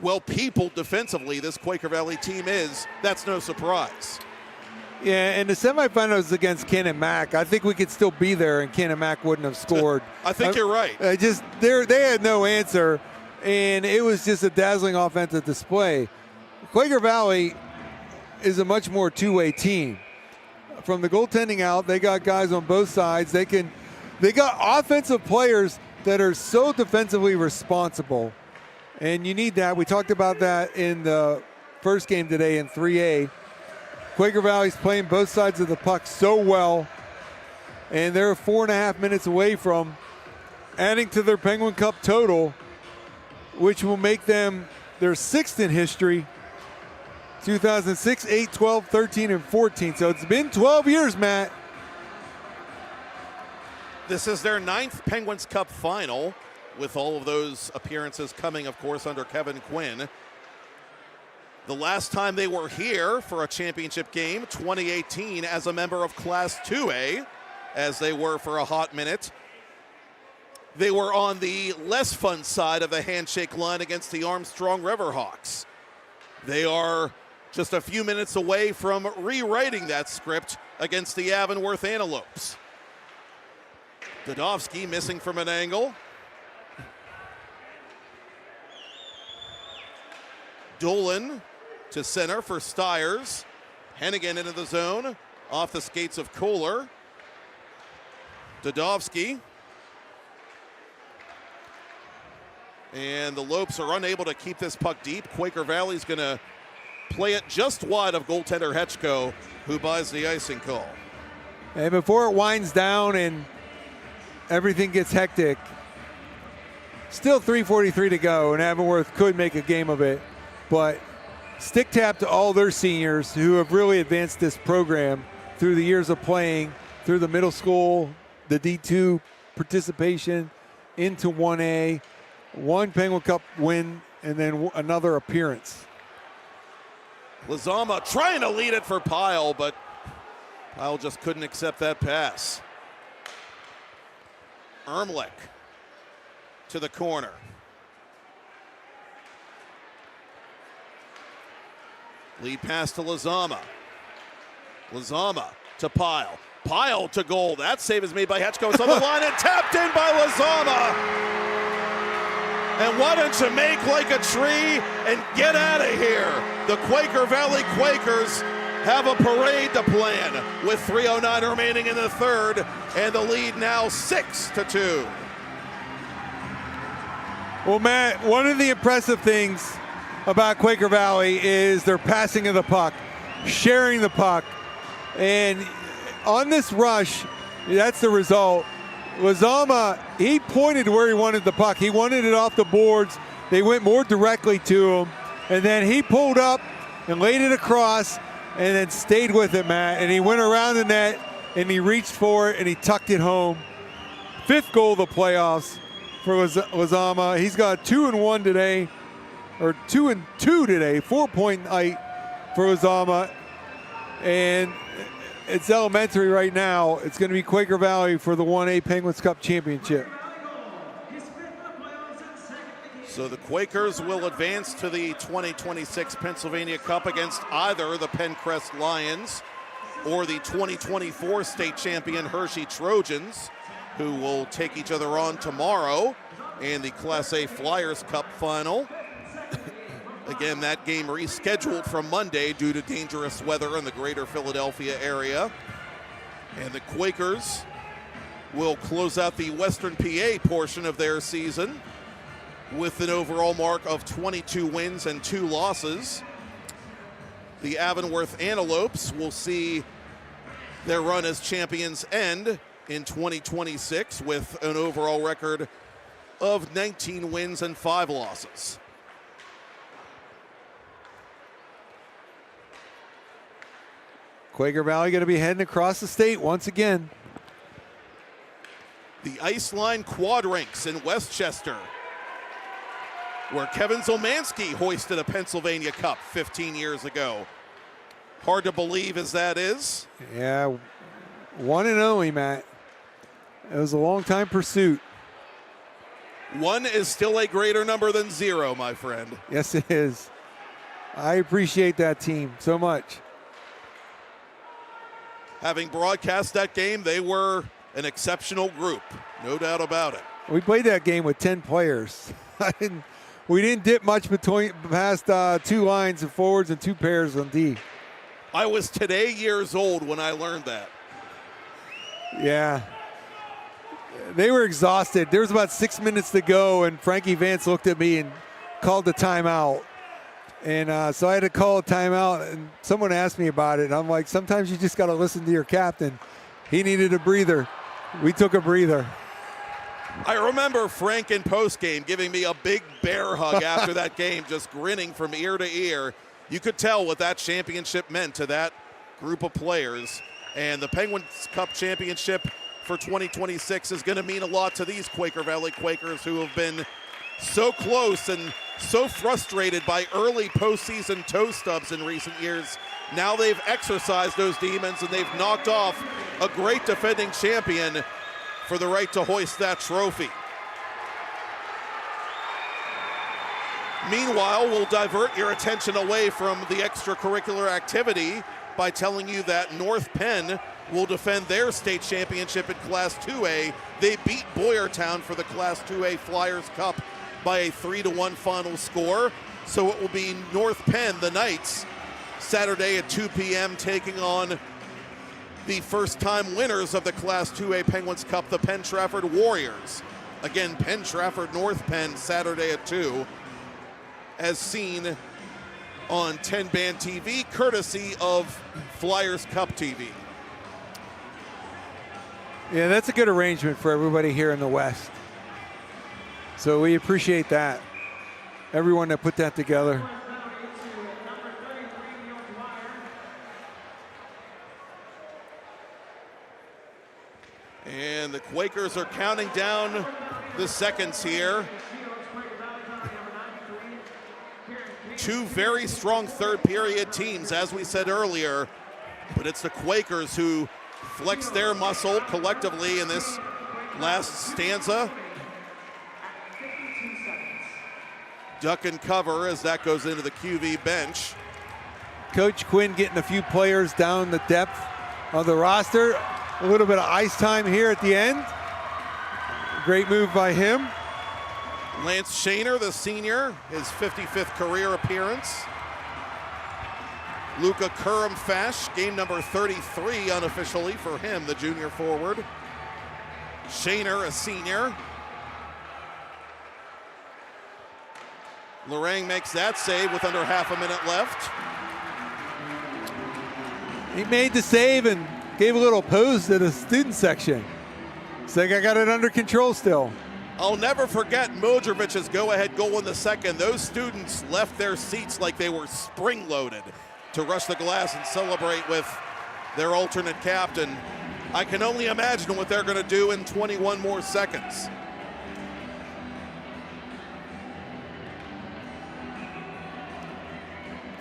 U: well peopled defensively this Quaker Valley team is, that's no surprise.
M: Yeah, and the semifinals against Cannon Mac, I think we could still be there and Cannon Mac wouldn't have scored.
U: I think you're right.
M: They had no answer, and it was just a dazzling offensive display. Quaker Valley is a much more two-way team. From the goaltending out, they got guys on both sides. They got offensive players that are so defensively responsible, and you need that. We talked about that in the first game today in 3A. Quaker Valley's playing both sides of the puck so well, and they're 4.5 minutes away from adding to their Penguin Cup total, which will make them their sixth in history. 2006, 8, 12, 13, and 14. So it's been 12 years, Matt.
U: This is their 9th Penguins Cup final, with all of those appearances coming, of course, under Kevin Quinn. The last time they were here for a championship game, 2018, as a member of Class 2A, as they were for a hot minute. They were on the less fun side of the handshake line against the Armstrong Riverhawks. They are just a few minutes away from rewriting that script against the Avonworth Antelopes. Dudovsky missing from an angle. Dolan to center for Stiers. Hennigan into the zone, off the skates of Kohler. Dudovsky. And the Lopes are unable to keep this puck deep. Quaker Valley's going to play it just wide of goaltender Hetchko, who buys the icing call.
M: And before it winds down and everything gets hectic, still 3:43 to go, and Avonworth could make a game of it. But stick tap to all their seniors who have really advanced this program through the years of playing, through the middle school, the D2 participation, into 1A, one Penguin Cup win, and then another appearance.
U: Lazama trying to lead it for Pihl, but Pihl just couldn't accept that pass. Ermlich to the corner. Lead pass to Lezama. Lezama to Pihl. Pihl to goal. That save is made by Hetchko. It's on the line and tapped in by Lezama. And why don't you make like a tree and get out of here? The Quaker Valley Quakers have a parade to plan with 3:09 remaining in the third, and the lead now 6-2.
M: Well, Matt, one of the impressive things about Quaker Valley is their passing of the puck, sharing the puck. And on this rush, that's the result. Lezama, he pointed where he wanted the puck. He wanted it off the boards. They went more directly to him. And then he pulled up and laid it across and then stayed with it, Matt. And he went around the net and he reached for it and he tucked it home. 5th goal of the playoffs for Lezama. He's got 2-1 today, or 2-2 today, 4-point night for Lezama. And it's elementary right now. It's going to be Quaker Valley for the 1A Penguins Cup Championship.
U: So the Quakers will advance to the 2026 Pennsylvania Cup against either the Pencrest Lions or the 2024 state champion Hershey Trojans, who will take each other on tomorrow in the Class A Flyers Cup final. Again, that game rescheduled from Monday due to dangerous weather in the greater Philadelphia area. And the Quakers will close out the Western PA portion of their season with an overall mark of 22 wins and 2 losses. The Avonworth Antelopes will see their run as champions end in 2026 with an overall record of 19 wins and 5 losses.
M: Quaker Valley going to be heading across the state once again.
U: The Ice Line Quad Rinks in Westchester, where Kevin Zielmanski hoisted a Pennsylvania Cup 15 years ago. Hard to believe as that is.
M: Yeah, one and only, Matt. It was a long-time pursuit.
U: 1 is still a greater number than 0, my friend.
M: Yes, it is. I appreciate that team so much.
U: Having broadcast that game, they were an exceptional group, no doubt about it.
M: We played that game with 10 players. We didn't dip much past 2 lines of forwards and 2 pairs on D.
U: I was today years old when I learned that.
M: Yeah. They were exhausted. There was about 6 minutes to go, and Frankie Vance looked at me and called the timeout. And so I had to call a timeout, and someone asked me about it. And I'm like, sometimes you just got to listen to your captain. He needed a breather. We took a breather.
U: I remember Frank in postgame giving me a big bear hug after that game, just grinning from ear to ear. You could tell what that championship meant to that group of players. And the Penguins Cup Championship for 2026 is going to mean a lot to these Quaker Valley Quakers who have been so close and so frustrated by early postseason toe stubs in recent years. Now they've exercised those demons and they've knocked off a great defending champion for the right to hoist that trophy. Meanwhile, we'll divert your attention away from the extracurricular activity by telling you that North Penn will defend their state championship in Class 2A. They beat Boyertown for the Class 2A Flyers Cup by a 3-1 final score. So it will be North Penn, the Knights, Saturday at 2 p.m. taking on the first-time winners of the Class 2A Penguins Cup, the Penn Trafford Warriors. Again, Penn Trafford, North Penn, Saturday at 2, as seen on TenbandTV, courtesy of Flyers Cup TV.
M: Yeah, that's a good arrangement for everybody here in the West. So we appreciate that. Everyone that put that together.
U: And the Quakers are counting down the seconds here. 2 very strong third period teams, as we said earlier. But it's the Quakers who flex their muscle collectively in this last stanza. Duck and cover as that goes into the QV bench.
M: Coach Quinn getting a few players down the depth of the roster. A little bit of ice time here at the end. Great move by him.
U: Lance Shaner, the senior, his 55th career appearance. Luka Kurum-Fash, game number 33 unofficially for him, the junior forward. Shaner, a senior. Lorang makes that save with under half a minute left.
M: He made the save and gave a little pose to the student section. Saying, I got it under control still.
U: I'll never forget Modrovic's go-ahead goal in the second. Those students left their seats like they were spring-loaded to rush the glass and celebrate with their alternate captain. I can only imagine what they're going to do in 21 more seconds.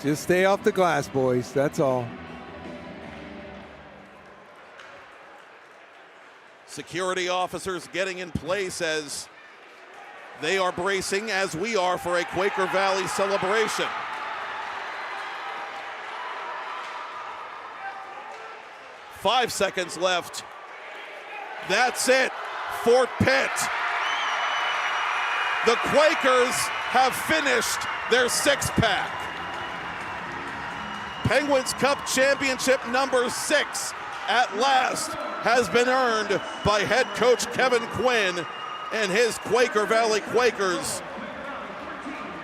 M: Just stay off the glass, boys. That's all.
U: Security officers getting in place as they are bracing, as we are, for a Quaker Valley celebration. Five seconds left. That's it. Fort Pitt. The Quakers have finished their six-pack. Penguins Cup Championship number 6 at last has been earned by head coach Kevin Quinn and his Quaker Valley Quakers.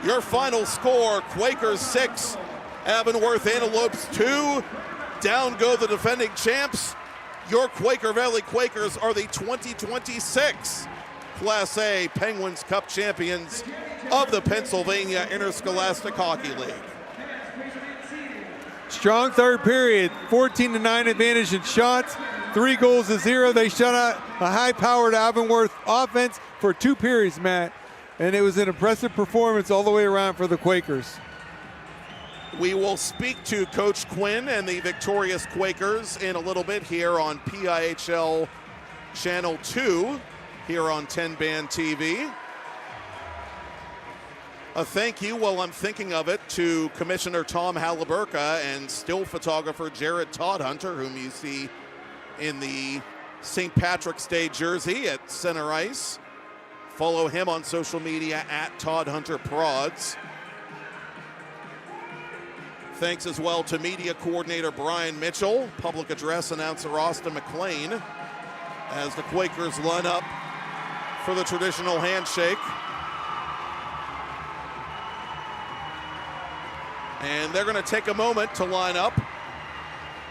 U: Your final score, Quakers 6, Avonworth Antelopes 2. Down go the defending champs. Your Quaker Valley Quakers are the 2026 Class A Penguins Cup champions of the Pennsylvania Interscholastic Hockey League.
M: Strong third period, 14-9 advantage in shots, 3-0. They shut out a high-powered Avonworth offense for 2 periods, Matt, and it was an impressive performance all the way around for the Quakers.
U: We will speak to Coach Quinn and the victorious Quakers in a little bit here on PIHL Channel 2 here on TenbandTV. A thank you, while I'm thinking of it, to Commissioner Tom Halliburka and still photographer Jared Toddhunter, whom you see in the St. Patrick's Day jersey at center ice. Follow him on social media at ToddHunterProds. Thanks as well to media coordinator Brian Mitchell, public address announcer Austin McLean, as the Quakers line up for the traditional handshake. And they're going to take a moment to line up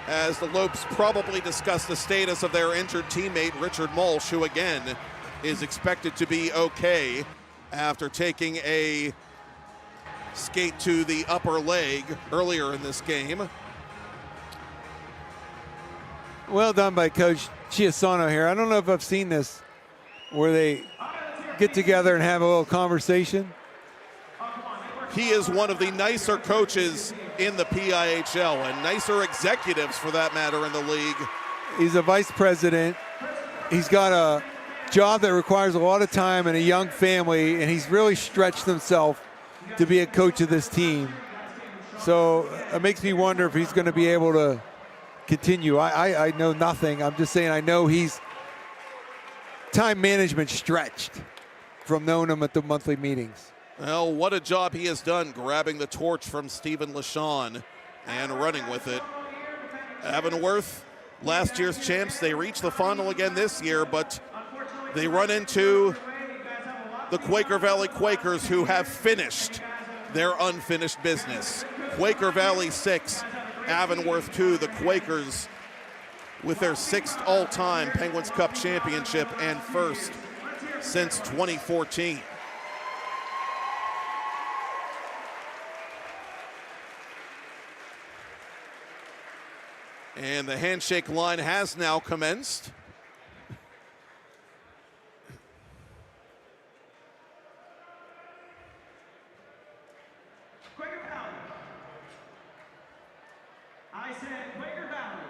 U: as the Lopes probably discuss the status of their injured teammate Richard Mulch, who again is expected to be okay after taking a skate to the upper leg earlier in this game.
M: Well done by Coach Chiasano here. I don't know if I've seen this where they get together and have a little conversation.
U: He is one of the nicer coaches in the PIHL and nicer executives for that matter in the league.
M: He's a vice president. He's got a job that requires a lot of time and a young family, and he's really stretched himself to be a coach of this team. So it makes me wonder if he's going to be able to continue. I know nothing. I'm just saying I know he's time management stretched from knowing him at the monthly meetings.
U: Well, what a job he has done grabbing the torch from Stephen LaShawn and running with it. Avonworth, last year's champs, they reached the final again this year, but they run into the Quaker Valley Quakers, who have finished their unfinished business. Quaker Valley 6, Avonworth 2, the Quakers with their 6th all-time Penguins Cup championship and first since 2014. And the handshake line has now commenced.
H: Quaker Valley. I said Quaker Valley.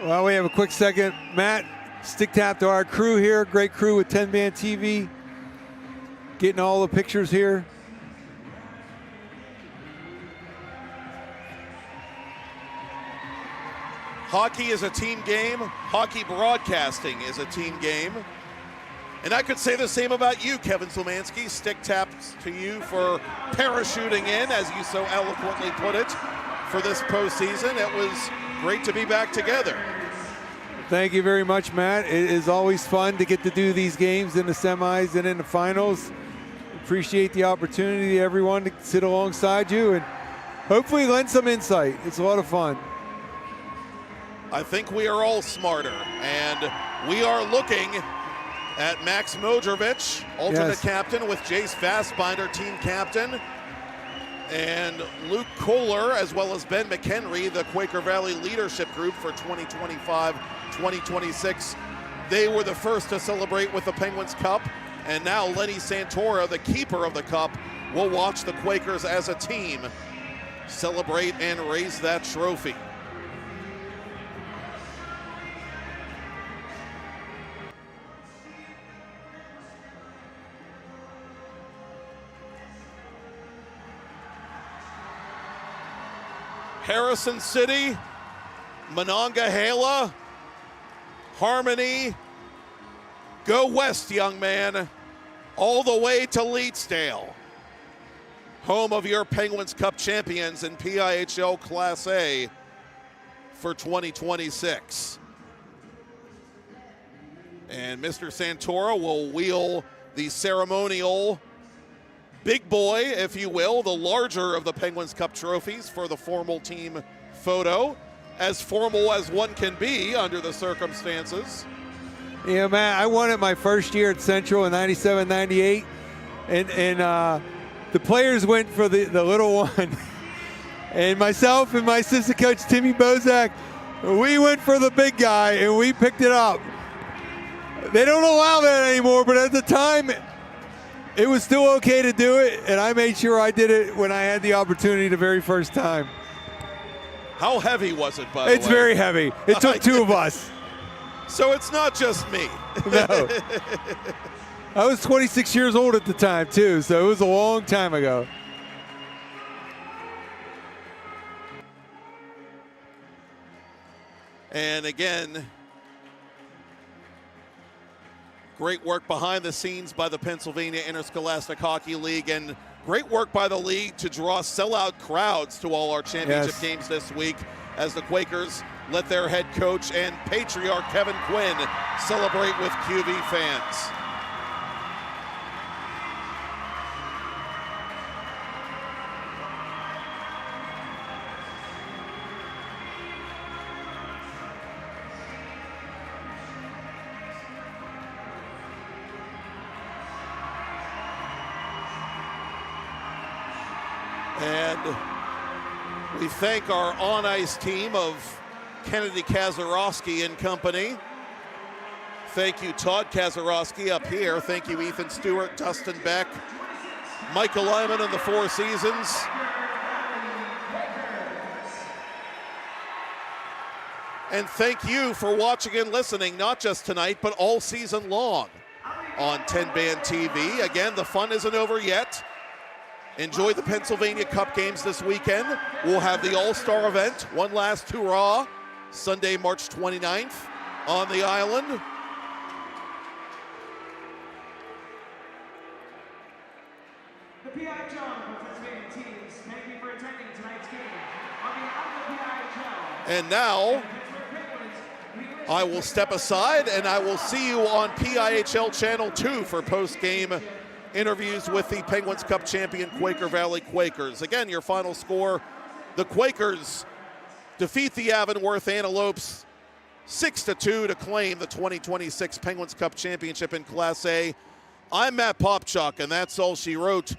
M: Well, we have a quick second. Matt, stick tap to our crew here. Great crew with 10bandTV. Getting all the pictures here.
U: Hockey is a team game. Hockey broadcasting is a team game. And I could say the same about you, Kevin Zielmanski. Stick taps to you for parachuting in, as you so eloquently put it, for this postseason. It was great to be back together.
M: Thank you very much, Matt. It is always fun to get to do these games in the semis and in the finals. Appreciate the opportunity, everyone, to sit alongside you and hopefully lend some insight. It's a lot of fun.
U: I think we are all smarter, and we are looking at Max Modrovich, alternate captain, with Jace Fassbinder, team captain, and Luke Kohler, as well as Ben McHenry, the Quaker Valley leadership group for 2025-2026. They were the first to celebrate with the Penguins Cup, and now Lenny Santora, the keeper of the Cup, will watch the Quakers as a team celebrate and raise that trophy. Harrison City, Monongahela, Harmony, go west, young man, all the way to Leetsdale, home of your Penguins Cup champions in PIHL Class A for 2026. And Mr. Santora will wheel the ceremonial big boy, if you will, the larger of the Penguins Cup trophies for the formal team photo, as formal as one can be under the circumstances.
M: Yeah, man, I won it my first year at Central in 97, 98, and the players went for the little one, and myself and my assistant coach, Timmy Bozak, we went for the big guy, and we picked it up. They don't allow that anymore, but at the time, it was still okay to do it, and I made sure I did it when I had the opportunity the very first time.
U: How heavy was it, by the way?
M: It's very heavy. It took two of us.
U: So it's not just me.
M: No. I was 26 years old at the time, too, so it was a long time ago.
U: And again, great work behind the scenes by the Pennsylvania Interscholastic Hockey League, and great work by the league to draw sellout crowds to all our championship games this week as the Quakers let their head coach and patriarch Kevin Quinn celebrate with QV fans. And we thank our on-ice team of Kennedy Kazarowski and company. Thank you, Todd Kazarowski up here. Thank you, Ethan Stewart, Dustin Beck, Michael Lyman and the Four Seasons. And thank you for watching and listening, not just tonight, but all season long on 10bandTV. Again, the fun isn't over yet. Enjoy the Pennsylvania Cup games this weekend. We'll have the All-Star event, one last hurrah, Sunday, March 29th on the island.
H: The pihl-channel participating teams, thank you for attending tonight's game. On behalf of the pihl-channel.
U: And now, I will step aside and I will see you on PIHL Channel 2 for post-game interviews with the Penguins Cup champion Quaker Valley Quakers. Again, your final score, the Quakers defeat the Avonworth Antelopes 6-2 to claim the 2026 Penguins Cup championship in Class A. I'm Matt Popchock, and that's all she wrote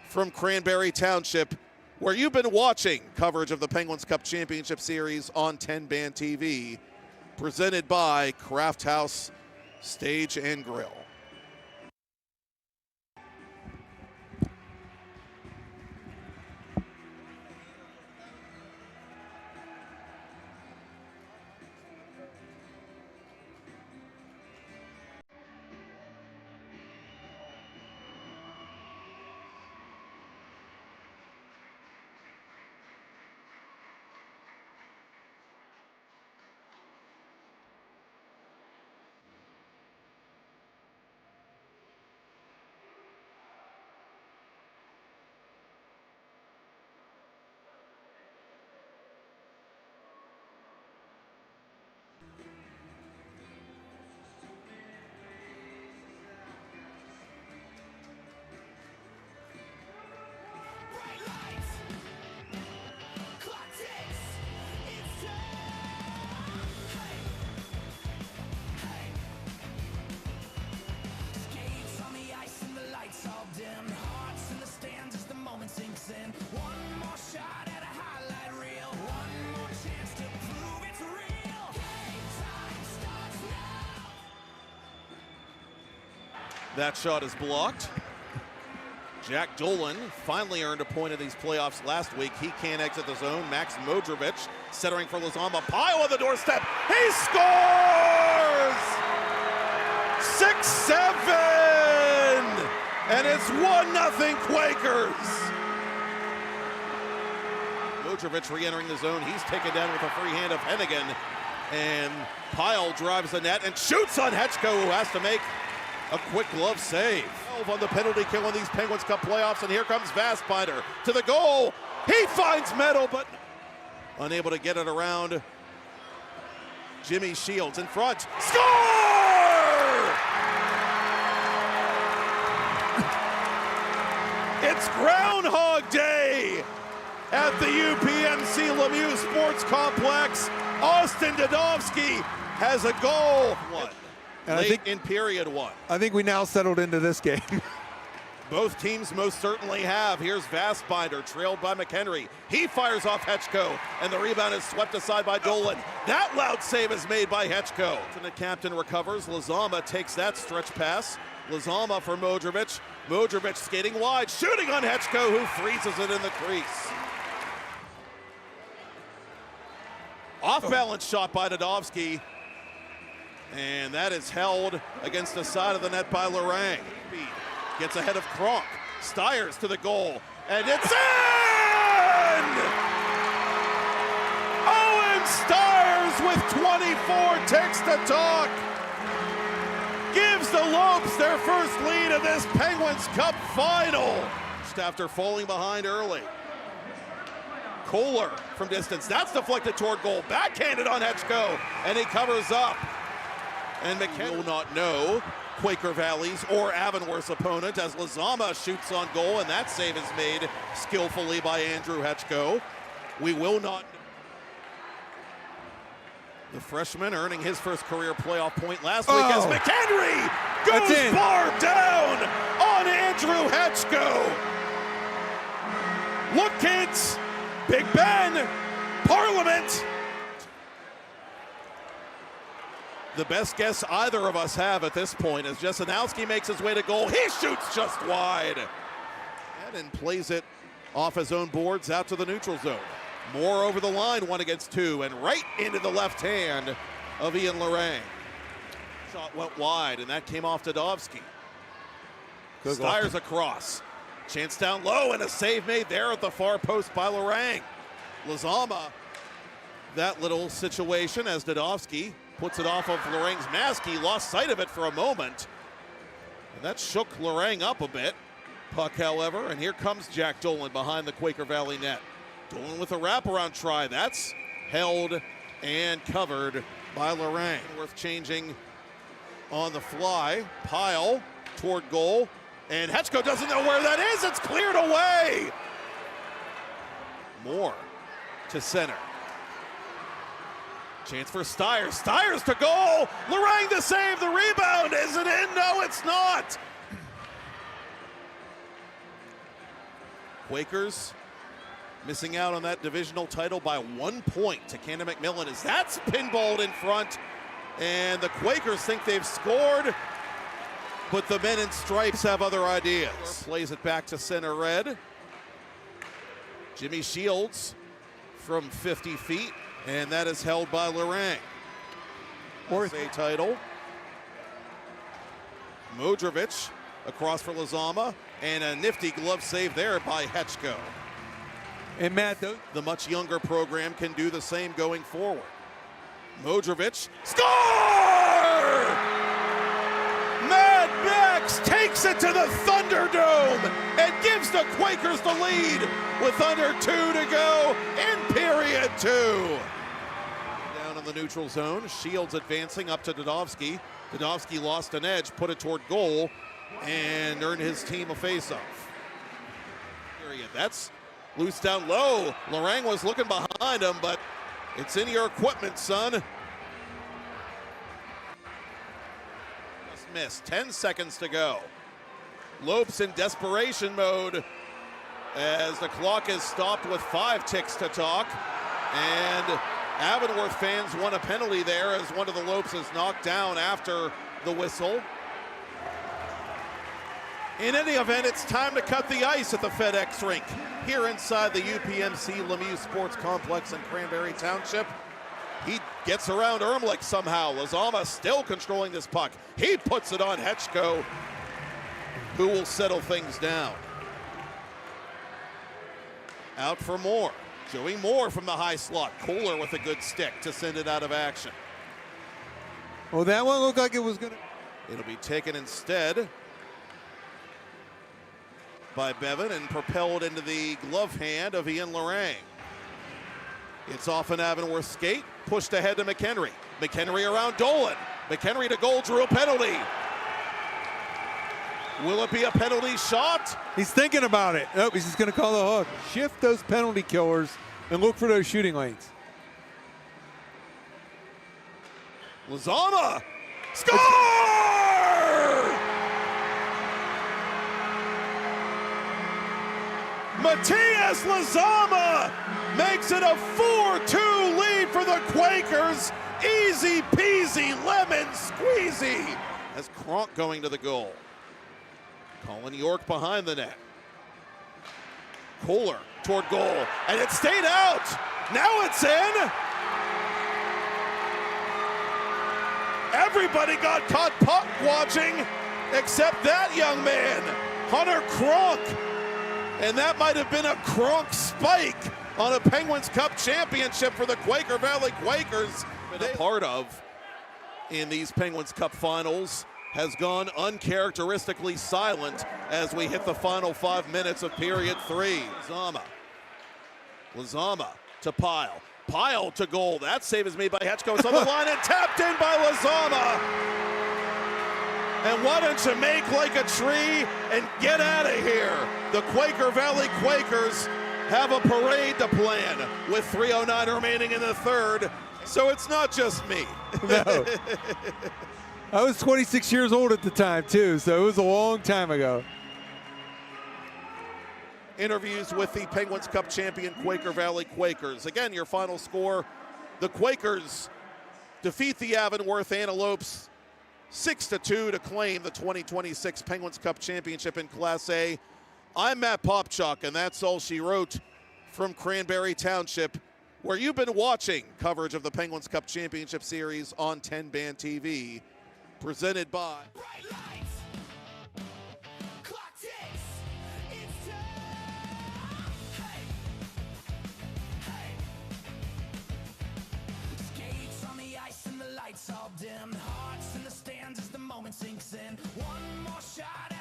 U: from Cranberry Township, where you've been watching coverage of the Penguins Cup Championship Series on 10-Band TV, presented by Craft House Stage and Grill. That shot is blocked. Jack Dolan finally earned a point in these playoffs last week. He can't exit the zone. Max Modrovic centering for Lizombah. Pihl on the doorstep. He scores! 6-7! And it's 1-0 Quakers. Modrovic re-entering the zone. He's taken down with a free hand of Hennigan. And Pihl drives the net and shoots on Hetchko, who has to make a quick glove save. 12 on the penalty kill in these Penguins Cup playoffs, and here comes Vastbinder to the goal. He finds Meadow, but unable to get it around. Jimmy Shields in front. Score! It's Groundhog Day at the UPMC Lemieux Sports Complex. Austin Dadovsky has a goal. What?
M: And
U: Late
M: I think
U: in period one.
M: I think we now settled into this game.
U: Both teams most certainly have. Here's Vastbinder, trailed by McHenry. He fires off Hetchko, and the rebound is swept aside by Dolan. That loud save is made by Hetchko. And the captain recovers. Lizombah takes that stretch pass. Lizombah for Modrovic. Modrovic skating wide, shooting on Hetchko, who freezes it in the crease. Off-balance shot by Dadovsky. And that is held against the side of the net by Lorang. Gets ahead of Kronk. Stiers to the goal. And it's in! Owen Stiers with 24 ticks to talk. Gives the Lopes their first lead of this Penguins Cup final. Just after falling behind early. Kohler from distance. That's deflected toward goal. Backhanded on Hetchko. And he covers up. And McKenna will not know Quaker Valley's or Avonworth's opponent as Lizombah shoots on goal, and that save is made skillfully by Andrew Hetchko. We will not. The freshman earning his first career playoff point last week as McHenry goes bar down on Andrew Hetchko. Look, kids, Big Ben, Parliament. The best guess either of us have at this point as Jesenowski makes his way to goal. He shoots just wide. And then plays it off his own boards out to the neutral zone. Moore over the line, 1 against 2, and right into the left hand of Ian Lorang. Shot went wide, and that came off Dadovsky. Stiers across. Chance down low, and a save made there at the far post by Lorang. Lizombah, that little situation as Dadovsky puts it off of Lorang's mask. He lost sight of it for a moment. And that shook Lorang up a bit. Puck, however, and here comes Jack Dolan behind the Quaker Valley net. Dolan with a wraparound try. That's held and covered by Lorang. Worth changing on the fly. Pihl toward goal. And Hetchko doesn't know where that is. It's cleared away. Moore to center. Chance for Stiers. Stiers to goal. Lorang the save. The rebound. Is it in? No, it's not. Quakers missing out on that divisional title by 1 point to Cannon McMillan as that's pinballed in front. And the Quakers think they've scored, but the men in stripes have other ideas. Plays it back to center red. Jimmy Shields from 50 feet, and that is held by Lorang. Fourth A title. Modrovic across for Lazama, and a nifty glove save there by Hetchko.
M: And Matt,
U: the much younger program can do the same going forward. Modrovic, score! Mad Max takes it to the Thunderdome and gives the Quakers the lead with under 2 to go in period 2. Down in the neutral zone, Shields advancing up to Dodovsky. Dodovsky lost an edge, put it toward goal, and earned his team a faceoff. That's loose down low. Lorang was looking behind him, but it's in your equipment, son. Just missed. 10 seconds to go. Lopes in desperation mode as the clock is stopped with 5 ticks to talk. And Avonworth fans want a penalty there as one of the Lopes is knocked down after the whistle. In any event, it's time to cut the ice at the FedEx rink here inside the UPMC Lemieux Sports Complex in Cranberry Township. He gets around Ermlich somehow. Lazama still controlling this puck. He puts it on Hetchko, who will settle things down. Out for Moore. Joey Moore from the high slot. Kohler with a good stick to send it out of action.
M: Well, that one looked like it was going to.
U: It'll be taken instead by Bevan and propelled into the glove hand of Ian Lorang. It's off an Avonworth skate, pushed ahead to McHenry. McHenry around Dolan. McHenry to goal, drew a penalty. Will it be a penalty shot?
M: He's thinking about it. Nope, he's just going to call the hook. Shift those penalty killers and look for those shooting lanes.
U: Lazama! Score! Matias Lazama makes it a 4-2 lead for the Quakers. Easy peasy lemon squeezy as Kronk going to the goal. Colin York behind the net. Kohler toward goal, and it stayed out. Now it's in. Everybody got caught puck watching except that young man, Hunter Kronk. And that might have been a Kronk spike on a Penguins Cup championship for the Quaker Valley Quakers. Been a part of in these Penguins Cup finals has gone uncharacteristically silent as we hit the final 5 minutes of period 3. Lazama to Pyle. Pyle to goal. That save is made by Hetchko. It's on the line and tapped in by Lazama. And why don't you make like a tree and get out of here? The Quaker Valley Quakers have a parade to plan with 3:09 remaining in the third. So it's not just me.
M: No. I was 26 years old at the time, too, so it was a long time ago.
U: Interviews with the Penguins Cup champion Quaker Valley Quakers. Again, your final score, the Quakers defeat the Avonworth Antelopes 6-2 to claim the 2026 Penguins Cup championship in Class A. I'm Matt Popchock, and that's all she wrote from Cranberry Township, where you've been watching coverage of the Penguins Cup Championship Series on TenbandTV, presented by...
H: All dim, hearts in the stands as the moment sinks in. One more shot.